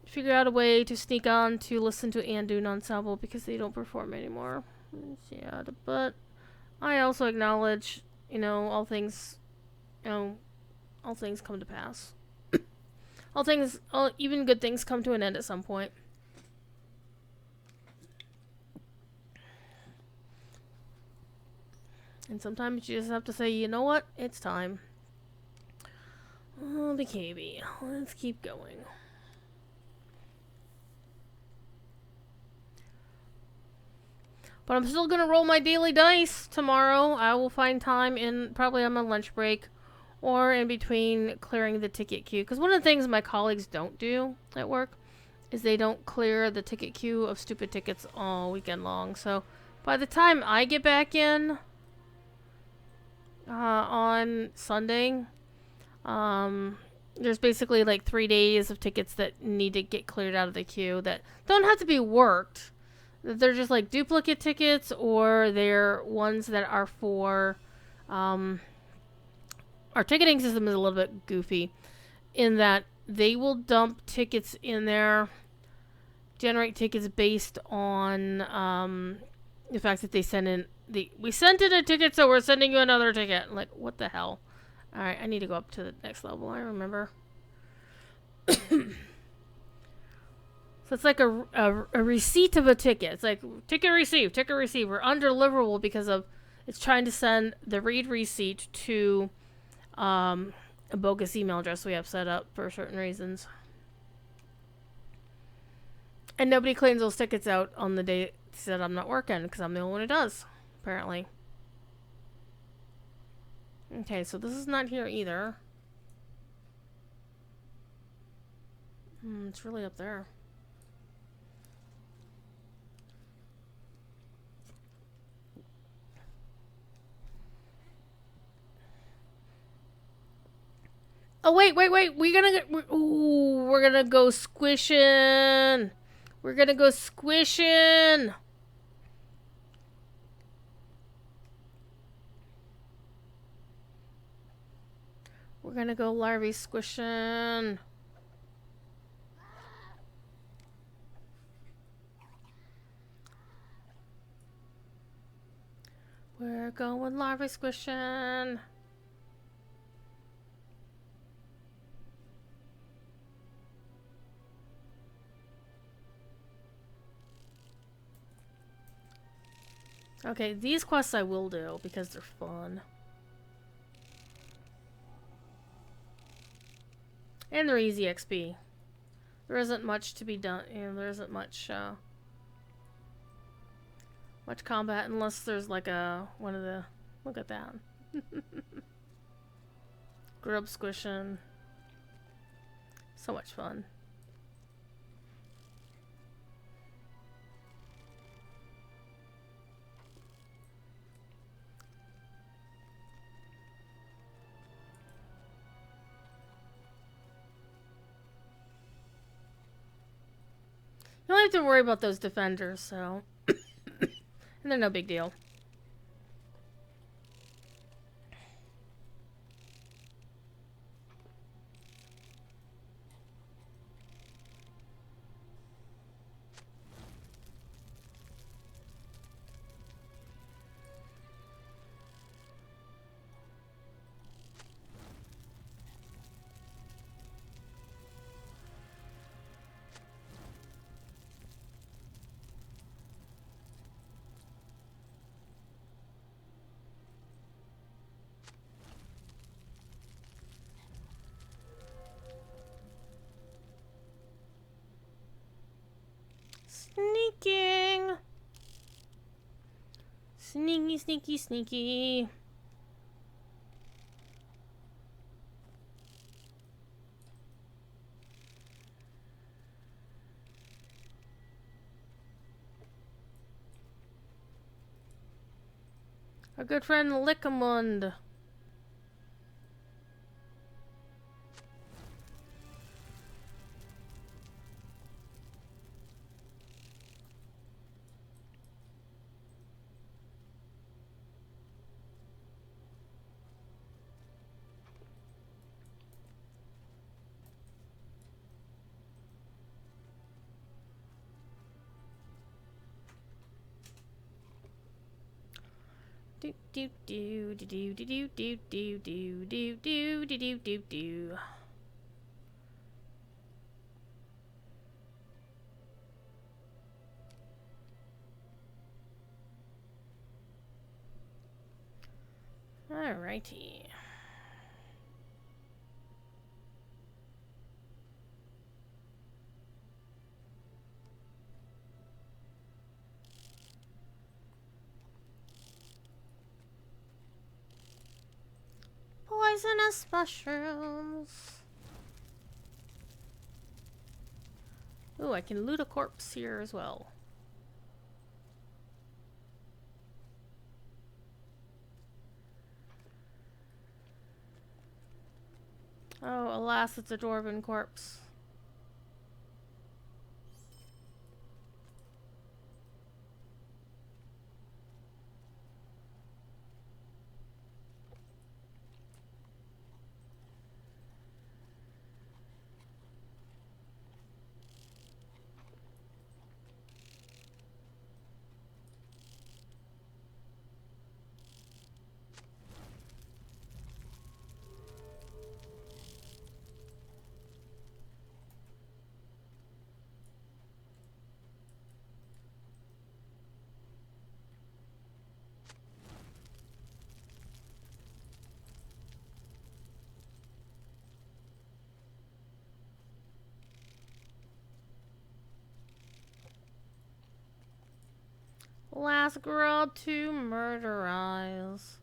figure out a way to sneak on to listen to Andoon Ensemble because they don't perform anymore. Yeah, but I also acknowledge, all things, all things come to pass. Even good things come to an end at some point. And sometimes you just have to say, you know what? It's time. Oh, the KB. Let's keep going. But I'm still going to roll my daily dice tomorrow. I will find time probably on my lunch break or in between clearing the ticket queue. Because one of the things my colleagues don't do at work is they don't clear the ticket queue of stupid tickets all weekend long. So by the time I get back in on Sunday, there's basically like 3 days of tickets that need to get cleared out of the queue that don't have to be worked. They're just like duplicate tickets, or they're ones that are for our ticketing system is a little bit goofy in that they will dump tickets in there, generate tickets based on the fact that they send in we sent in a ticket, so we're sending you another ticket. Like, what the hell? Alright, I need to go up to the next level. I remember. So it's like a receipt of a ticket. It's like, ticket received. We're undeliverable because of it's trying to send the read receipt to a bogus email address we have set up for certain reasons. And nobody claims those tickets out on the day that I'm not working because I'm the only one who does, apparently. Okay, so this is not here either. It's really up there. Oh, wait. We're gonna go squishing. We're gonna go squishing. We're gonna go larvae squishing. We're going larvae squishing. Okay, these quests I will do because they're fun. And they're easy XP. There isn't much to be done, and there isn't much combat unless there's like one of the look at that. Grub squishing. So much fun. You don't have to worry about those defenders, so and they're no big deal. Sneaking! Sneaky. Our good friend Lickamund. Do do do do do do do do do do do do do do do. Alrighty. Poisonous mushrooms. Ooh, I can loot a corpse here as well. Oh, alas, it's a dwarven corpse. Last girl to murderize.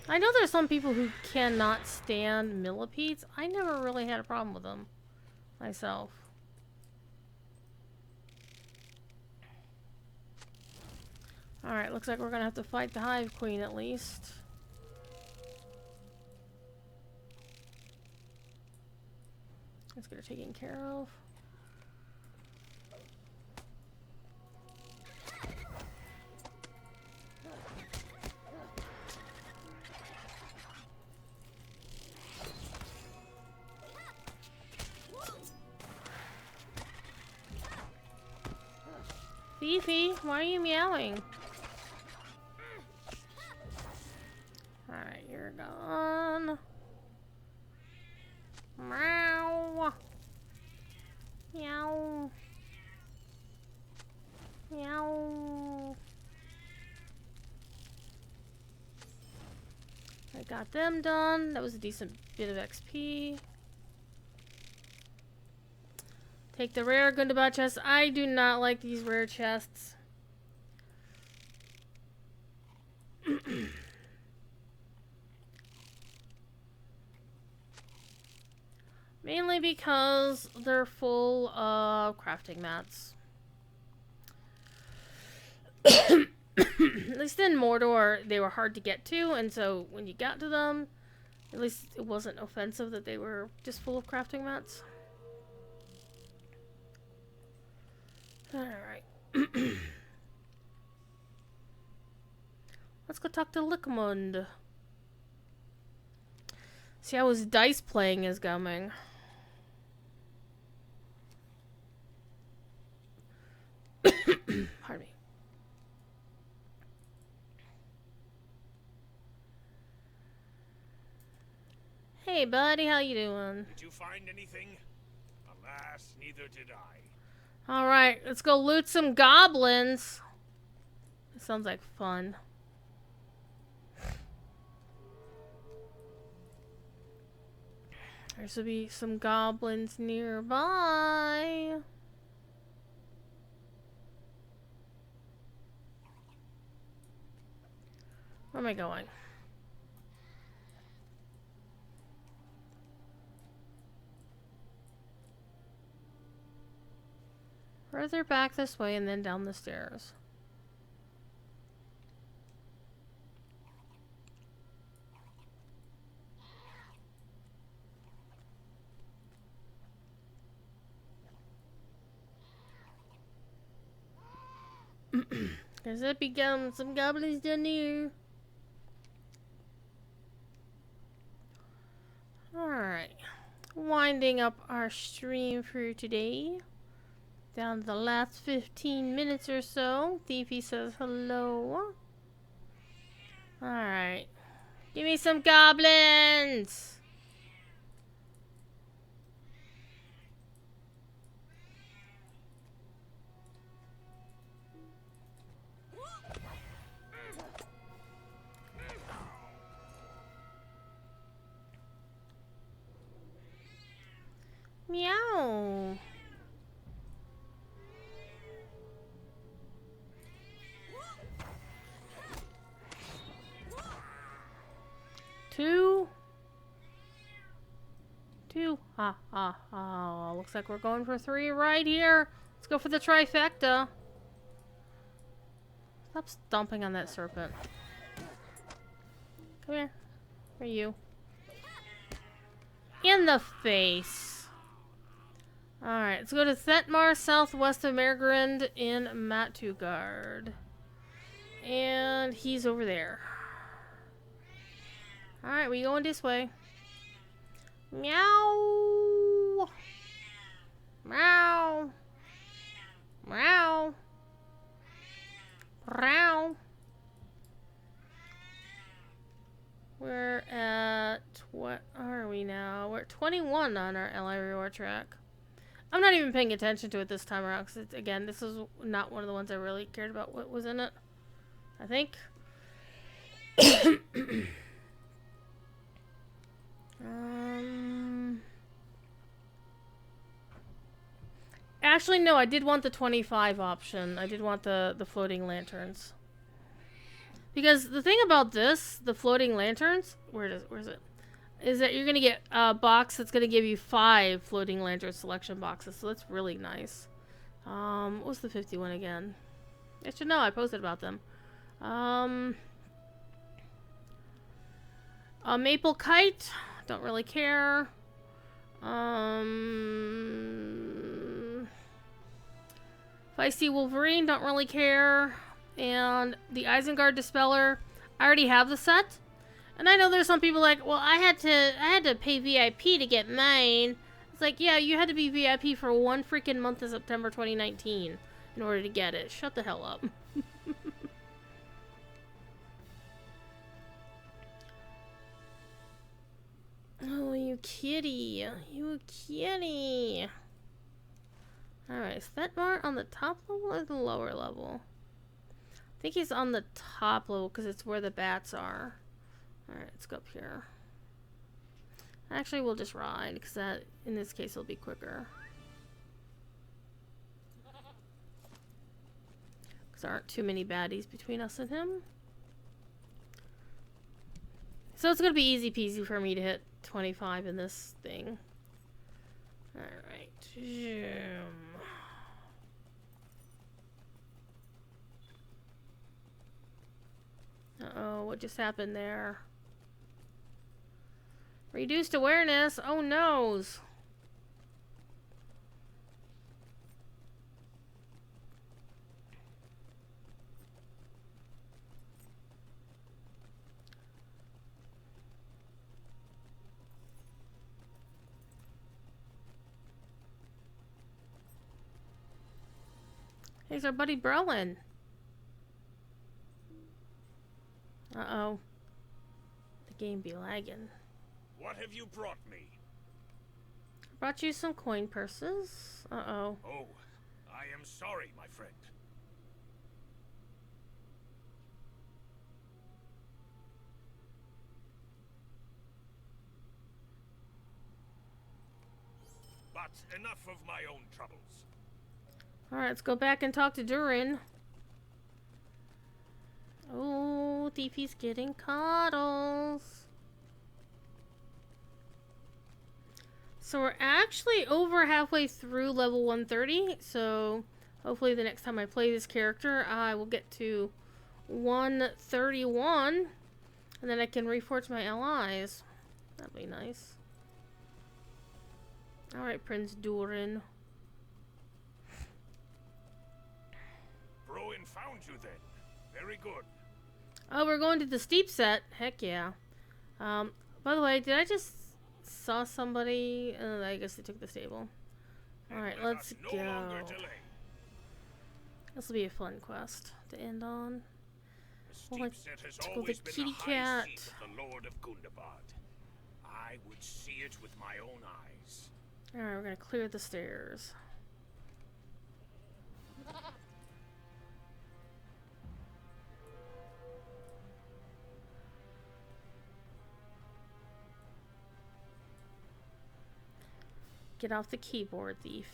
I know there's some people who cannot stand millipedes. I never really had a problem with them myself. Alright, looks like we're gonna have to fight the Hive Queen at least. Let's get her taken care of. Fifi, why are you meowing? Alright, you're gone. Meow. Meow. Meow. I got them done. That was a decent bit of XP. Take the rare Gundabad chest. I do not like these rare chests. Mainly because they're full of crafting mats. At least in Mordor, they were hard to get to, and so when you got to them, at least it wasn't offensive that they were just full of crafting mats. Alright. Let's go talk to Lickmund. See how his dice playing is going. Pardon me. Hey buddy, how you doing? Did you find anything? Alas, neither did I. Alright, let's go loot some goblins. That sounds like fun. There should be some goblins nearby. Where am I going? Further back this way and then down the stairs. There's it become some goblins down here. Alright. Winding up our stream for today. Down to the last 15 minutes or so. Thiefy says hello. Alright. Give me some goblins! Meow. Two. Ha ha ha. Looks like we're going for 3 right here. Let's go for the trifecta. Stop stomping on that serpent. Come here. Where are you? In the face. Alright, let's go to Thetmar, southwest of Mergrind in Matugard. And he's over there. Alright, we going this way. Meow. Meow. Meow. Meow. We're at, what are we now? We're at 21 on our LI reward track. I'm not even paying attention to it this time around because, again, this is not one of the ones I really cared about what was in it. I think. Actually, no, I did want the 25 option. I did want the floating lanterns. Because the thing about this, the floating lanterns, where is it? Is that you're going to get a box that's going to give you 5 floating lantern selection boxes. So that's really nice. What was the 51 again? I should know. I posted about them. Maple Kite. Don't really care. Feisty Wolverine. Don't really care. And the Isengard Dispeller. I already have the set. And I know there's some people like, well, I had to pay VIP to get mine. It's like, yeah, you had to be VIP for 1 freaking month of September 2019 in order to get it. Shut the hell up. Oh, you kitty. You kitty. Alright, is Thetmar on the top level or the lower level? I think he's on the top level because it's where the bats are. Alright, let's go up here. Actually, we'll just ride because that, in this case, will be quicker. Because there aren't too many baddies between us and him. So it's going to be easy peasy for me to hit 25 in this thing. Alright. Uh-oh, what just happened there? Reduced awareness? Oh, noes. Here's our buddy Brolin. Uh-oh. The game be lagging. What have you brought me? Brought you some coin purses. Uh-oh. Oh, I am sorry, my friend. But enough of my own troubles. Alright, let's go back and talk to Durin. Oh, Thiefy's getting coddles. So we're actually over halfway through level 130. So Hopefully the next time I play this character, I will get to 131, and then I can reforge my allies. That'd be nice. Alright, Prince Durin. Bruin found you then. Very good. Oh, we're going to the steep set. Heck yeah. By the way, did I just saw somebody? I guess they took the stable. Alright, Let let's us no longer go. delay. This will be a fun quest to end on. The Well, steep set has let's go always the been kitty the high cat. seat of the Lord of Gundabad. I would see it with my own eyes. Alright, we're gonna clear the stairs. Get off the keyboard, thief.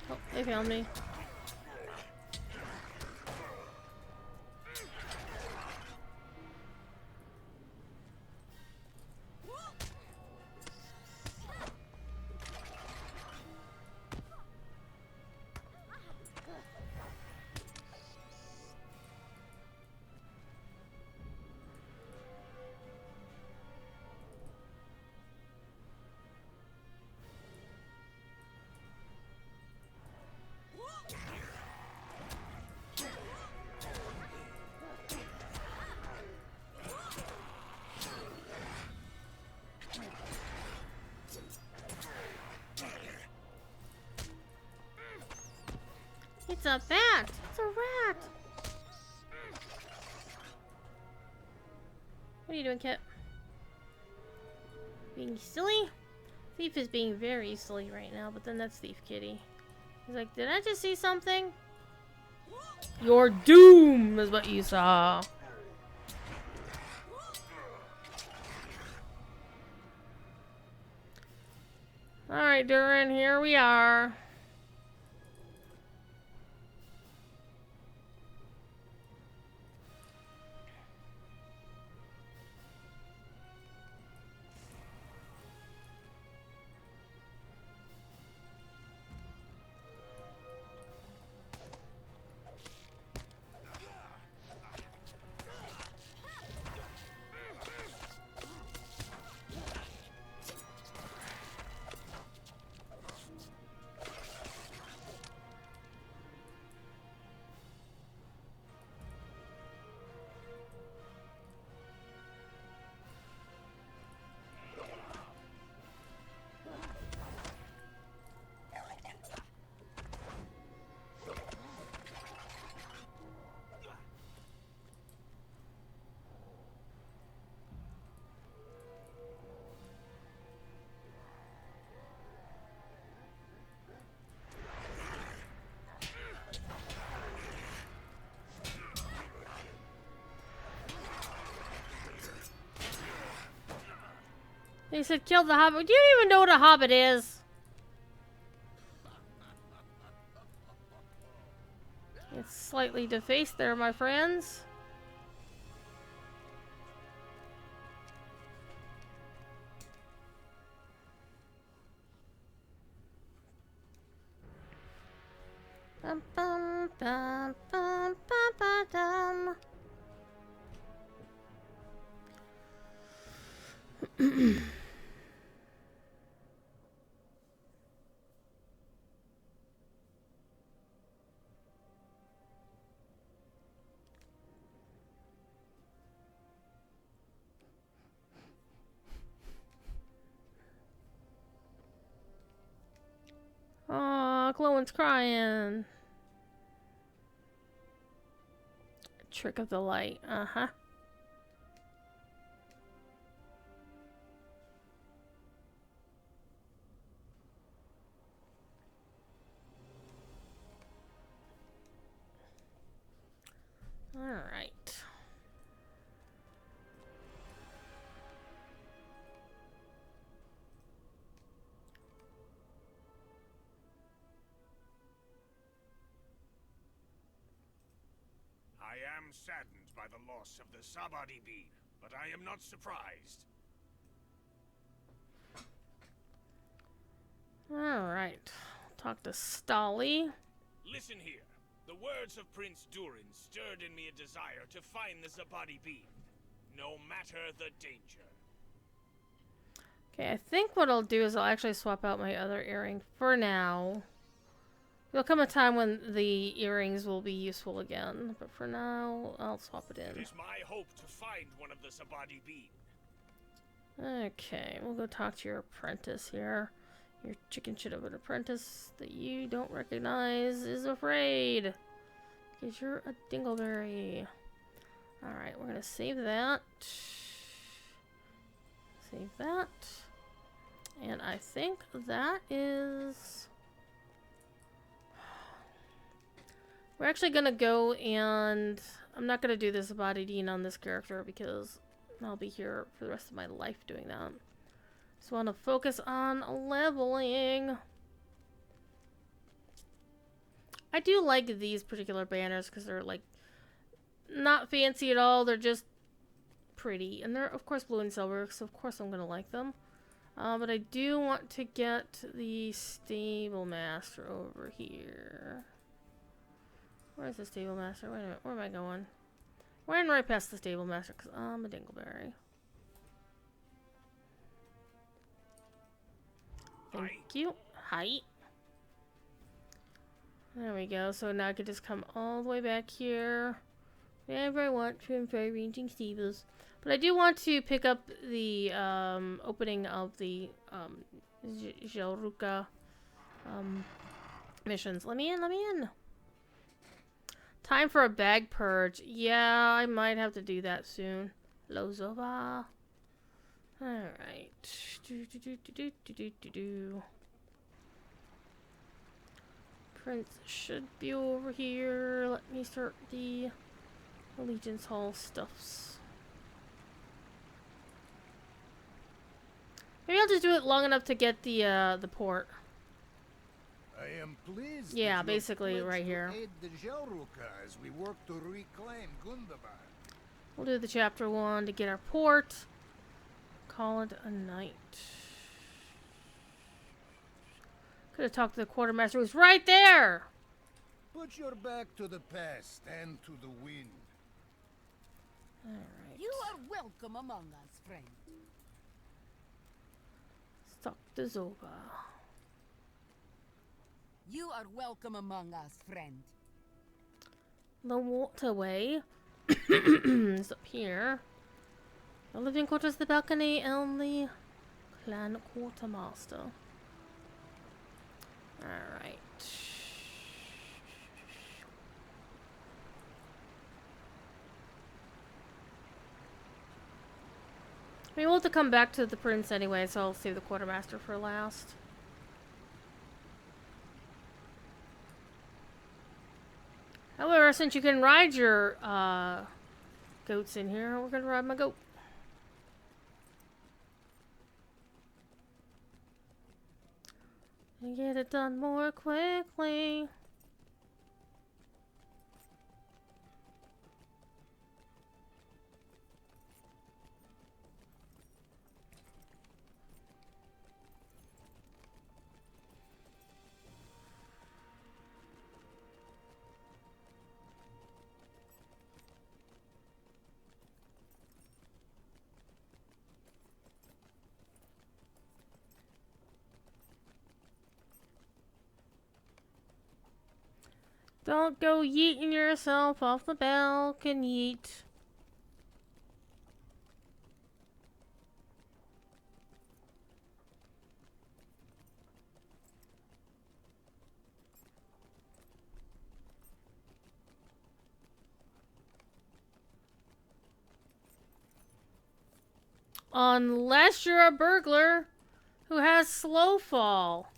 Oh, they found me. It's a bat! It's a rat! What are you doing, Kit? Being silly? Thief is being very silly right now, but then that's Thief Kitty. He's like, did I just see something? Your doom is what you saw. Alright, Durin, here we are. They said kill the hobbit. Do you even know what a hobbit is? It's slightly defaced there, my friends. Bum, bum, bum, bum, bum, bum, dum. Aw, Chloe's crying. Trick of the light. Uh-huh. Alright. I am saddened by the loss of the Sabadi bead, but I am not surprised. Alright. Talk to Stolly. Listen here. The words of Prince Durin stirred in me a desire to find the Zabadi bead, no matter the danger. Okay, I think what I'll do is I'll actually swap out my other earring for now. There'll come a time when the earrings will be useful again, but for now, I'll swap it It in. is my hope to find one of the Zabadi bead. Okay, we'll go talk to your apprentice here. Your chicken shit of an apprentice that you don't recognize is afraid. Because you're a dingleberry. Alright, we're gonna save that. Save that. And I think that is... We're actually gonna go and... I'm not gonna do this body dean on this character because I'll be here for the rest of my life doing that. So I want to focus on leveling. I do like these particular banners because they're like not fancy at all. They're just pretty. And they're of course blue and silver, so of course I'm going to like them. But I do want to get the Stable Master over here. Where's the Stable Master? Wait a minute. Where am I going? We're in right past the Stable Master because I'm a dingleberry. Thank you. Hi. There we go. So now I can just come all the way back here. Whenever I want to avoid ranging stables. But I do want to pick up the opening of the Jelruka missions. Let me in, let me in. Time for a bag purge. Yeah, I might have to do that soon. Lozova. Alright. Prince should be over here. Let me start the Allegiance Hall stuffs. Maybe I'll just do it long enough to get the port. I am pleased. Yeah, that you have basically pledged right to here. aid the Jelruka as we work to reclaim Gundabad. We'll do the chapter 1 to get our port. Call it a night. Could have talked to the quartermaster who's right there! Put your back to the past and to the wind. Alright. You are welcome among us, friend. Stock the Zoba. You are welcome among us, friend. The waterway is up here. The living quarters, the balcony, and the clan quartermaster. Alright. We will have to come back to the prince anyway, so I'll save the quartermaster for last. However, since you can ride your goats in here, we're gonna ride my goat. And get it done more quickly. Don't go yeeting yourself off the balcony. Yeet. Unless you're a burglar who has slow fall.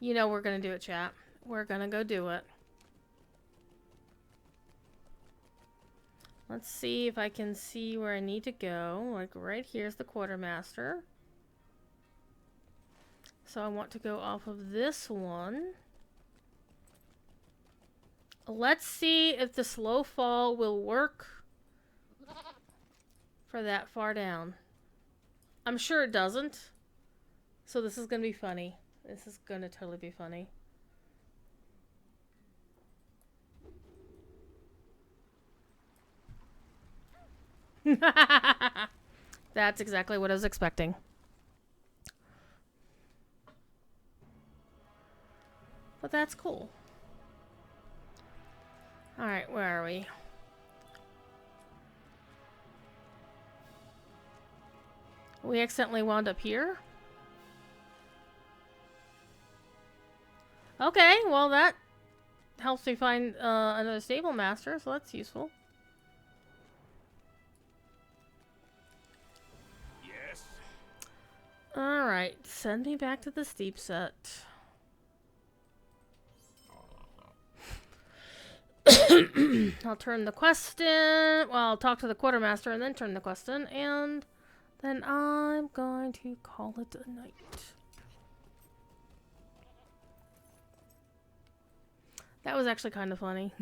You know we're gonna do it, chat. We're gonna go do it. Let's see if I can see where I need to go. Like right here's the quartermaster. So I want to go off of this one. Let's see if the slow fall will work for that far down. I'm sure it doesn't. So this is going to be funny. This is going to totally be funny. That's exactly what I was expecting. But that's cool. Alright, where are we? We accidentally wound up here? Okay, well that helps me find another stable master, so that's useful. Yes? Alright, send me back to the steep set. I'll turn the quest in. Well, I'll talk to the quartermaster and then turn the quest in, and then I'm going to call it a night. That was actually kind of funny.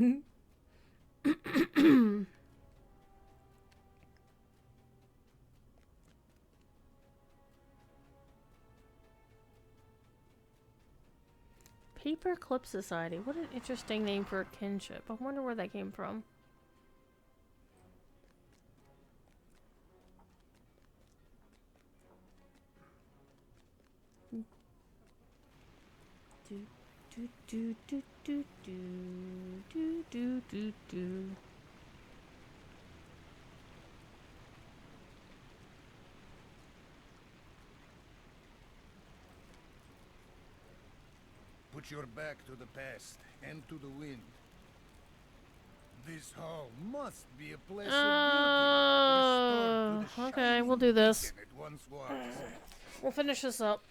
Paperclip Society. What an interesting name for a kinship. I wonder where that came from. Do do do do do do do do do. Put your back to the past and to the wind. This hall must be a place of beauty. Restored to the Okay, shining we'll do this. beacon it once was. We'll finish this up.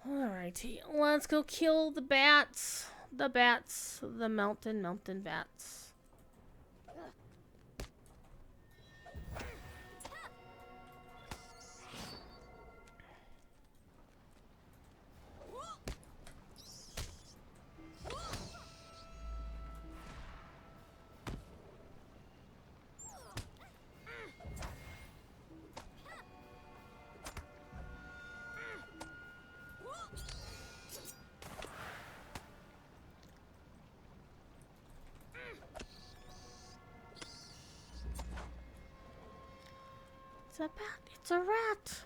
Alrighty, let's go kill the bats. The bats. The mountain bats. It's a bat. It's a rat.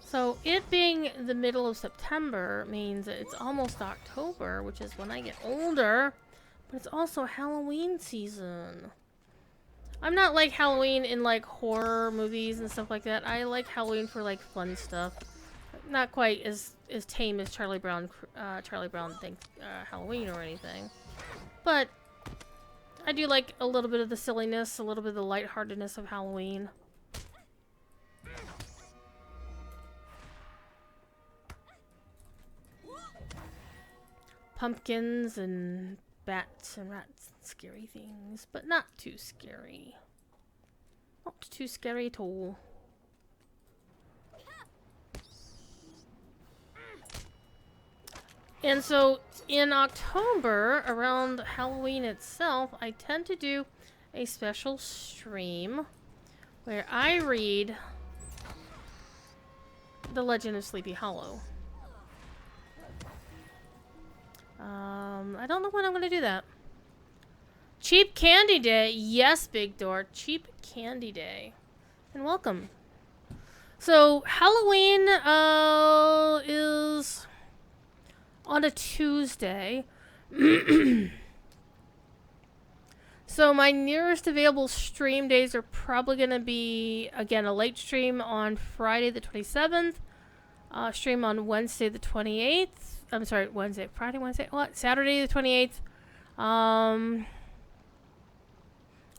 So it being the middle of September means that it's almost October, which is when I get older, but it's also Halloween season. I'm not like Halloween in like horror movies and stuff like that. I like Halloween for like fun stuff. Not quite as tame as Charlie Brown thinks Halloween or anything. But I do like a little bit of the silliness, a little bit of the lightheartedness of Halloween. Pumpkins and bats and rats and scary things, but not too scary. Not too scary at all. And so in October, around Halloween itself, I tend to do a special stream where I read The Legend of Sleepy Hollow. I don't know when I'm going to do that. Cheap Candy Day. Yes, Big Door. Cheap Candy Day. And welcome. So, Halloween is on a Tuesday. So my nearest available stream days are probably going to be, again, a late stream on Friday the 27th. Stream on Wednesday the 28th. I'm sorry, Friday, Wednesday, what? Saturday the 28th.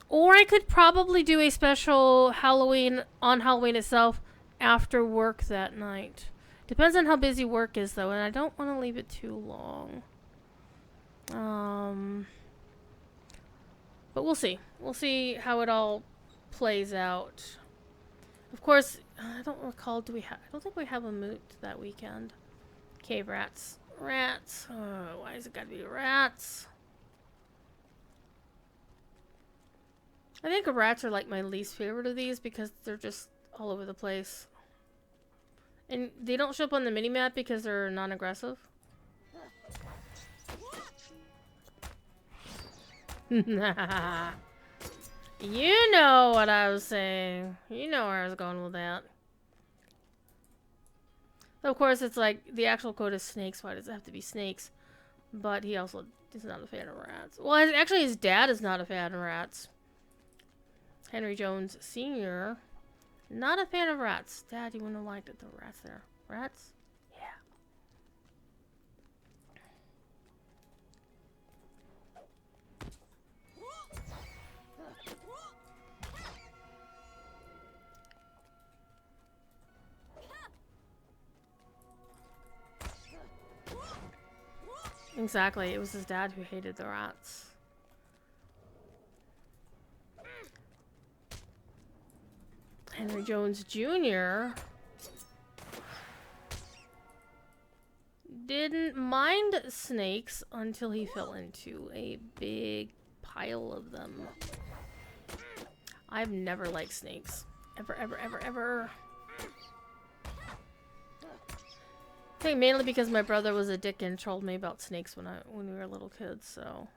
Or I could probably do a special Halloween on Halloween itself after work that night. Depends on how busy work is, though, and I don't want to leave it too long. But we'll see. We'll see how it all plays out. Of course, I don't recall. Do we have? I don't think we have a moot that weekend. Cave rats. Rats. Oh, why is it gotta be rats? I think rats are like my least favorite of these because they're just all over the place. And they don't show up on the minimap because they're non-aggressive. You know what I was saying. You know where I was going with that. Of course, it's like the actual code is snakes. Why does it have to be snakes? But he also is not a fan of rats. Well, actually, his dad is not a fan of rats. Henry Jones Sr. Not a fan of rats. Dad, you wouldn't have liked it, the rats there. Rats? Yeah. Exactly. It was his dad who hated the rats. Henry Jones Jr. didn't mind snakes until he fell into a big pile of them. I've never liked snakes. Ever, ever, ever, ever. I think mainly because my brother was a dick and trolled me about snakes when we were little kids, so...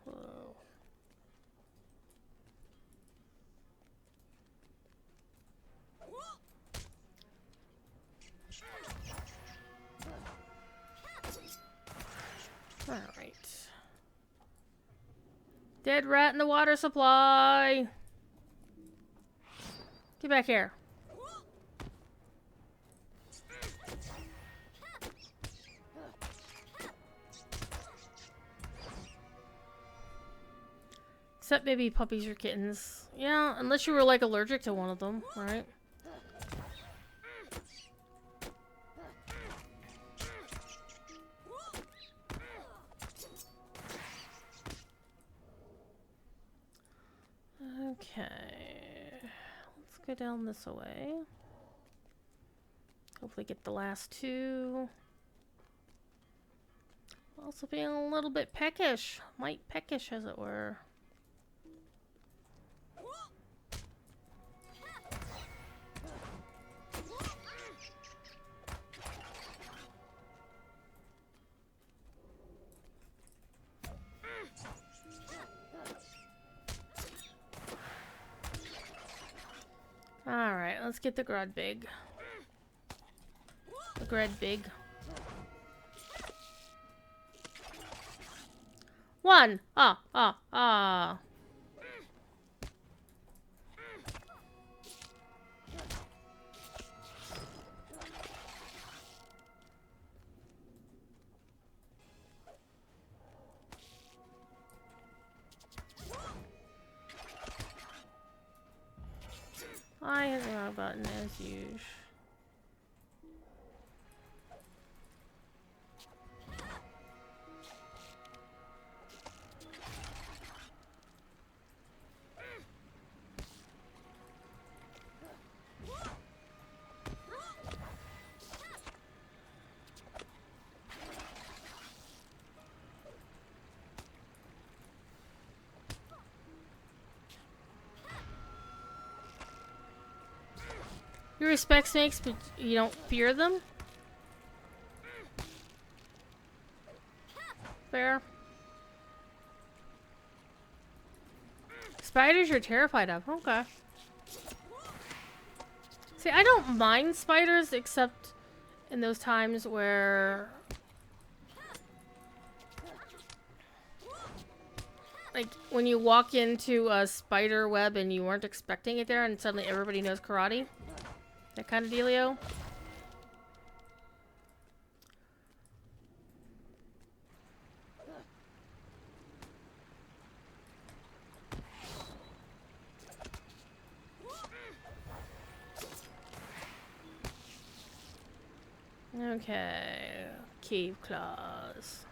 Alright. Dead rat in the water supply! Get back here. Except maybe puppies or kittens. Yeah, unless you were like allergic to one of them, right? Okay. Let's go down this way. Hopefully get the last two. Also being a little bit peckish. Might peckish, as it were. Alright, let's get the Grud Big. The Grud Big. One! Ah, ah, ah. I hit the wrong button as usual. You respect snakes, but you don't fear them? Fair. Spiders you're terrified of. Okay. See, I don't mind spiders, except in those times where... like, when you walk into a spider web and you weren't expecting it there and suddenly everybody knows karate. That kind of dealio. Okay. Cave claws.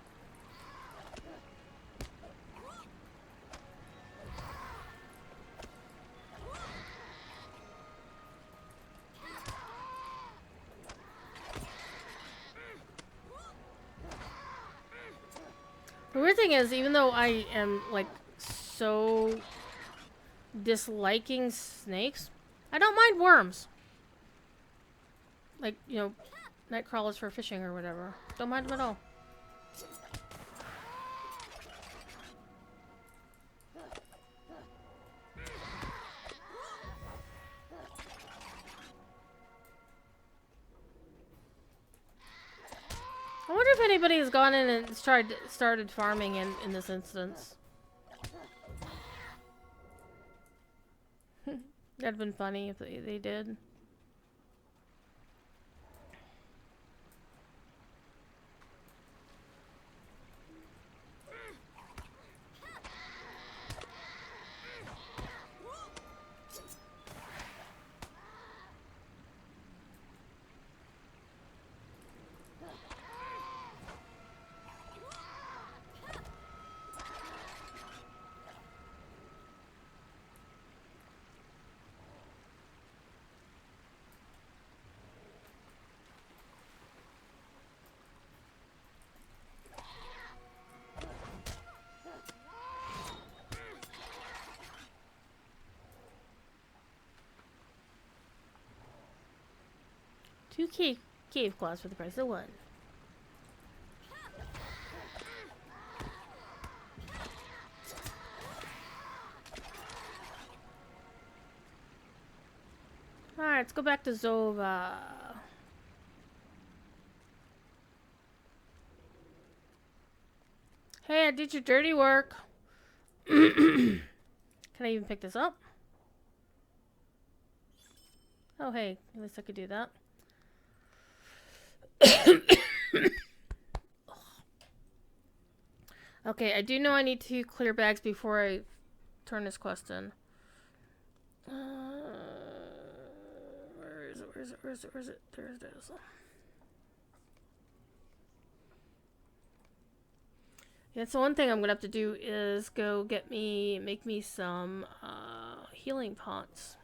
weird thing is, even though I am, like, so disliking snakes, I don't mind worms. Like, you know, night crawlers for fishing or whatever. Don't mind them at all. I wonder if anybody has gone in and started farming in this instance. That'd been funny if they did. Two cave claws for the price of one. Alright, let's go back to Zova. Hey, I did your dirty work. Can I even pick this up? Oh, hey, at least I could do that. Okay, I do know I need to clear bags before I turn this quest in. Where is it? Where is it? Where is it? Where is it? There it is. Yeah, so one thing I'm gonna have to do is go make me some healing pots.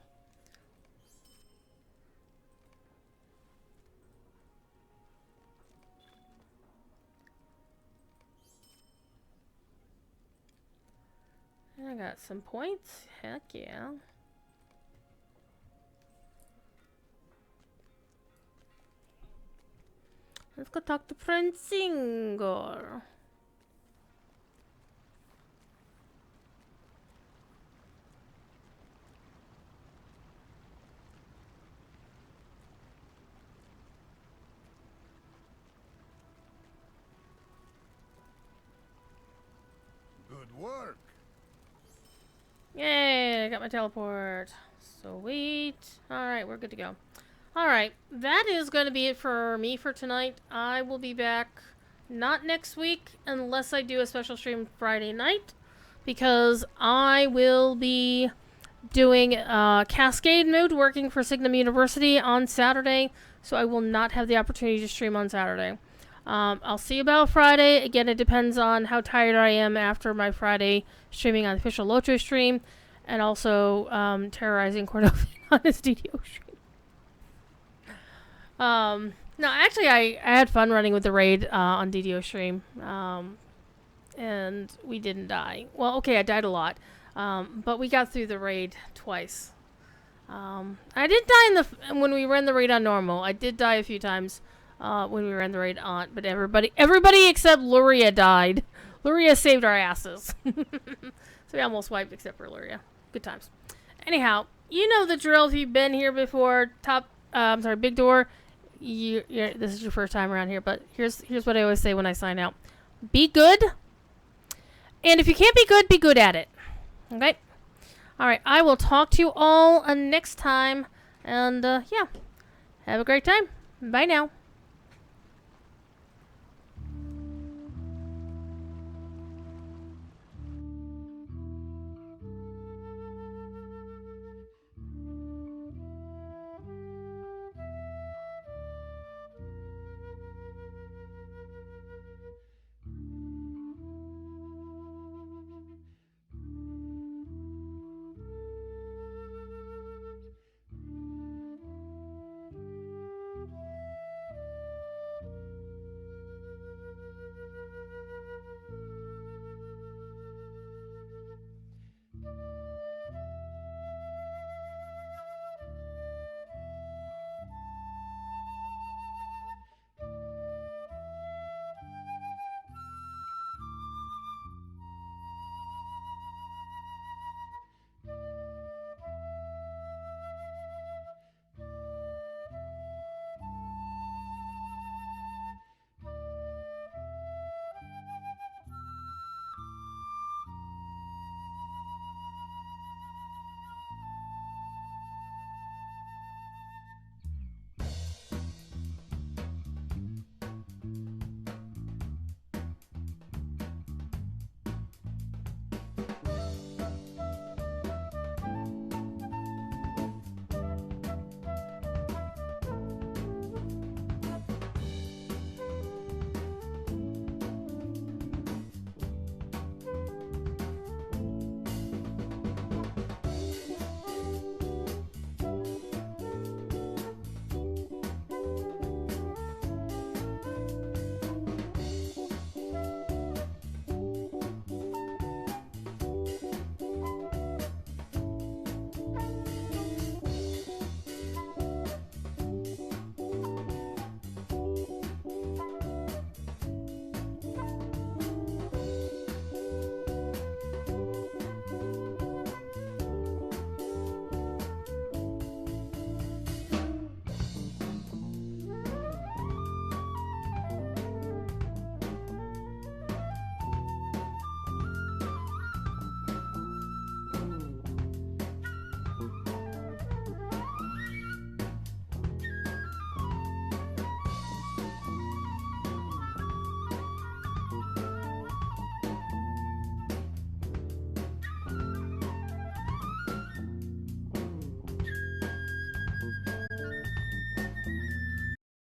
I got some points. Heck yeah. Let's go talk to Prince Singor. Good work. Yay, I got my teleport. Sweet. Alright, we're good to go. Alright, that is going to be it for me for tonight. I will be back not next week unless I do a special stream Friday night, because I will be doing Cascade mode working for Signum University on Saturday, so I will not have the opportunity to stream on Saturday. I'll see about Friday. Again, it depends on how tired I am after my Friday streaming on the official LotRO stream, and also terrorizing Cordova on his DDO stream. No, actually, I had fun running with the raid on DDO stream, and we didn't die. Well, okay, I died a lot, but we got through the raid twice. I did die when we ran the raid on normal. I did die a few times. When we ran the raid on, but everybody except Luria died. Luria saved our asses. So we almost wiped except for Luria. Good times. Anyhow, you know the drill if you've been here before. Big door. This is your first time around here, but here's what I always say when I sign out. Be good. And if you can't be good at it. Okay? Alright, I will talk to you all next time. And, yeah. Have a great time. Bye now.